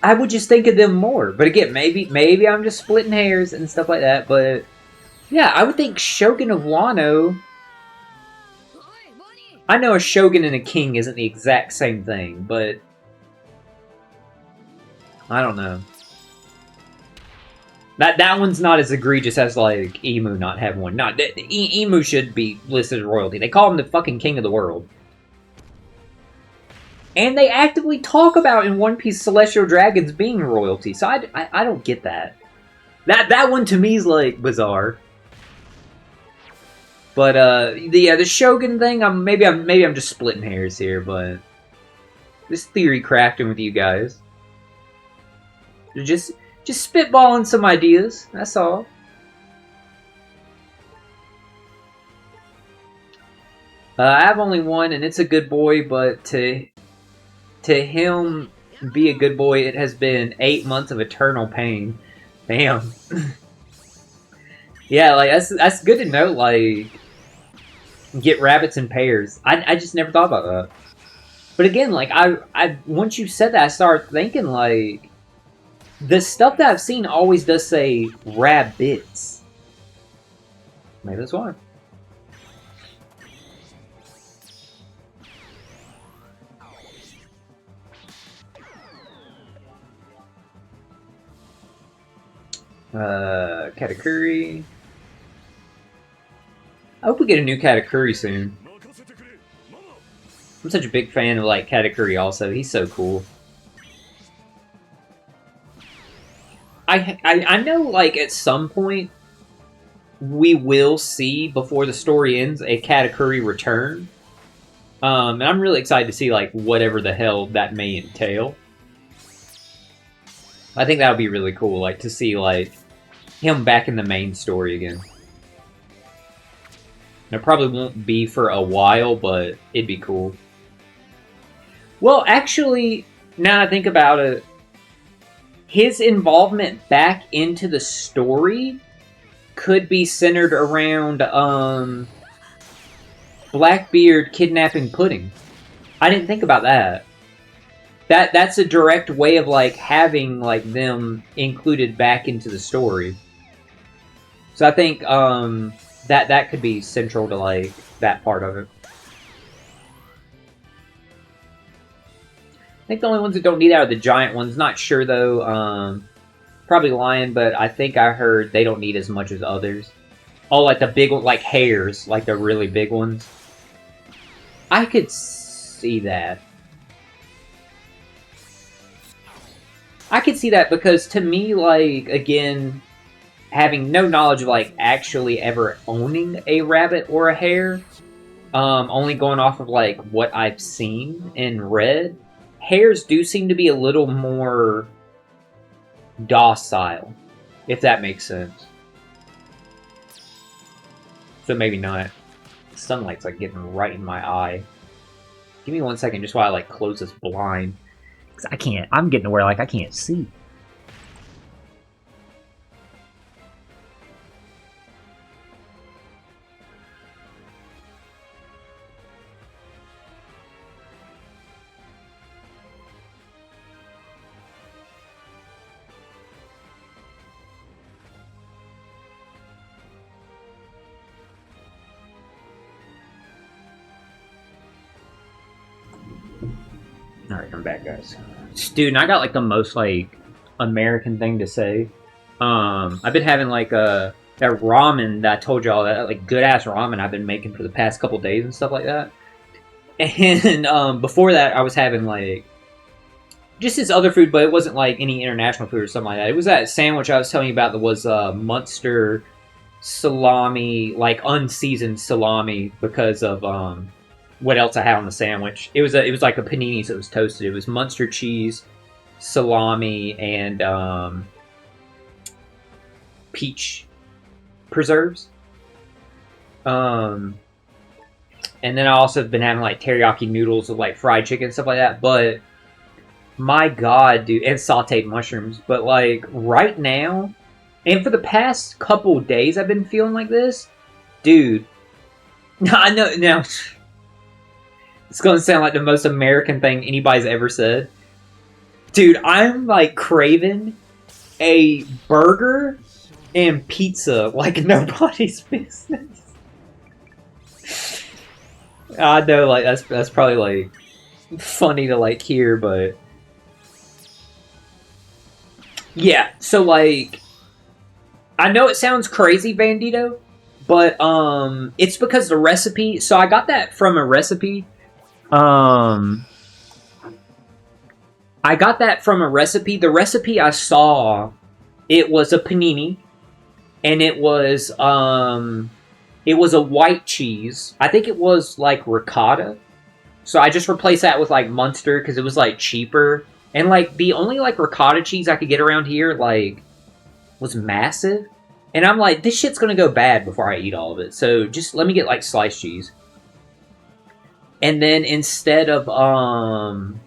I would just think of them more. But again, maybe I'm just splitting hairs and stuff like that. But yeah, I would think Shogun of Wano. I know a shogun and a king isn't the exact same thing, but I don't know. That one's not as egregious as like Emu not having one. Not Emu should be listed as royalty. They call him the fucking king of the world. And they actively talk about in One Piece Celestial Dragons being royalty, so I don't get that. That one to me is like bizarre. But the Shogun thing, maybe I'm just splitting hairs here, but this theory crafting with you guys. Just spitballing some ideas. That's all. I have only one, and it's a good boy, but to him be a good boy, it has been 8 months of eternal pain. Damn. Yeah, like that's good to know. Like, get rabbits in pairs. I just never thought about that. But again, like I once you said that, I started thinking like the stuff that I've seen always does say rabbits. Maybe that's why. Katakuri. I hope we get a new Katakuri soon. I'm such a big fan of like Katakuri also. He's so cool. I know like at some point we will see before the story ends a Katakuri return. And I'm really excited to see like whatever the hell that may entail. I think that would be really cool, like to see like him back in the main story again. It probably won't be for a while, but it'd be cool. Well, actually, now I think about it, his involvement back into the story could be centered around Blackbeard kidnapping Pudding. I didn't think about that. That's a direct way of like having like them included back into the story. So I think that could be central to like that part of it. I think the only ones that don't need that are the giant ones. Not sure though. Probably Lion, but I think I heard they don't need as much as others. Oh, like the big one, like hares, like the really big ones. I could see that. I could see that because to me, like, again, having no knowledge of, like, actually ever owning a rabbit or a hare, only going off of, like, what I've seen and read, hares do seem to be a little more docile, if that makes sense. So maybe not. The sunlight's, like, getting right in my eye. Give me 1 second just while I, like, close this blind. Because I can't. I'm getting to where, like, I can't see. Alright, I'm back, guys. Dude, and I got, like, the most, like, American thing to say. I've been having, like, that ramen that I told y'all, that, like, good-ass ramen I've been making for the past couple days and stuff like that. And, before that, I was having, like, just this other food, but it wasn't, like, any international food or something like that. It was that sandwich I was telling you about that was, Munster salami, like, unseasoned salami because of, what else I had on the sandwich. It was like a panini, so it was toasted. It was Munster cheese, salami, and peach preserves. And then I also have been having like teriyaki noodles with like fried chicken and stuff like that. But my god, dude, and sauteed mushrooms. But like right now, and for the past couple days, I've been feeling like this, dude. I know now. It's going to sound like the most American thing anybody's ever said. Dude, I'm, like, craving a burger and pizza like nobody's business. I know, like, that's probably, like, funny to, like, hear, but... Yeah, so, like... I know it sounds crazy, Bandito, but, it's because the recipe... So I got that from a recipe... I got that from a recipe. The recipe I saw, it was a panini, and it was a white cheese. I think it was like ricotta. So I just replaced that with like Munster because it was like cheaper. And like the only like ricotta cheese I could get around here like was massive. And I'm like, this shit's gonna go bad before I eat all of it. So just let me get like sliced cheese. And then instead of the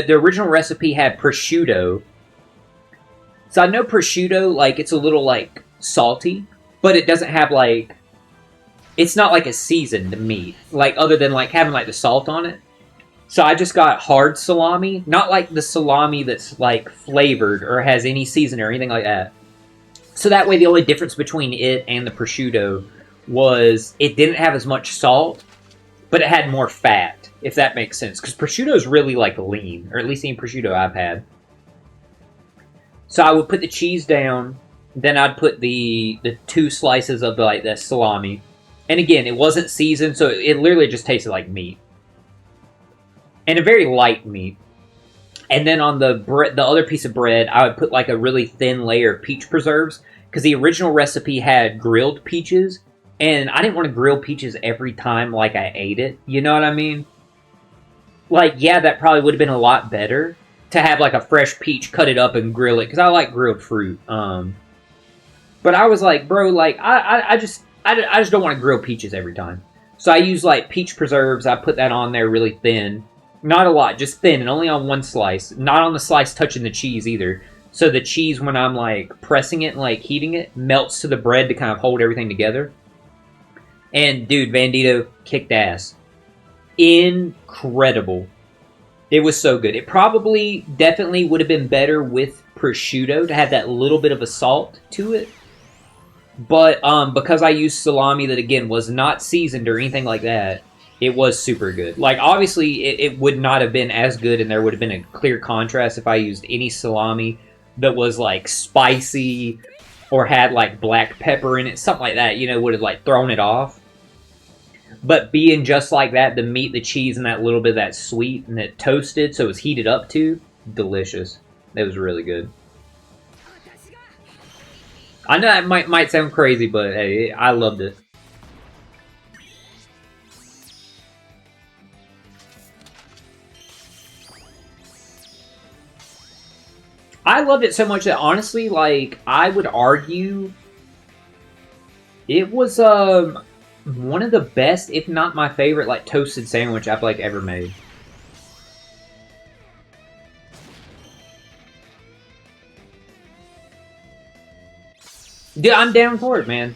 original recipe had prosciutto. So I know prosciutto, like, it's a little like salty, but it doesn't have like, it's not like a seasoned meat, like other than like having like the salt on it. So I just got hard salami, not like the salami that's like flavored or has any seasoning or anything like that. So that way the only difference between it and the prosciutto was it didn't have as much salt, but it had more fat, if that makes sense. Because prosciutto is really, like, lean, or at least any prosciutto I've had. So I would put the cheese down, then I'd put the 2 slices of, like, the salami. And again, it wasn't seasoned, so it literally just tasted like meat. And a very light meat. And then on the other piece of bread, I would put, like, a really thin layer of peach preserves. Because the original recipe had grilled peaches, and I didn't want to grill peaches every time, like, I ate it. You know what I mean? Like, yeah, that probably would have been a lot better to have, like, a fresh peach, cut it up, and grill it. Because I like grilled fruit. But I was like, bro, like, I just don't want to grill peaches every time. So I use, like, peach preserves. I put that on there really thin. Not a lot, just thin, and only on one slice. Not on the slice touching the cheese, either. So the cheese, when I'm, like, pressing it and, like, heating it, melts to the bread to kind of hold everything together. And, dude, Bandito kicked ass. Incredible. It was so good. It probably, definitely would have been better with prosciutto to have that little bit of a salt to it. But, because I used salami that, again, was not seasoned or anything like that, it was super good. Like, obviously, it would not have been as good, and there would have been a clear contrast if I used any salami that was, like, spicy or had like black pepper in it, something like that, you know, would have like thrown it off. But being just like that, the meat, the cheese, and that little bit of that sweet, and it toasted, so it was heated up too, delicious. It was really good. I know that might sound crazy, but hey, I loved it. I loved it so much that honestly, like, I would argue it was one of the best, if not my favorite, like toasted sandwich I've like ever made. Yeah, I'm down for it, man.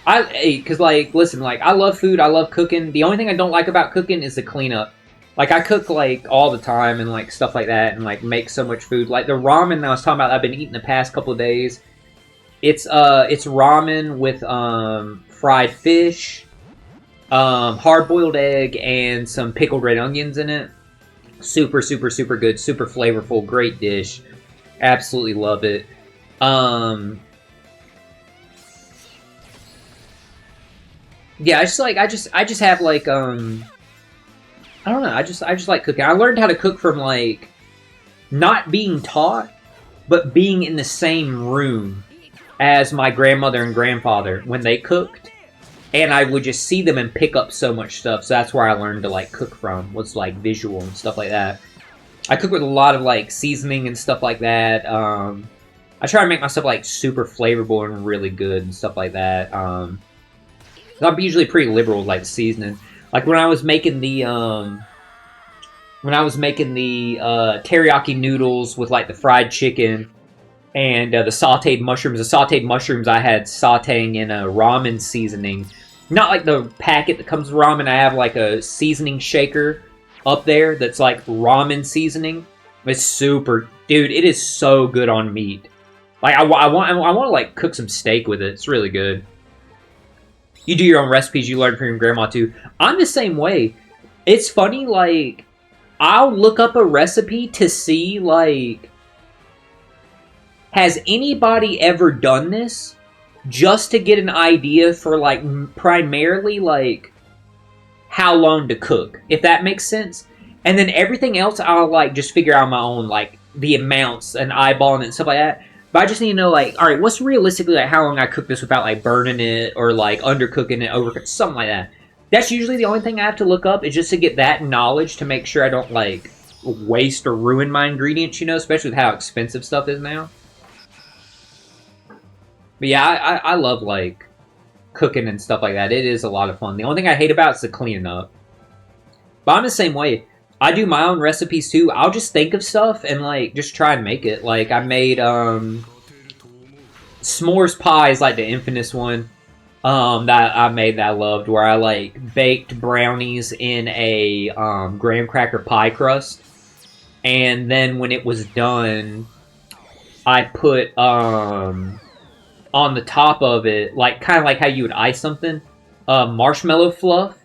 Cause like, listen, like, I love food, I love cooking. The only thing I don't like about cooking is the cleanup. Like, I cook, like, all the time and, like, stuff like that and, like, make so much food. Like, the ramen that I was talking about I've been eating the past couple of days, it's ramen with, fried fish, hard-boiled egg, and some pickled red onions in it. Super, super, super good. Super flavorful. Great dish. Absolutely love it. Yeah, I just have, like, I don't know. I just like cooking. I learned how to cook from like not being taught, but being in the same room as my grandmother and grandfather when they cooked, and I would just see them and pick up so much stuff. So that's where I learned to like cook from, was like visual and stuff like that. I cook with a lot of like seasoning and stuff like that. I try to make my stuff like super flavorful and really good and stuff like that. I'm usually pretty liberal with like the seasoning. Like when I was making the teriyaki noodles with like the fried chicken and the sautéed mushrooms. The sautéed mushrooms I had sautéing in a ramen seasoning. Not like the packet that comes with ramen. I have like a seasoning shaker up there that's like ramen seasoning. It's super, dude. It is so good on meat. Like I want to like cook some steak with it. It's really good. You do your own recipes you learn from your grandma, too. I'm the same way. It's funny, like, I'll look up a recipe to see, like, has anybody ever done this? Just to get an idea for, like, primarily, like, how long to cook, if that makes sense. And then everything else, I'll, like, just figure out on my own, like, the amounts and eyeballing it and stuff like that. But I just need to know, like, alright, what's realistically, like, how long I cook this without, like, burning it or, like, undercooking it, overcooking, something like that. That's usually the only thing I have to look up, is just to get that knowledge to make sure I don't, like, waste or ruin my ingredients, you know, especially with how expensive stuff is now. But yeah, I love, like, cooking and stuff like that. It is a lot of fun. The only thing I hate about is the cleaning up. But I'm the same way. I do my own recipes too. I'll just think of stuff and like just try and make it. Like I made s'mores pie is like the infamous one that I made that I loved, where I like baked brownies in a graham cracker pie crust, and then when it was done, I put on the top of it, like kind of like how you would ice something, marshmallow fluff,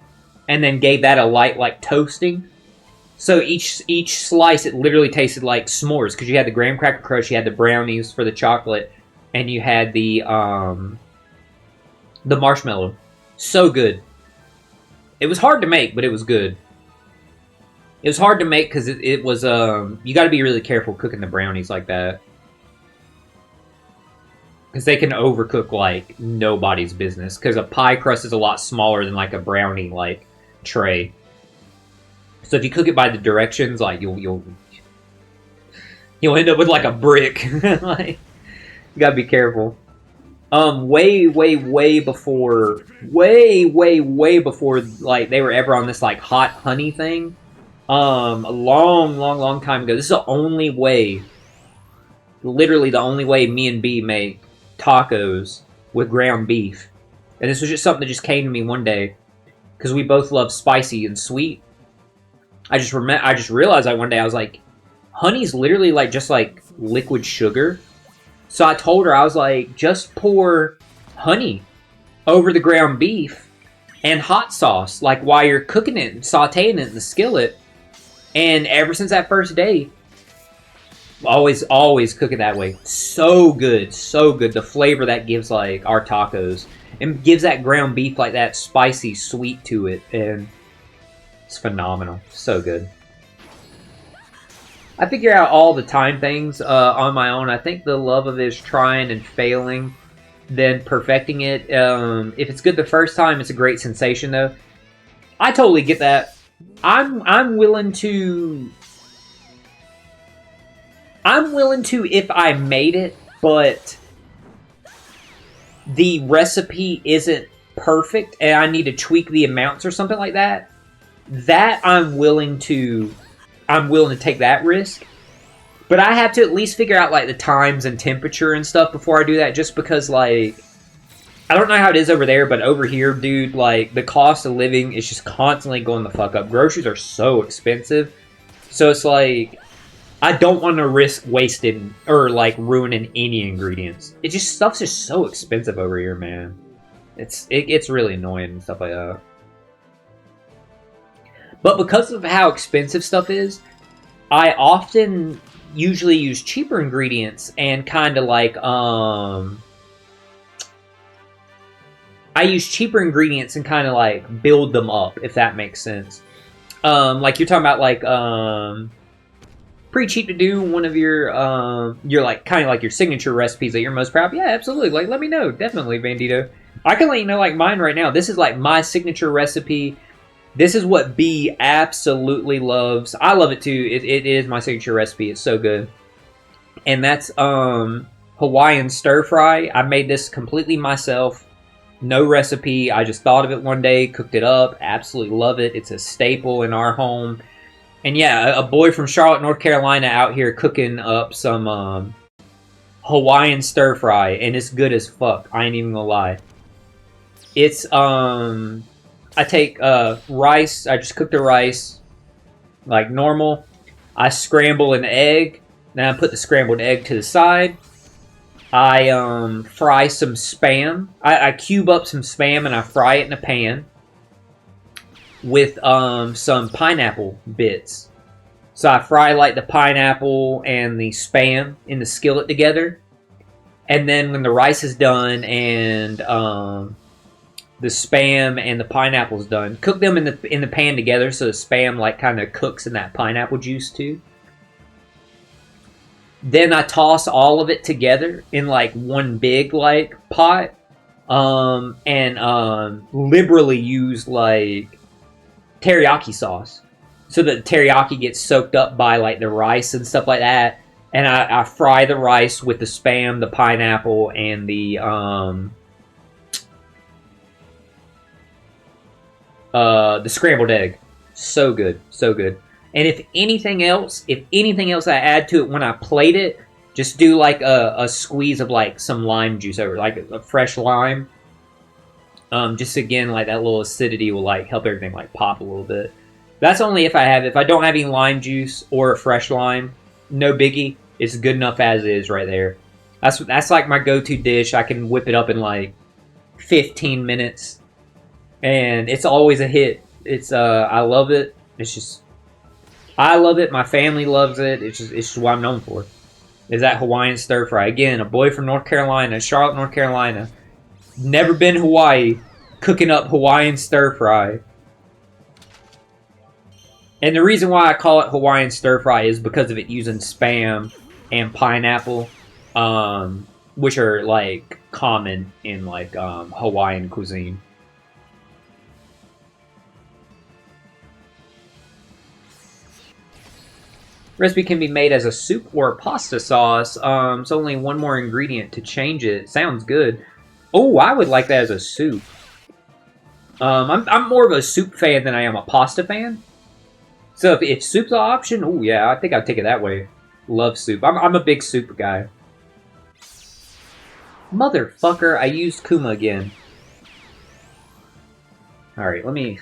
and then gave that a light like toasting. So each slice, it literally tasted like s'mores, because you had the graham cracker crust, you had the brownies for the chocolate, and you had the marshmallow. So good. It was hard to make, but it was good. It was hard to make because it was you got to be really careful cooking the brownies like that, because they can overcook like nobody's business. Because a pie crust is a lot smaller than like a brownie like tray. So if you cook it by the directions, like you'll end up with like a brick. Like, you gotta be careful. Way before like they were ever on this like hot honey thing. A long time ago. This is the only way, literally the only way me and B make tacos with ground beef. And this was just something that just came to me one day, because we both love spicy and sweet. I just realized that one day. I was like, honey's literally like just like liquid sugar. So I told her, I was like, just pour honey over the ground beef and hot sauce, like while you're cooking it and sauteing it in the skillet. And ever since that first day, Always cook it that way. So good, so good. The flavor that gives like our tacos and gives that ground beef like that spicy sweet to it, and it's phenomenal. So good. I figure out all the time things on my own. I think the love of it is trying and failing, then perfecting it. If it's good the first time, it's a great sensation though. I totally get that. I'm willing to if I made it, but the recipe isn't perfect and I need to tweak the amounts or something like that. That I'm willing to take that risk. But I have to at least figure out like the times and temperature and stuff before I do that, just because like I don't know how it is over there, but over here, dude, like the cost of living is just constantly going the fuck up. Groceries are so expensive. So it's like I don't want to risk wasting or like ruining any ingredients. It just stuff's just so expensive over here, man. It gets really annoying and stuff like that. But because of how expensive stuff is, I often usually use cheaper ingredients and kind of like I use cheaper ingredients and kind of like build them up, if that makes sense. Like you're talking about like pretty cheap to do one of your like kind of like your signature recipes that you're most proud of. Yeah, absolutely. Like let me know. Definitely, Bandito. I can let you know like mine right now. This is like my signature recipe. This is what B absolutely loves. I love it too. It is my signature recipe. It's so good. And that's Hawaiian stir fry. I made this completely myself. No recipe. I just thought of it one day, cooked it up. Absolutely love it. It's a staple in our home. And yeah, a boy from Charlotte, North Carolina out here cooking up some Hawaiian stir fry, and it's good as fuck. I ain't even gonna lie. It's I take rice. I just cook the rice like normal. I scramble an egg. Then I put the scrambled egg to the side. I fry some Spam. I cube up some Spam and I fry it in a pan with some pineapple bits. So I fry like the pineapple and the Spam in the skillet together. And then when the rice is done and the Spam and the pineapple's done, cook them in the pan together so the Spam like kind of cooks in that pineapple juice too. Then I toss all of it together in like one big like pot, and liberally use like teriyaki sauce, so that the teriyaki gets soaked up by like the rice and stuff like that. And I fry the rice with the Spam, the pineapple, and the scrambled egg. So good, so good. And if anything else I add to it when I plate it, just do like a squeeze of like some lime juice over, like a fresh lime. Just again, like that little acidity will like help everything like pop a little bit. That's only if I have it. If I don't have any lime juice or a fresh lime, no biggie. It's good enough as is right there. That's like my go-to dish. I can whip it up in like 15 minutes, and it's always a hit. It's I love it. It's just I love it. My family loves it. It's just what I'm known for. Is that Hawaiian stir fry. Again, a boy from North Carolina, Charlotte, North Carolina. Never been to Hawaii, cooking up Hawaiian stir fry. And the reason why I call it Hawaiian stir fry is because of it using Spam and pineapple, which are like common in like Hawaiian cuisine. Recipe can be made as a soup or a pasta sauce. It's only one more ingredient to change it. Sounds good. Oh, I would like that as a soup. I'm more of a soup fan than I am a pasta fan. So if soup's an option, oh yeah, I think I'd take it that way. Love soup. I'm a big soup guy. Motherfucker, I used Kuma again. Alright, let me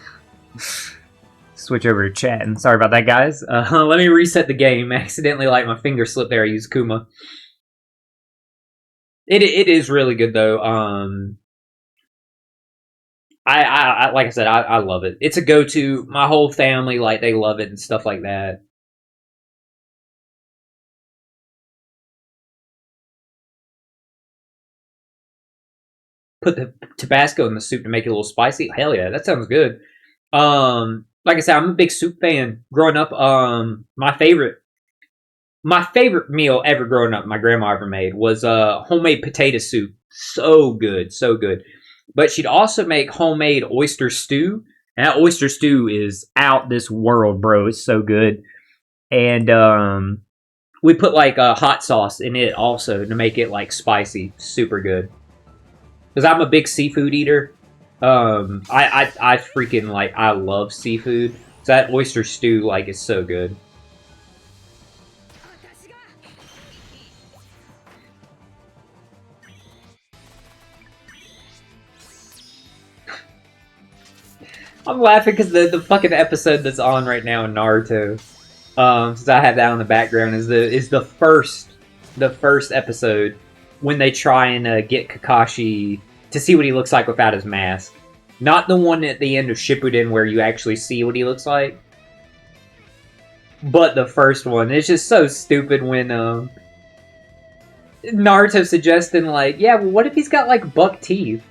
switch over to chat. And sorry about that, guys. Let me reset the game. Accidentally, like, my finger slipped there. I used Kuma. It is really good, though. I like I said, I love it. It's a go-to. My whole family, like, they love it and stuff like that. put the Tabasco in the soup to make it a little spicy. Hell yeah, that sounds good. Like I said, I'm a big soup fan. Growing up, my favorite meal ever growing up, my grandma ever made was homemade potato soup. So good, so good. But she'd also make homemade oyster stew. And that oyster stew is out this world, bro. It's so good. And we put like a hot sauce in it also to make it like spicy, super good. Because I'm a big seafood eater. I freaking like I love seafood. So that oyster stew like is so good. I'm laughing because the fucking episode that's on right now in Naruto, since I have that on the background, is the first episode when they try and get Kakashi to see what he looks like without his mask. Not the one at the end of Shippuden where you actually see what he looks like, but the first one. It's just so stupid when Naruto suggesting like, yeah, well, what if he's got like buck teeth?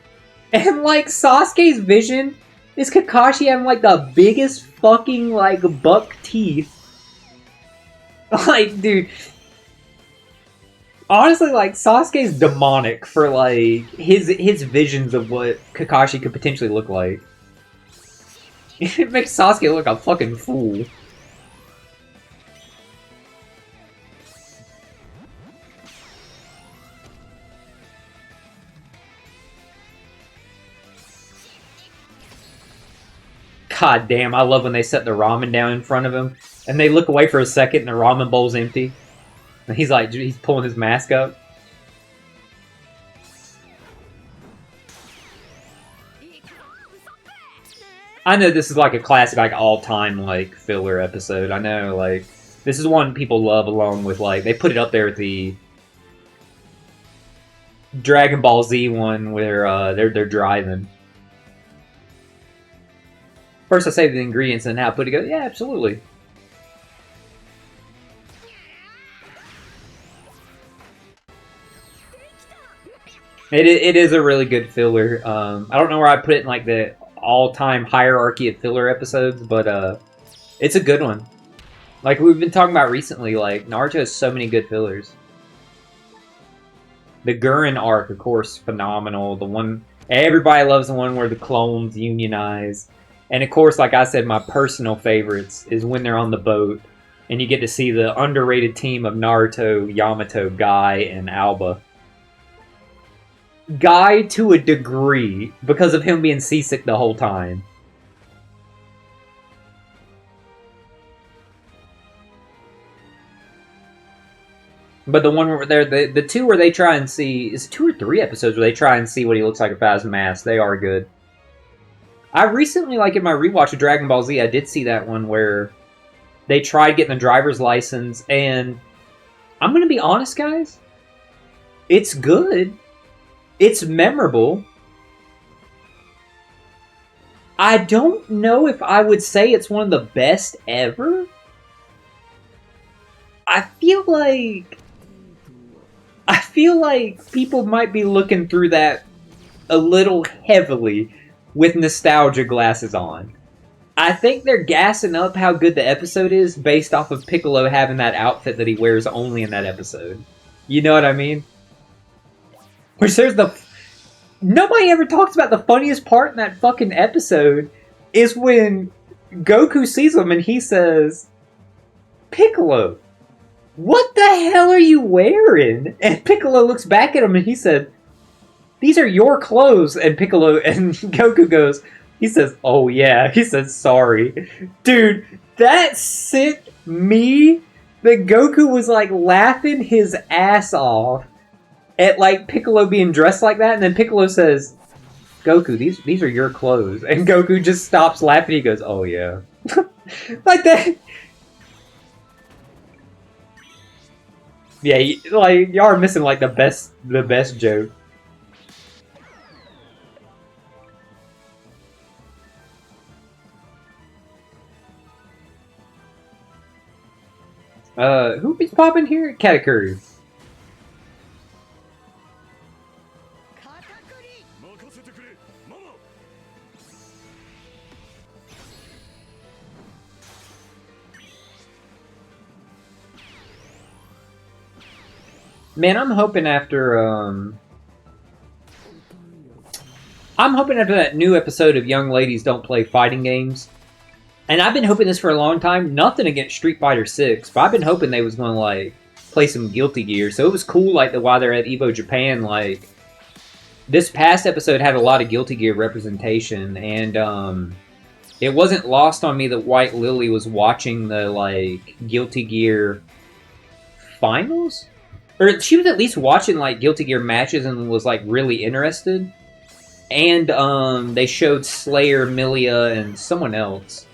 And like Sasuke's vision is Kakashi having like the biggest fucking like buck teeth. Like, dude. Honestly, like Sasuke's demonic for like his visions of what Kakashi could potentially look like. It makes Sasuke look like a fucking fool. God damn, I love when they set the ramen down in front of him and they look away for a second and the ramen bowl's empty. And he's like, he's pulling his mask up. I know this is like a classic, like all-time like filler episode. I know, like this is one people love, along with like they put it up there with the Dragon Ball Z one where they're driving. First I say the ingredients and now put it together. Yeah, absolutely. It is a really good filler. I don't know where I put it in like the all-time hierarchy of filler episodes, but it's a good one. Like we've been talking about recently, like Naruto has so many good fillers. The Gurren arc, of course, phenomenal. The one everybody loves, the one where the clones unionize. And of course, like I said, my personal favorites is when they're on the boat and you get to see the underrated team of Naruto, Yamato, Guy, and Alba. Guy to a degree because of him being seasick the whole time. But the one where they're the two where they try and see is 2 or 3 episodes where they try and see what he looks like without his mask. They are good. I recently, like in my rewatch of Dragon Ball Z, I did see that one where they tried getting the driver's license, and I'm gonna be honest, guys, it's good. It's memorable. I don't know if I would say it's one of the best ever. I feel like people might be looking through that a little heavily with nostalgia glasses on. I think they're gassing up how good the episode is based off of Piccolo having that outfit that he wears only in that episode. You know what I mean? Which there's nobody ever talks about the funniest part in that fucking episode is when Goku sees him and he says, Piccolo, what the hell are you wearing? And Piccolo looks back at him and he said, these are your clothes. And Piccolo and Goku goes, he says, oh yeah. He says, sorry. Dude, that sent me that Goku was like laughing his ass off at like Piccolo being dressed like that, and then Piccolo says, Goku, these are your clothes. And Goku just stops laughing, he goes, oh yeah. Like that. Yeah, like y'all are missing like the best joke. Who is popping here? Katakuri. Man, I'm hoping after that new episode of Young Ladies Don't Play Fighting Games, and I've been hoping this for a long time. Nothing against Street Fighter 6, but I've been hoping they was going to like play some Guilty Gear. So it was cool, like while they're at Evo Japan, like this past episode had a lot of Guilty Gear representation, and it wasn't lost on me that White Lily was watching the like Guilty Gear finals, or she was at least watching like Guilty Gear matches and was like really interested. And they showed Slayer, Milia, and someone else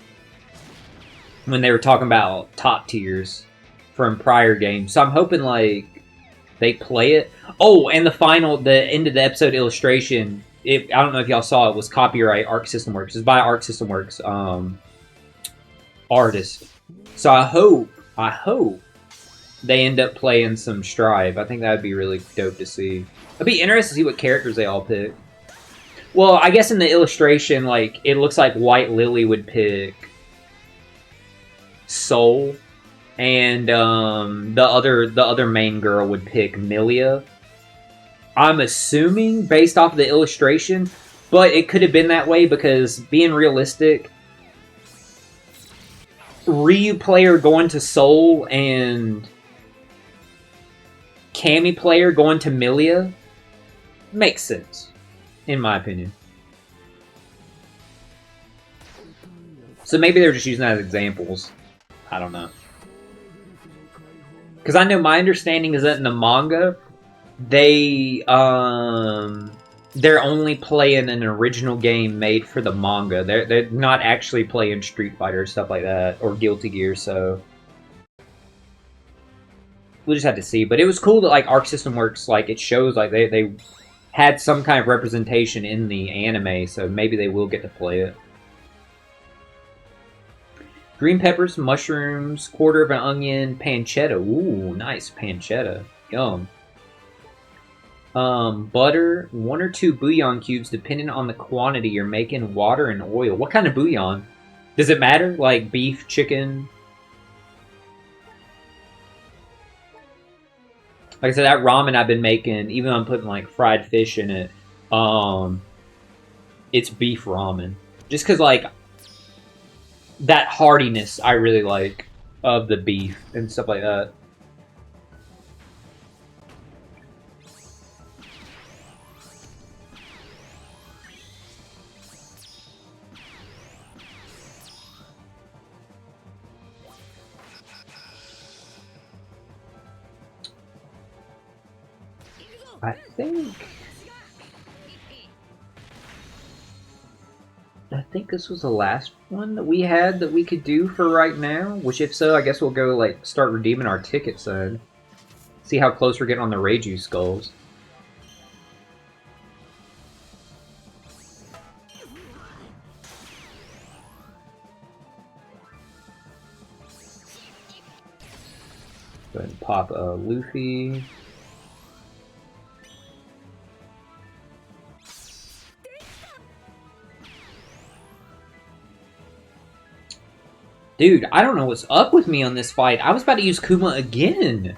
when they were talking about top tiers from prior games. So I'm hoping like they play it. Oh, and the end of the episode illustration, I don't know if y'all saw it, was copyright Arc System Works. It's by Arc System Works artist. So I hope they end up playing some Strive. I think that would be really dope to see. It'd be interesting to see what characters they all pick. Well, I guess in the illustration, like, it looks like White Lily would pick Soul, and the other main girl would pick Milia. I'm assuming based off of the illustration, but it could have been that way because, being realistic, Ryu player going to Soul and Cammy player going to Milia makes sense, in my opinion. So maybe they're just using that as examples. I don't know. Because I know my understanding is that in the manga, they're only playing an original game made for the manga. They're not actually playing Street Fighter or stuff like that, or Guilty Gear, so we'll just have to see. But it was cool that like Arc System Works, like it shows like they had some kind of representation in the anime, so maybe they will get to play it. Green peppers, mushrooms, quarter of an onion, pancetta. Ooh, nice pancetta. Yum. Butter, 1 or 2 bouillon cubes, depending on the quantity you're making, water and oil. What kind of bouillon? Does it matter? Like beef, chicken? Like I said, that ramen I've been making, even though I'm putting like fried fish in it, it's beef ramen. Just because like that heartiness I really like of the beef and stuff like that. I think this was the last one that we had that we could do for right now. Which, if so, I guess we'll go like start redeeming our tickets then. See how close we're getting on the Reiju skulls. Go ahead and pop a Luffy. Dude, I don't know what's up with me on this fight. I was about to use Kuma again.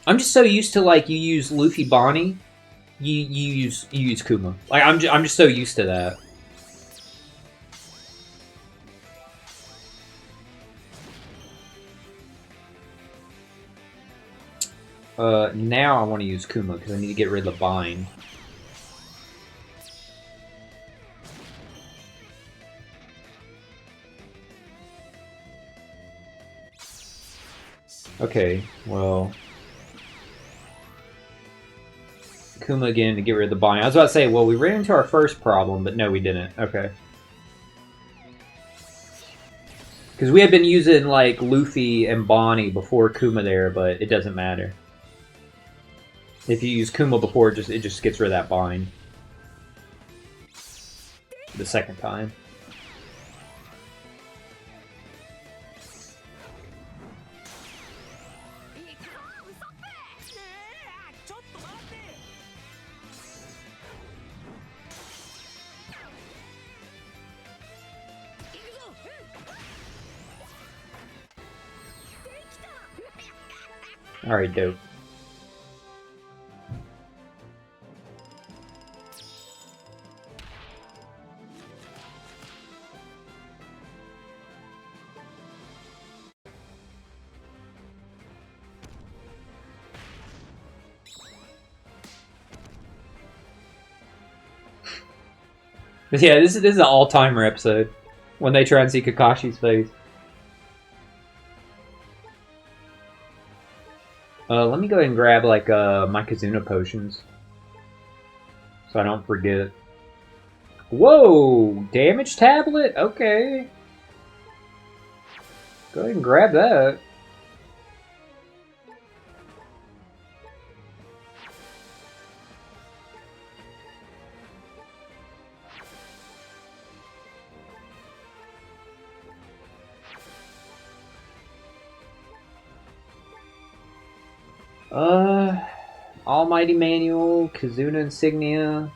I'm just so used to like you use Luffy Bonnie, you use Kuma. Like I'm just so used to that. Now I want to use Kuma because I need to get rid of the bind. Okay, well, Kuma again to get rid of the bind. I was about to say, well, we ran into our first problem, but no, we didn't. Okay. Because we had been using, like, Luffy and Bonnie before Kuma there, but it doesn't matter. If you use Kuma before, it just gets rid of that bind. The second time. Alright, dope. Yeah, this is an all-timer episode. When they try and see Kakashi's face. Let me go ahead and grab, like, my Kizuna potions. So I don't forget. Whoa! Damage tablet? Okay. Go ahead and grab that. Almighty Manual, Kizuna Insignia.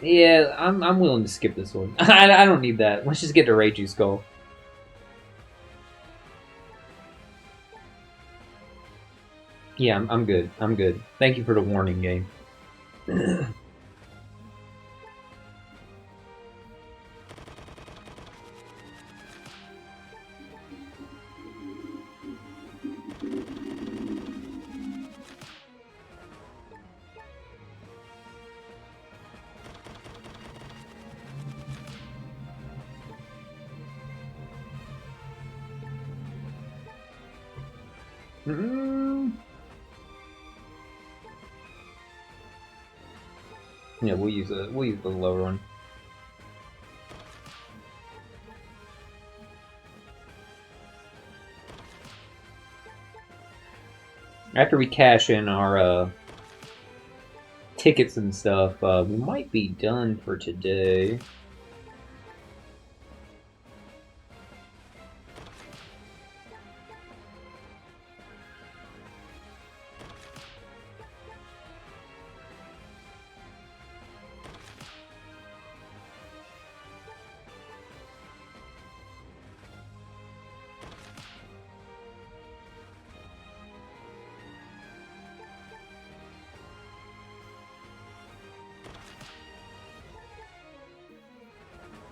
Yeah, I'm willing to skip this one. I don't need that. Let's just get to Reiju Skull. Yeah, I'm good. I'm good. Thank you for the warning, game. Yeah, we'll use the lower one. After we cash in our tickets and stuff, we might be done for today.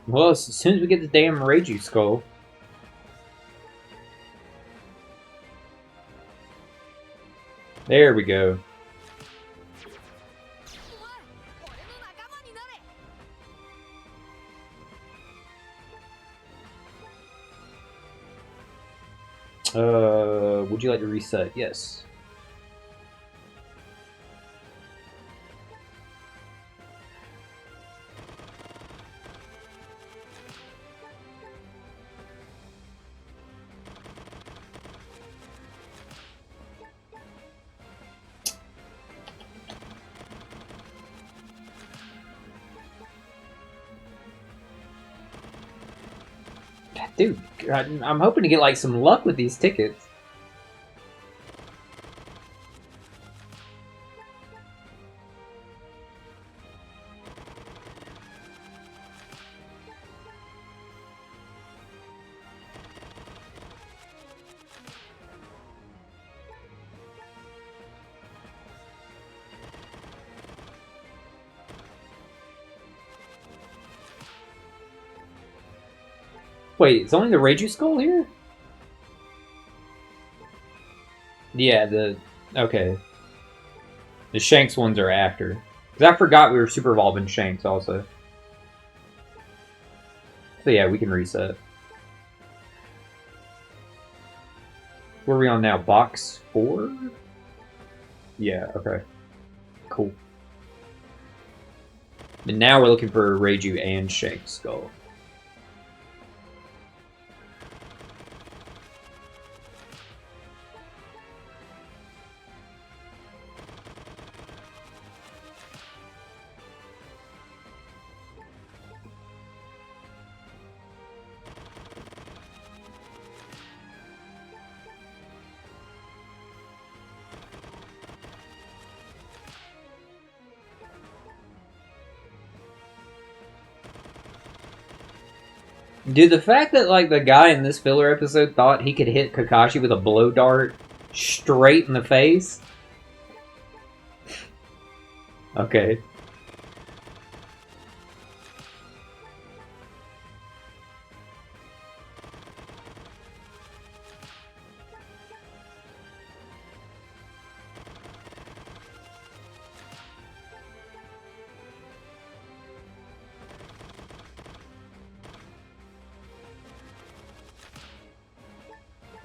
Well, as soon as we get the damn Reiju Skull. There we go. Would you like to reset? Yes. Dude, I'm hoping to get like some luck with these tickets. Wait, it's only the Reiju Skull here? Yeah, okay. The Shanks ones are after. Because I forgot we were super evolving Shanks also. So yeah, we can reset. Where are we on now? Box 4? Yeah, okay. Cool. And now we're looking for Reiju and Shanks Skull. Dude, the fact that like the guy in this filler episode thought he could hit Kakashi with a blow dart straight in the face. Okay.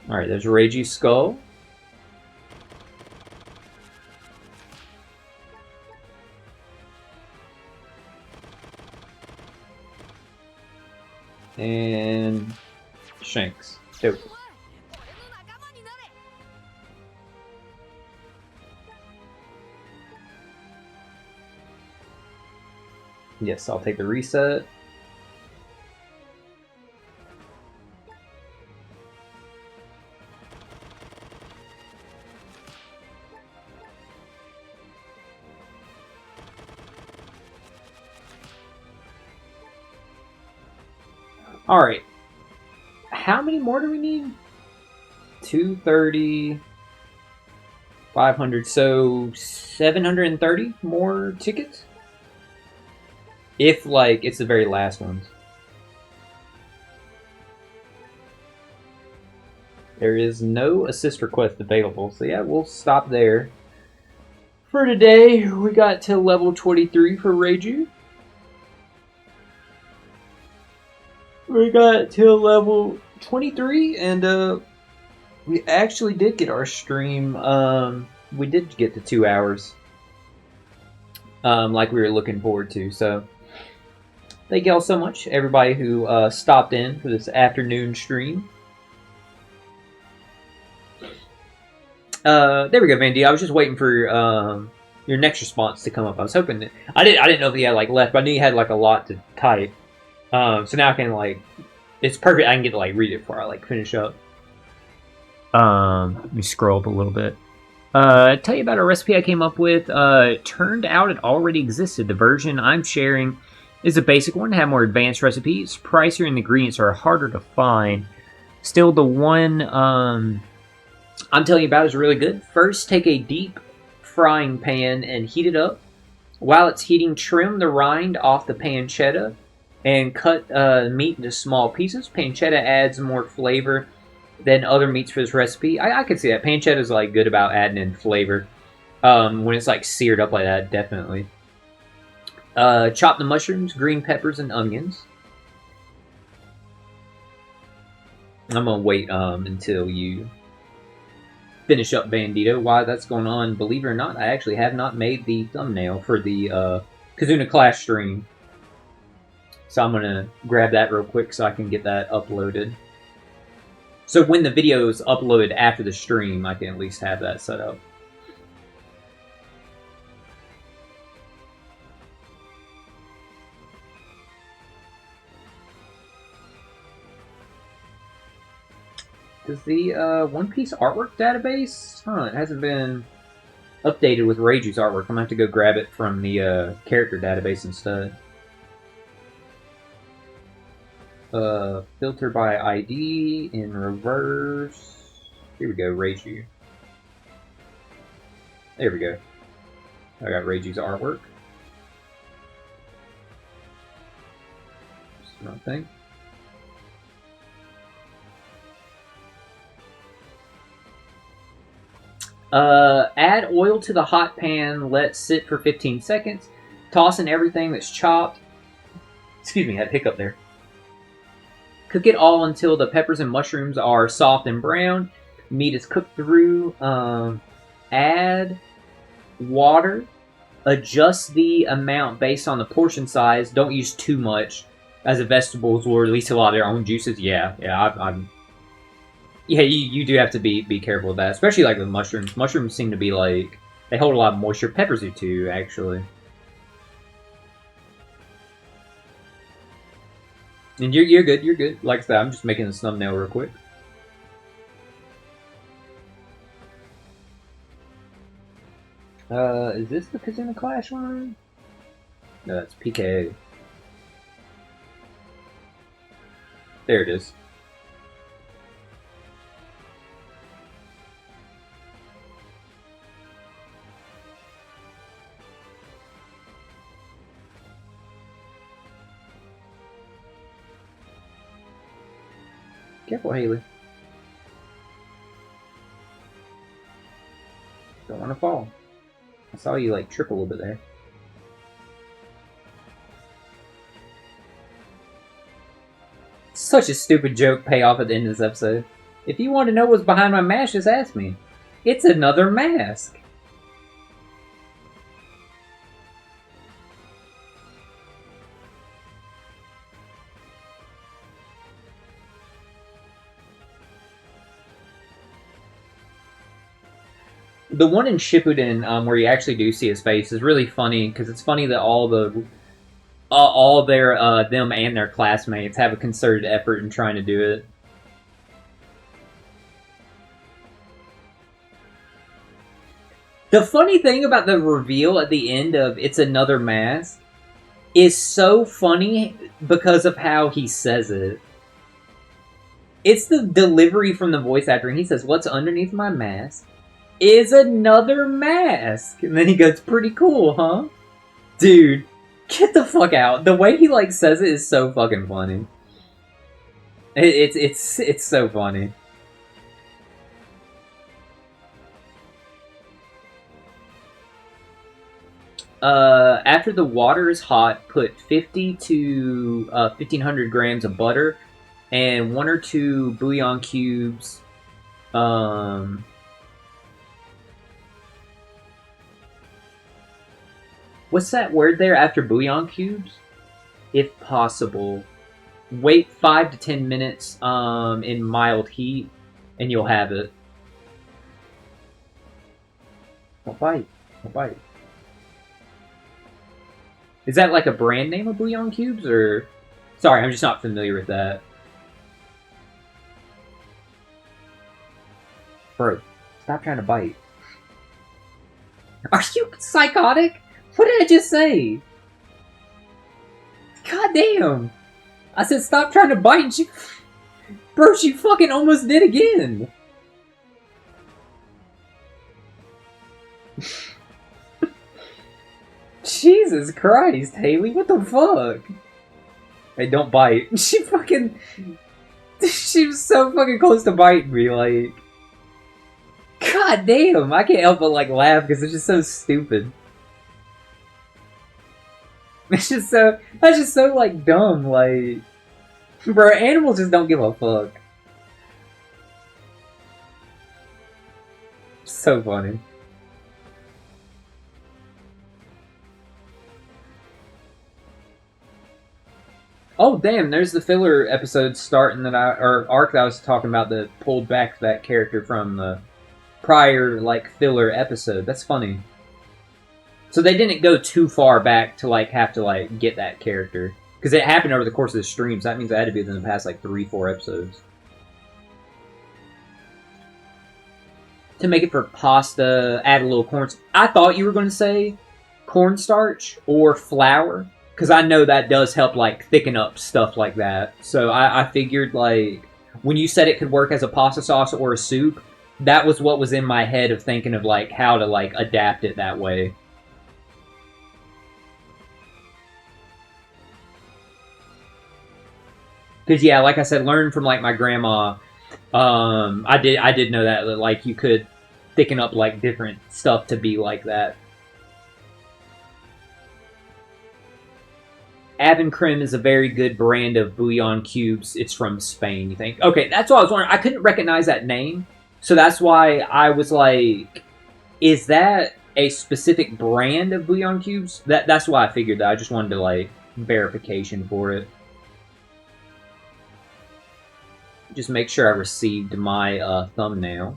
Alright, there's Reiju's skull. And Shanks. Dope. Yes, I'll take the reset. Alright. How many more do we need? 230, 500, so 730 more tickets? If, like, it's the very last ones. There is no assist request available, so yeah, we'll stop there. For today, we got to level 23 for Reiju. We got to level 23, and we actually did get our stream. We did get to 2 hours, like we were looking forward to. So, thank y'all so much, everybody who stopped in for this afternoon stream. There we go, Vandy. I was just waiting for your next response to come up. I was hoping that I didn't know if he had like left, but I knew he had like a lot to type. So now I can like, it's perfect. I can get to like read it before I like finish up. Let me scroll up a little bit. Tell you about a recipe I came up with. Turned out it already existed. The version I'm sharing is a basic one. Have more advanced recipes. Pricier and the ingredients are harder to find. Still, the one I'm telling you about is really good. First, take a deep frying pan and heat it up. While it's heating, trim the rind off the pancetta and cut meat into small pieces. Pancetta adds more flavor than other meats for this recipe. I can see that. Pancetta is like good about adding in flavor. When it's like seared up like that, definitely. Chop the mushrooms, green peppers, and onions. I'm gonna wait until you finish up Bandito. While that's going on, believe it or not, I actually have not made the thumbnail for the Kizuna Clash stream. So I'm gonna grab that real quick so I can get that uploaded. So when the video is uploaded after the stream, I can at least have that set up. Does the One Piece artwork database? It hasn't been updated with Reiju's artwork. I'm gonna have to go grab it from the character database instead. Filter by ID in reverse. Here we go, Reiju. There we go. I got Reiju's artwork. Just the wrong thing. Add oil to the hot pan, let sit for 15 seconds. Toss in everything that's chopped. Excuse me, I had a hiccup there. Cook it all until the peppers and mushrooms are soft and brown. Meat is cooked through. Add water. Adjust the amount based on the portion size. Don't use too much, as the vegetables will release a lot of their own juices. Yeah, you do have to be careful with that, especially like with mushrooms. Mushrooms seem to be like, they hold a lot of moisture. Peppers do too, actually. And you're good, you're good. Like I said, I'm just making this thumbnail real quick. Is this the Kizuna Clash one? No, that's PKA. There it is. Careful, Haley. Don't want to fall. I saw you like trip a little bit there. Such a stupid joke payoff at the end of this episode. If you want to know what's behind my mask, just ask me. It's another mask. The one in Shippuden, where you actually do see his face, is really funny because it's funny that all their them and their classmates have a concerted effort in trying to do it. The funny thing about the reveal at the end of "It's another mask" is so funny because of how he says it. It's the delivery from the voice actor, and he says, "What's underneath my mask is another mask." And then he goes, "Pretty cool, huh?" Dude, get the fuck out. The way he like says it is so fucking funny. It's so funny. After the water is hot, put 50 to 1500 grams of butter and 1 or 2 bouillon cubes. What's that word there after bouillon cubes? If possible. Wait 5 to 10 minutes in mild heat, and you'll have it. Don't bite. Don't bite. Is that like a brand name of bouillon cubes, or... Sorry, I'm just not familiar with that. Bro, stop trying to bite. Are you psychotic? What did I just say? God damn! I said stop trying to bite and she... Bro, she fucking almost did again! Jesus Christ, Haley, what the fuck? Hey, don't bite. She fucking... She was so fucking close to biting me, like... God damn, I can't help but like laugh because it's just so stupid. It's just so... That's just so, like, dumb, like... Bro, animals just don't give a fuck. So funny. Oh, damn, there's the filler episode starting that or arc that I was talking about that pulled back that character from the prior, like, filler episode. That's funny. So they didn't go too far back to, like, have to, like, get that character. Because it happened over the course of the streams. That means it had to be within the past, like, 3-4 episodes. To make it for pasta, add a little corn... I thought you were going to say cornstarch or flour. Because I know that does help, like, thicken up stuff like that. So I figured, like, when you said it could work as a pasta sauce or a soup, that was what was in my head of thinking of, like, how to, like, adapt it that way. Because, yeah, like I said, learn from, like, my grandma. I did know that, like, you could thicken up, like, different stuff to be like that. Abencrim is a very good brand of bouillon cubes. It's from Spain, you think? Okay, that's what I was wondering. I couldn't recognize that name. So that's why I was like, is that a specific brand of bouillon cubes? That's why I figured that. I just wanted to, like, verification for it. Just make sure I received my thumbnail.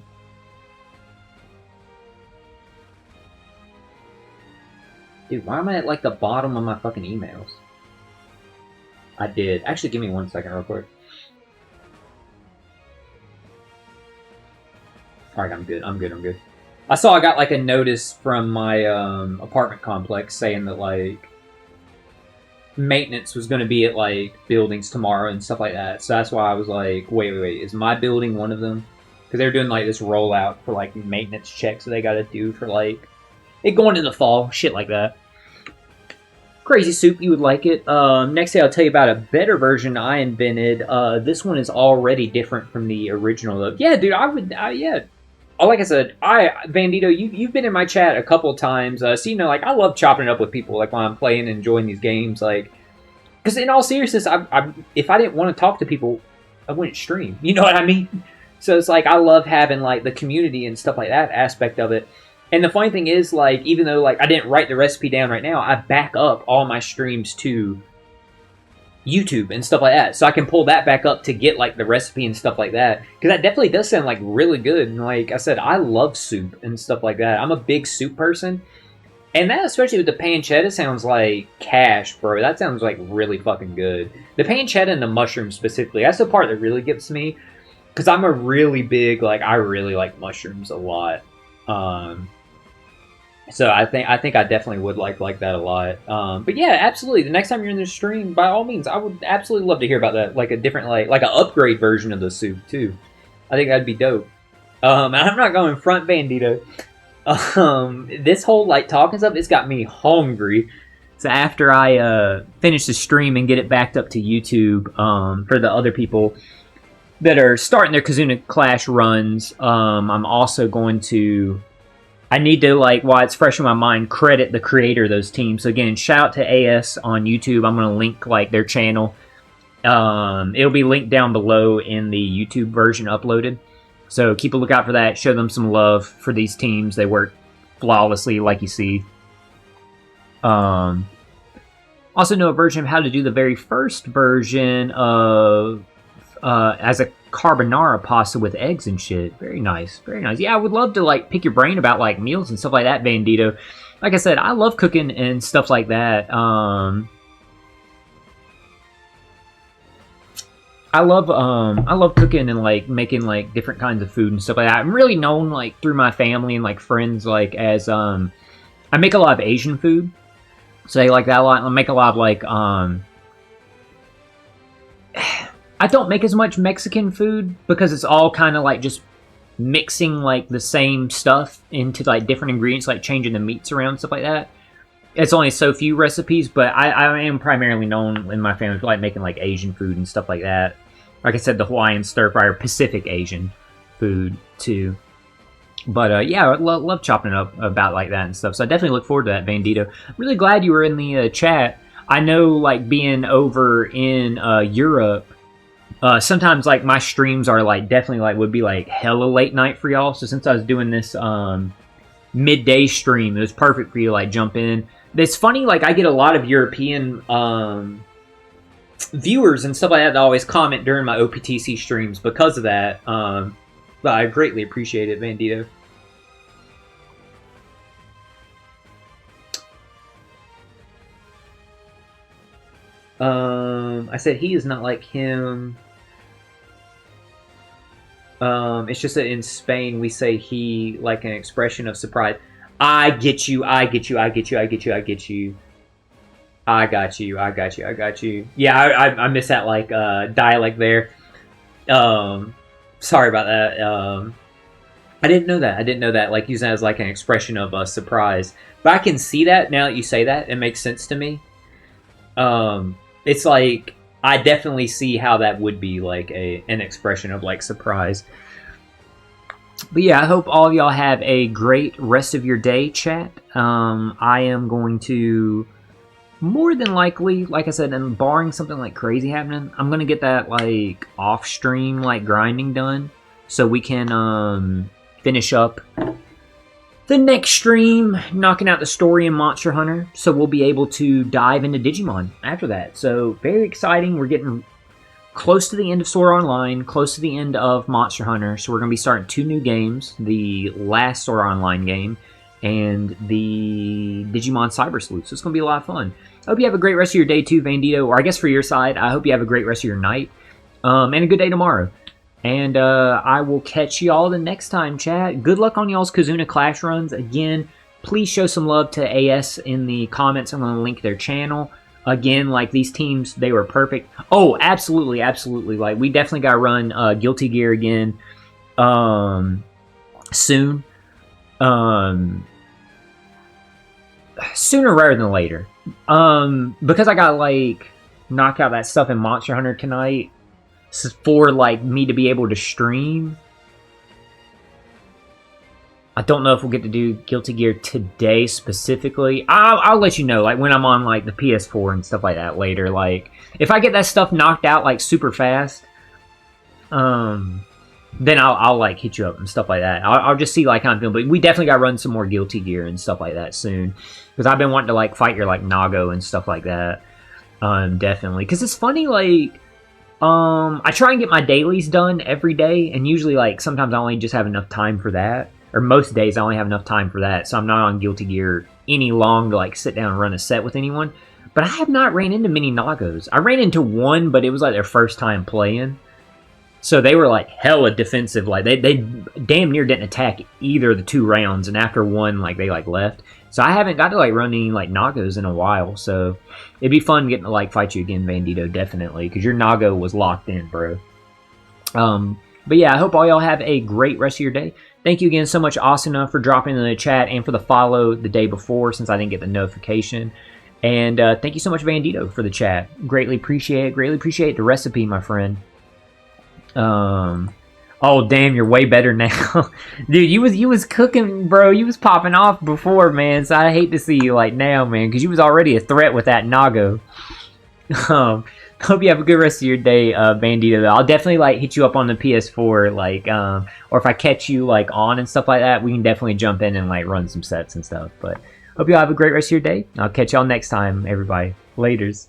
Dude, why am I at, like, the bottom of my fucking emails? I did. Actually, give me 1 second real quick. Alright, I'm good. I'm good. I saw I got, like, a notice from my apartment complex saying that, like... maintenance was going to be at like buildings tomorrow and stuff like that. So that's why I was like, wait, is my building one of them? Because they're doing like this rollout for like maintenance checks that they got to do for like it going in the fall, shit like that. Crazy Soup, you would like it. Next thing I'll tell you about a better version I invented. This one is already different from the original though. Yeah, dude, yeah. Like I said, Bandito, you've been in my chat a couple times, so you know, like I love chopping it up with people, like when I'm playing and enjoying these games, like because in all seriousness, if I didn't want to talk to people, I wouldn't stream. You know what I mean? So it's like I love having like the community and stuff like that aspect of it. And the funny thing is, like, even though like I didn't write the recipe down right now, I back up all my streams to YouTube and stuff like that, so I can pull that back up to get like the recipe and stuff like that, because that definitely does sound like really good. And like I said, I love soup and stuff like that. I'm a big soup person, and that especially with the pancetta sounds like cash, bro. That sounds like really fucking good. The pancetta and the mushrooms specifically, that's the part that really gets me, because I'm a really big, like, I really like mushrooms a lot. So I think I definitely would like that a lot. But yeah, absolutely. The next time you're in the stream, by all means, I would absolutely love to hear about that. Like a different, like an upgrade version of the soup too. I think that'd be dope. And I'm not going front Bandito. This whole like talking stuff, it's got me hungry. So after I finish the stream and get it backed up to YouTube, for the other people that are starting their Kizuna Clash runs, I'm also going to. I need to, like, while it's fresh in my mind, credit the creator of those teams. So again, shout out to AS on YouTube. I'm going to link, like, their channel. It'll be linked down below in the YouTube version uploaded. So keep a lookout for that. Show them some love for these teams. They work flawlessly, like you see. Also know a version of how to do the very first version of as a carbonara pasta with eggs and shit. Very nice, very nice. Yeah, I would love to like pick your brain about like meals and stuff like that, Bandito. Like I said, I love cooking and stuff like that. I love cooking and like making like different kinds of food and stuff like that. I'm really known like through my family and like friends like as I make a lot of Asian food, so they like that a lot. I make a lot of like I don't make as much Mexican food because it's all kind of like just mixing like the same stuff into like different ingredients, like changing the meats around, stuff like that. It's only so few recipes, but I am primarily known in my family for like making like Asian food and stuff like that. Like I said, the Hawaiian stir fry, Pacific Asian food too. But yeah, I love chopping it up about like that and stuff. So I definitely look forward to that, Bandito. I'm really glad you were in the chat. I know like being over in Europe, sometimes like my streams are like definitely like would be like hella late night for y'all. So since I was doing this midday stream, it was perfect for you to like jump in. It's funny, like I get a lot of European viewers and stuff like that always comment during my OPTC streams because of that. But I greatly appreciate it, Bandito. I said he is not like him. It's just that in Spain we say he like an expression of surprise. I get you, I get you, I get you, I get you, I get you. I got you, I got you, I got you. Yeah, I miss that like dialect there. Sorry about that. I didn't know that. I didn't know that. Like using that as like an expression of surprise. But I can see that now that you say that. It makes sense to me. It's like I definitely see how that would be like an expression of like surprise. But yeah, I hope all of y'all have a great rest of your day, chat. I am going to more than likely, like I said, and barring something like crazy happening, I'm gonna get that like off stream like grinding done so we can finish up the next stream, knocking out the story in Monster Hunter, so we'll be able to dive into Digimon after that. So very exciting. We're getting close to the end of Sword Online, close to the end of Monster Hunter, so we're going to be starting 2 new games, the last Sword Online game, and the Digimon Cyber Sleuth, so it's going to be a lot of fun. I hope you have a great rest of your day too, Bandito, or I guess for your side, I hope you have a great rest of your night, and a good day tomorrow. And I will catch y'all the next time, chat. Good luck on y'all's Kizuna Clash runs. Again, please show some love to AS in the comments. I'm going to link their channel. again, like these teams, they were perfect. Oh, absolutely, absolutely. Like we definitely got to run Guilty Gear again soon. Sooner rather than later. Because I got like knock out that stuff in Monster Hunter tonight for like me to be able to stream. I don't know if we'll get to do Guilty Gear today specifically. I'll let you know, like, when I'm on, like, the PS4 and stuff like that later. Like, if I get that stuff knocked out, like, super fast, then I'll like, hit you up and stuff like that. I'll just see, like, how I'm feeling. But we definitely got to run some more Guilty Gear and stuff like that soon. Because I've been wanting to, like, fight your, like, Nago and stuff like that. Definitely. Because it's funny, like, I try and get my dailies done every day. And usually, like, sometimes I only just have enough time for that. Or most days I only have enough time for that, so I'm not on Guilty Gear any long to like sit down and run a set with anyone. But I have not ran into many Nagos. I ran into one, but it was like their first time playing. So they were like hella defensive. Like they damn near didn't attack either of the 2 rounds, and after one, like they like left. So I haven't got to like run any like Nagos in a while. So it'd be fun getting to like fight you again, Bandito, definitely, because your Nago was locked in, bro. But yeah, I hope all y'all have a great rest of your day. Thank you again so much, Asuna, for dropping in the chat and for the follow the day before since I didn't get the notification. And thank you so much, Bandito, for the chat. Greatly appreciate it. Greatly appreciate the recipe, my friend. Oh, damn, you're way better now. Dude, you was cooking, bro. You was popping off before, man. So I hate to see you like now, man, because you was already a threat with that Nago. Hope you have a good rest of your day, Bandito. I'll definitely like hit you up on the PS4, like, or if I catch you like on and stuff like that, we can definitely jump in and like run some sets and stuff. But hope you all have a great rest of your day. I'll catch y'all next time, everybody. Laters.